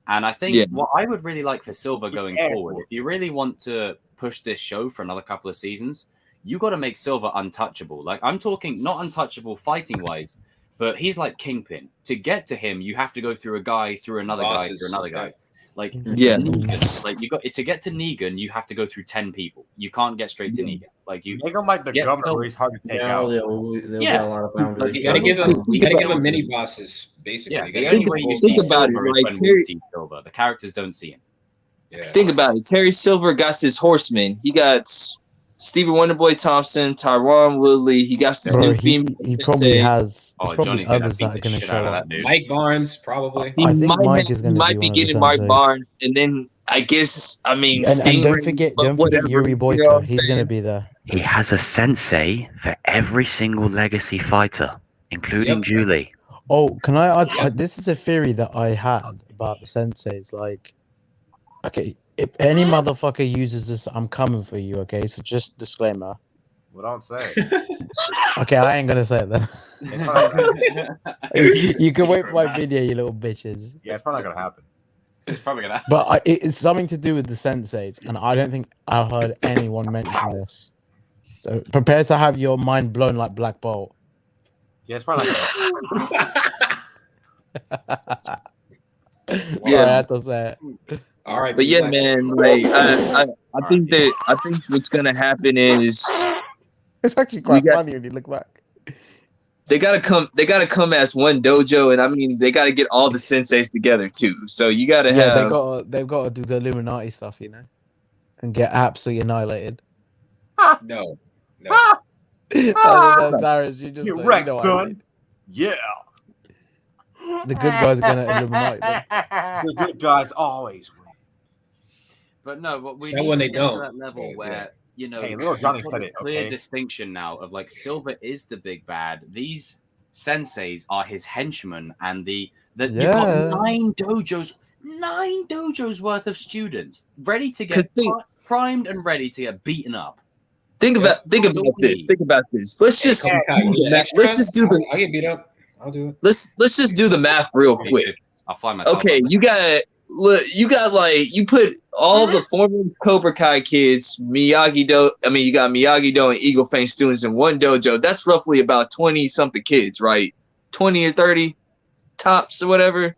And I think what I would really like for Silver going forward, if you really want to push this show for another couple of seasons, you got to make Silver untouchable. Like, I'm talking not untouchable fighting wise, but he's like Kingpin. To get to him, you have to go through a guy, through another guy, through another guy. Like, Negan. Like, to get to Negan, you have to go through 10 people. You can't get straight to Negan. Like, you make him like the governor, where he's hard to take out. There'll be a lot of boundaries. You gotta give him mini bosses, basically. Yeah, You the gotta only give way him you bull see bosses. Silver is when we see Silver. The characters don't see him. Yeah. Think about it. Terry Silver got his horsemen. He got Stephen Wonderboy Thompson, Tyron Woodley. He got this new female. He probably has. There's probably Johnny's gonna others beat that are the going to shit show out of up. that dude. Mike Barnes, probably. He I think Mike is going to might be be one getting of the Mike senseis. Barnes, and then I guess And Stingray, don't forget whatever, Yuri you know Boyka. what I'm He's going to saying? be there. He has a sensei for every single legacy fighter, including Julie. Oh, can I add? This is a theory that I had about the senseis. Like, okay, if any motherfucker uses this, I'm coming for you. Okay, so just disclaimer. Well, don't say it. Okay, I ain't gonna say it then. You can wait for my video, you little bitches. Yeah, it's probably not gonna happen. It's probably gonna. But it's something to do with the senseis, and I don't think I've heard anyone mention this. So prepare to have your mind blown like Black Bolt. Yeah, it's probably not gonna Sorry, I had to say it. All right, But yeah, man, like I think what's gonna happen is It's actually quite funny when you look back. they gotta come as one dojo, and I mean they gotta get all the senseis together too. So you gotta have they've got to do the Illuminati stuff, you know, and get absolutely annihilated. No. Darius, you just Get wrecked, you know what I son. mean. Yeah. The good guys are gonna Illuminati them. The good guys always win. But no, but we So need when to they get to don't, that level yeah, where you know Hey, little Johnny we've got said this it, clear okay? distinction now of like Silver is the big bad. These senseis are his henchmen, and you've got Yeah. 9 dojos worth of students ready to 'Cause get primed and ready to get beaten up. Think about That's all we this. need. Think about this. Let's just Hey, Kai, you need an extra? let's just do the I'll get beat up. I'll do it. let's just do the math real Me quick. too. I'll fly myself. Okay, up. you got like you put all the former Cobra Kai kids, you got Miyagi-Do and Eagle Fang students in one dojo. That's roughly about 20 something kids, right? 20 or 30 tops or whatever.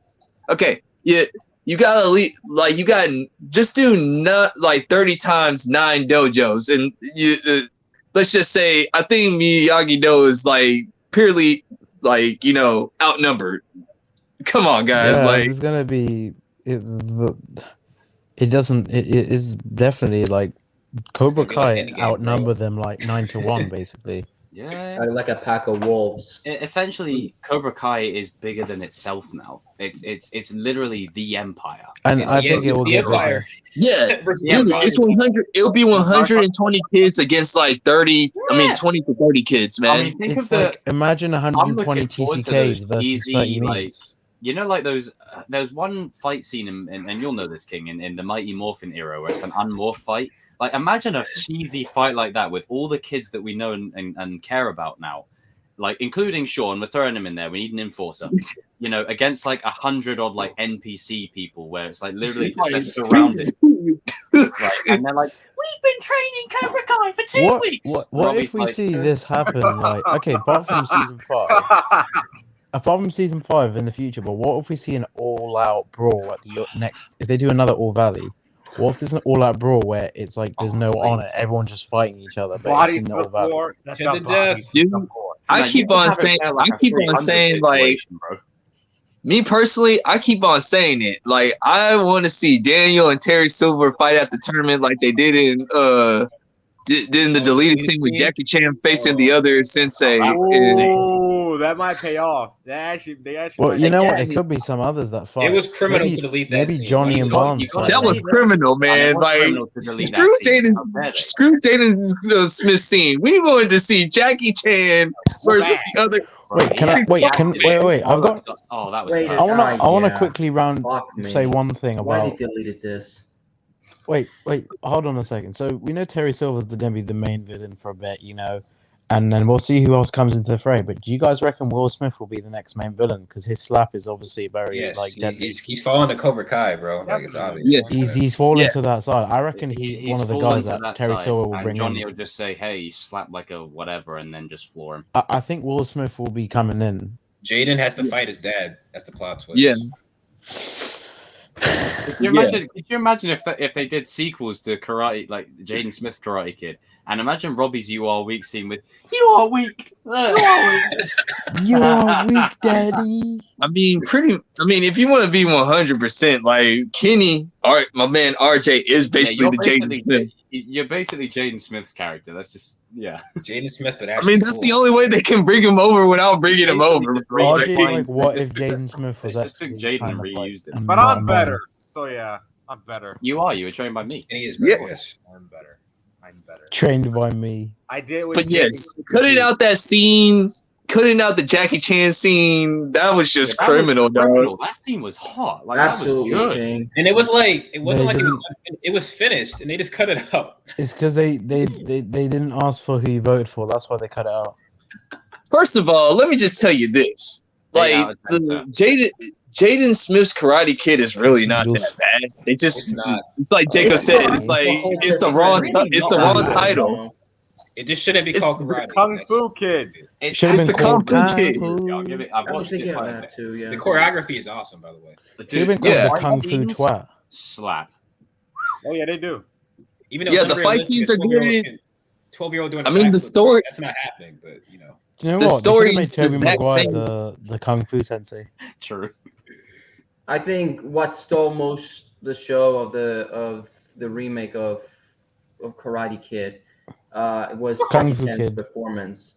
Okay, yeah, you got just do not like 30 times 9 dojos, and let's just say I think Miyagi-Do is like purely like outnumbered. Come on, guys, Yeah, like. there's gonna be it is definitely like Cobra gonna be like Kai Endgame, outnumber bro. them like 9-1 basically. Yeah. Like a pack of wolves. Essentially, Cobra Kai is bigger than itself now. It's literally the Empire. And It's I the- think it it's will the get Empire. bigger. Yeah, Versus Yeah, dude, but- it's 100. It'll be 120 kids against like 30. I mean, 20 to 30 kids, man. I mean, think It's of the like imagine 120 looking forward to TCKs those versus easy, 30 like- meets. like those. There's one fight scene, and you'll know this, King, in the Mighty Morphin era, where it's an unmorph fight. Like, imagine a cheesy fight like that with all the kids that we know and care about now, like including Sean. We're throwing him in there. We need an enforcer. Against like 100 odd like NPC people, where it's like literally just they're surrounded. Right, and they're like, "We've been training Cobra Kai for 2 weeks." What Robbie's if we like, see this happen? Like, okay, apart from season 5 in the future, but what if we see an all-out brawl at the next? If they do another All Valley, what if there's an all-out brawl where it's like there's no honor, please. everyone's just fighting each other, but Bodies it's to in the the All Valley? floor. That's To the the bodies death. to the Dude. floor. I No, you keep can on have it saying, there like I a keep on 300 saying, like, situation, bro. me personally, I keep on saying it. Like, I want to see Daniel and Terry Silver fight at the tournament, like they did in the deleted scene with Jackie Chan facing the other sensei. Oh, that might pay off. They actually. Well, might you know what? Again, It could be some others that fight. It was criminal maybe, to delete that maybe scene. Johnny and Barnes. You gotta That fight. was say criminal, And it man. was Like, criminal to delete screw that scene. Jaden, How dare they? screw Jaden Smith scene. We wanted to see Jackie Chan versus the other. Wait, can I? Wait. I've got. Oh, that was. Wait, terrible. I wanna yeah. quickly Fuck say me. one thing Why about. they deleted this? Wait, hold on a second. So we know Terry Silver's going to be the main villain for a bit, and then we'll see who else comes into the fray. But do you guys reckon Will Smith will be the next main villain? Because his slap is obviously very Yes, deadly. he's following the Cobra Kai, bro. Like it's obvious. Yes. He's fallen Yeah. to that side. I reckon he's one of the fallen guys to that Terry side, Silver will and bring Johnny in. will just say, "Hey, you slap like a whatever," and then just floor him. I think Will Smith will be coming in. Jaden has to fight his dad. That's the plot twist. Yeah. Could you imagine if they did sequels to Karate, like Jaden Smith's Karate Kid, and imagine Robbie's "You Are Weak" scene with "You are weak, you are weak." You are weak, Daddy. I mean, if you want to be 100%, like Kenny, my man RJ is basically the Jaden Smith. You're basically Jaden Smith's character. That's just Jaden Smith, but I actually mean, that's the only way they can bring him over without bringing him over. RJ, Like, like, what just- if Jaden Smith was they just took actually Jaden and kind of, like, reused it. and But not I'm a better. mom? So yeah, I'm better. You were trained by me. And he is Yeah. better. Yes. I'm better. I'm better. Trained by me. I did. But yes, cutting out that scene, cutting out the Jackie Chan scene, that was just That was criminal, dog. That scene was hot. Like, Absolutely, that was good. King. And it was like it wasn't They like it was finished, and they just cut it out. It's because they didn't ask for who you voted for. That's why they cut it out. First of all, let me just tell you this: Yeah, like it's Jaden Smith's Karate Kid is really not that bad. They just It's not. it's like Jacob said, it's like it's the wrong title. It just shouldn't be It's called the karate. Kung That's- Fu Kid. It's Should have It's been the called Kung Fu Kid. Kung Fu. I'll give it. I've I was watched it thinking of quite a that bit. too. Yeah. The choreography is awesome, by the way. But Should have been dude, called Yeah. the Kung Fu scenes Twat. slap. Oh yeah, they do. Even though Yeah, it's the fight scenes are good. 12-year-old doing. I mean, the backflip, story- That's not happening, but you know. Do you know The what? story They is should have the made Tobey exact Maguire the Kung Fu sensei. True. I think what stole most the show of the remake of Karate Kid was Kung Jackie Fu Chan's Kid. performance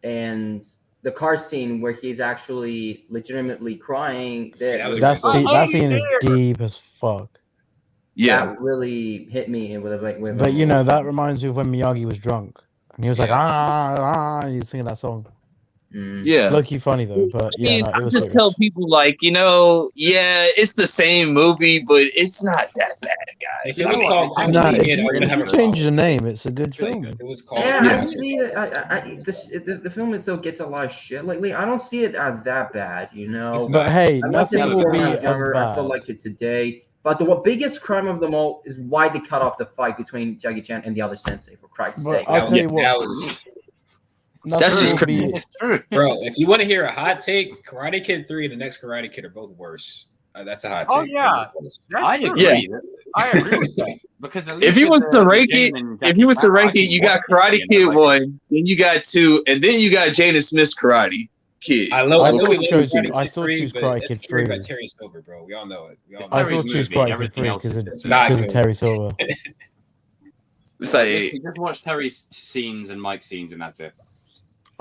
and the car scene where he's actually legitimately crying. Yeah, that was That good. scene is deep as fuck. Yeah. that really hit me with a But you know, that reminds me of when Miyagi was drunk and he was like, he was singing that song. Yeah. Low-key funny though, but yeah, no, it I was just so tell good. people like, it's the same movie, but it's not that bad, guys. If it was called Nah, Punch if Kid, I you, wouldn't if have you a change problem. the name, it's a good It's really film. good. It was called. Yeah, Yeah. I see that. The film itself gets a lot of shit lately. I don't see it as that bad, you know. It's But not. hey, I liked it nothing will before when I be was as younger. I still bad. like it today. But the biggest crime of them all is why they cut off the fight between Jackie Chan and the other sensei. For Christ's But sake, I'll tell you That what, was, That's just nothing will be. It's true. bro. If you want to hear a hot take, Karate Kid 3 and the next Karate Kid are both worse. That's a hot take. Oh, yeah. That's I true. agree. I agree with that. Because at If least he with was the to rank it, Jane and if Jackie you was to Chan, I rank it, can you got watch Karate it, Kid like, 1, then you got 2, and then you got Jaden Smith's Karate Kid. I I know we still love choose- Karate I Kid still 3, choose but Karate it's Kid carried by 3. Terry Silver, bro. We all know it. We all It's know I it. still Terry's choose movie, Karate Kid everything 3 else because is- it's It's not because of good. Terry Silver. It's like, just watch Terry's scenes and Mike's scenes, and that's it.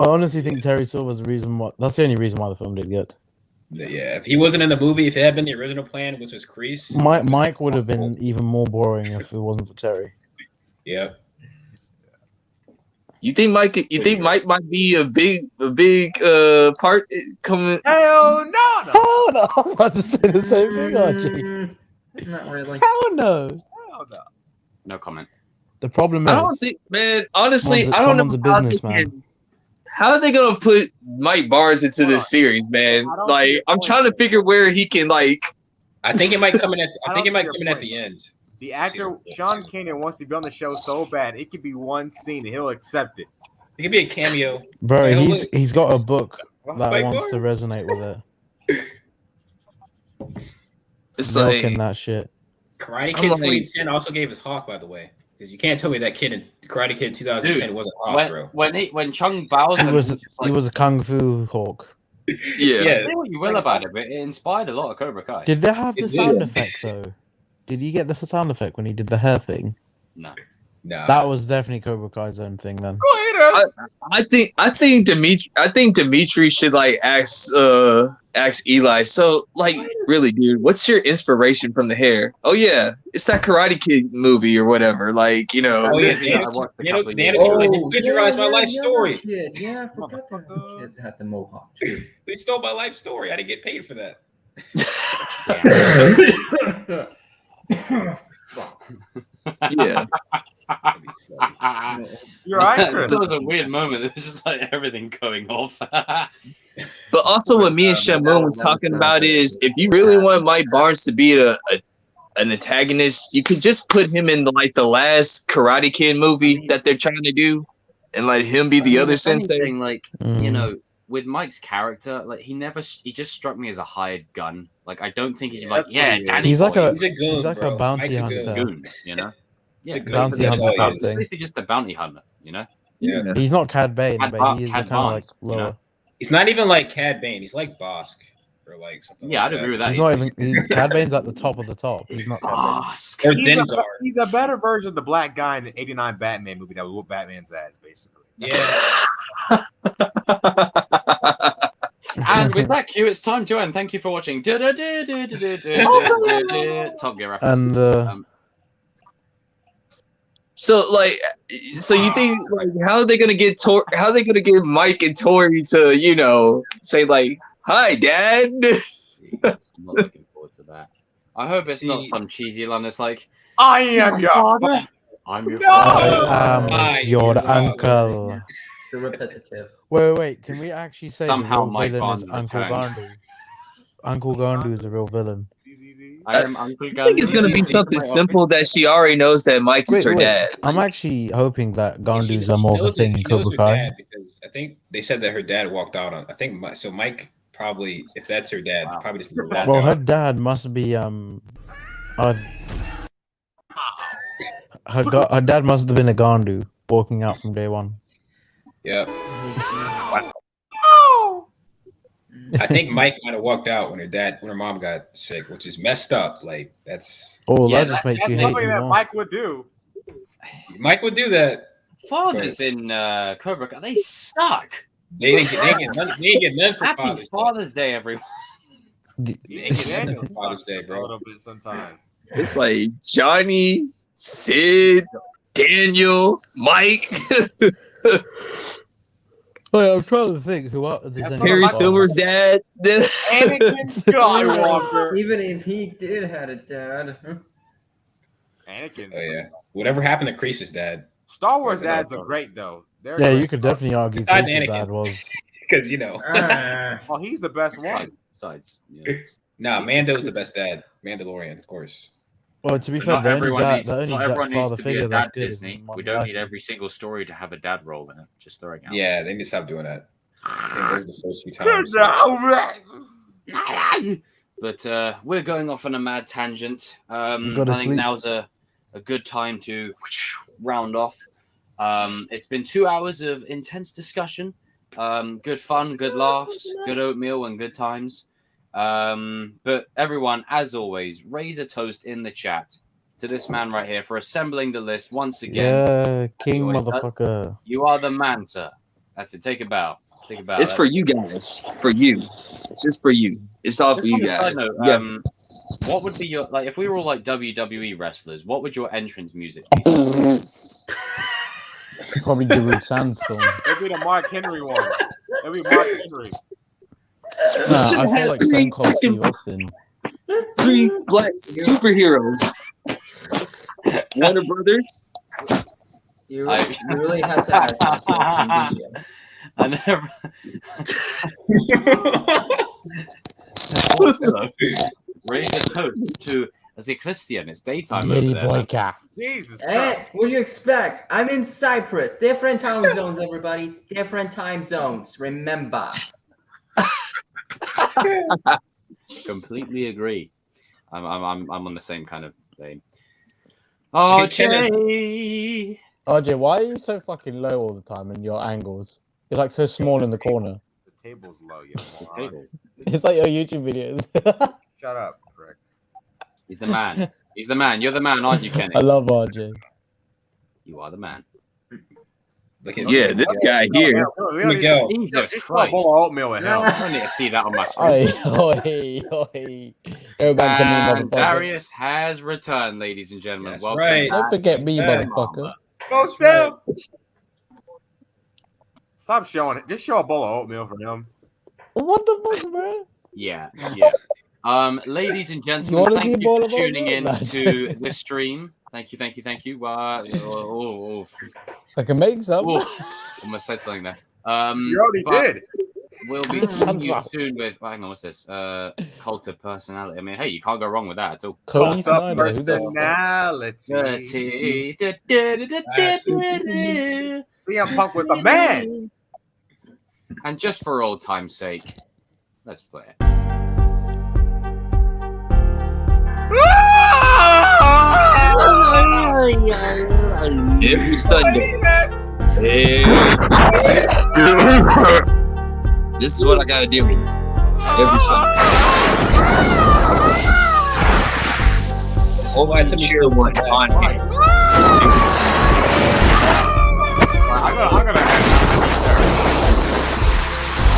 I honestly think Terry Silver's the reason why. That's the only reason why the film did good. Yeah, if he wasn't in the movie, if it had been the original plan, which was Crease, Mike would have been even more boring if it wasn't for Terry. Yep. you think Mike might be a big part coming? Hell no. Hell no! I was about to say the same thing, Archie. Not really. Hell no! Hell no. No comment. The problem I don't is, think, man. Honestly, I don't someone's know a how they businessman. can- How are they gonna put Mike Barnes into Hold this on. series, man? I don't see Like, your I'm point. trying to figure where he can like. I think it might come in at. I I think it don't might see come in your at the end. The actor Sean Kanan wants to be on the show so bad, it could be one scene and he'll accept it. It could be a cameo. bro, Hey, he's got a book that Mike wants to Barnes? resonate with it. It's Milking like that shit. Karate I'm Kid like- 2010 also gave us Hawk, by the way, because you can't tell me that kid in Karate Kid 2010 Dude, wasn't Hawk, bro. when Chung bows, He and was he's just like, he was a kung fu hawk. yeah. say what you will about it, but it inspired a lot of Cobra Kai. Did they have the It sound did. effect though? Did you get the sound effect when he did the hair thing? No. Nah. That was definitely Cobra Kai's own thing then. I think Dimitri should like ask Eli. So like, really, dude, what's your inspiration from the hair? Oh yeah, it's that Karate Kid movie or whatever. Like, Oh yeah, Yeah, I watched a couple of years Daniel, ago. they plagiarized my life story. Kid. Yeah, I forgot that kids had the mohawk too. They stole my life story. I didn't get paid for that. Yeah. That'd be funny. You're right, Chris. That was a weird moment. It was just like everything going off. But also, what me and Shamoon was talking about is, if you really want Mike Barnes to be an antagonist, you could just put him in like the last Karate Kid movie that they're trying to do, and let him be the other If sensei. anything, like you Mm. know, with Mike's character, like he just struck me as a hired gun. Like I don't think he's Yeah, like, that's yeah, what he is. Danny He's like boy. a He's a goon, he's like bro. a bounty Mike's a hunter. goon. goon, you know. He's a goon. Bounty That's hunter all he type is. thing. Basically, just a bounty hunter, you know. Yeah. He's not Cad Bane, Cad but Bar- he is Cad kind of Barnes, like you know? lower. He's not even like Cad Bane. He's like Bosk or like something. Yeah, like I'd agree with that. He's not even. Cad Bane's at the top of the top. He's not Cad Bane. Bosk. Or He's Dengar. he's a better version of the black guy in the '89 Batman movie that was whoop Batman's ass, basically. Yeah. And with that cue, it's time to end. Thank you for watching. Top Gear reference. And So you think like how are they gonna get how are they gonna get Mike and Tori to say like, hi Dad? I'm not looking forward to that. I hope it's not See- some cheesy line that's like, I am your father. I'm your No! father. I am my your God. uncle. The repetitive. Wait. Can we actually say Somehow the real Mike villain is Barnes Uncle returned. Gandu? Uncle Gandu is a real villain. I am Uncle I think it's gonna be Gandu. something simple that she already knows that Mike is her dad. I'm actually hoping that Gandu's She are more of a knows thing that- in she knows Cobra her Kai. dad because I think they said that her dad walked out on. I think so. Mike probably, if that's her dad, Wow. probably just walked Well, her out. dad must be her dad must have been a Gandu walking out from day one. Yeah. I think Mike might have walked out when her mom got sick, which is messed up. Like that's Oh, Yeah, that just makes That's you hate something him that more. Mike would do. Mike would do that. Fathers in Cobra Kai, they suck. They didn't get none for Happy Father's Day. Father's Day, everyone. They didn't get none Daniel for Father's Day, a bro. little bit sometimes. It's like Johnny, Sid, Daniel, Mike, Wait, I'm trying to think who are there's any Terry other Silver's dad. Anakin Skywalker. Even if he did had a dad. Anakin. Oh yeah. Whatever happened to Kreese's dad? Star Wars dads are great though. They're Yeah, great. you could definitely argue Besides Chris's Anakin. dad was. Because you know. Oh, he's the best one. Besides, yeah. Nah, Mando's the best dad. Mandalorian, of course. Well, to be But fair, not the only everyone dad, needs, the only not everyone needs father to be a figure dad that's good is Disney. Mum We and don't Dad. need every single story to have a dad role in it. Just throwing out. Yeah, they need to stop doing that. I think those are the first few times. But we're going off on a mad tangent. I gotta think sleep. now's a good time to round off. It's been 2 hours of intense discussion. Good fun, good laughs, good oatmeal, and good times. But everyone, as always, raise a toast in the chat to this man right here for assembling the list once again. Yeah, king always does. motherfucker. You are the man, sir. That's it. Take a bow. Take a bow. It's for you guys. For you. It's just for you. It's all for Just on you a side guys. note, what would be your if we were all like WWE wrestlers? What would your entrance music be? Probably Darude Sandstorm. It'd be the Mark Henry one. It'd be Mark Henry. Nah, I feel like Stone Cold Steve Austin. 3 black superheroes. Warner Brothers. You really had to ask that question, didn't you? I never. Raise a toast to the Christian. It's daytime over Giddy there. boy cat. Jesus Hey, Christ. what do you expect? I'm in Cyprus. Different time zones, everybody. Different time zones. Remember. Completely agree. I'm on the same kind of vein. Hey, Jay. RJ, why are you so fucking low all the time in your angles? You're like so small in the corner. The table's low, you The moron. table. It's like your YouTube videos. Shut up, prick. He's the man. He's the man. You're the man, aren't you, Kenny? I love RJ. You are the man. Look at Yeah, this guy here. Miguel. Jesus Just Christ. a bowl of oatmeal with him. I don't need to see that on my screen. Oi. Go back to me, And motherfucker. Darius has returned, ladies and gentlemen. That's Welcome right. Don't back. forget me, Yeah. motherfucker. Go still. Stop showing it. Just show a bowl of oatmeal for him. What the fuck, man? Yeah. Ladies and You gentlemen, wanna see thank a you ball for of tuning in oatmeal? to the stream. Thank you. I can make some. Almost said something there. You already but did. We'll be seeing you soon with. Hang on, what's this? Cult of personality. I mean, hey, you can't go wrong with that at all. Cody Cult of Snyder, who the personality. CM Punk was the man. And just for old time's sake, let's play it. Every Sunday. This is what I gotta deal with. Every Sunday. Oh, I took me Share one on here. I'm gonna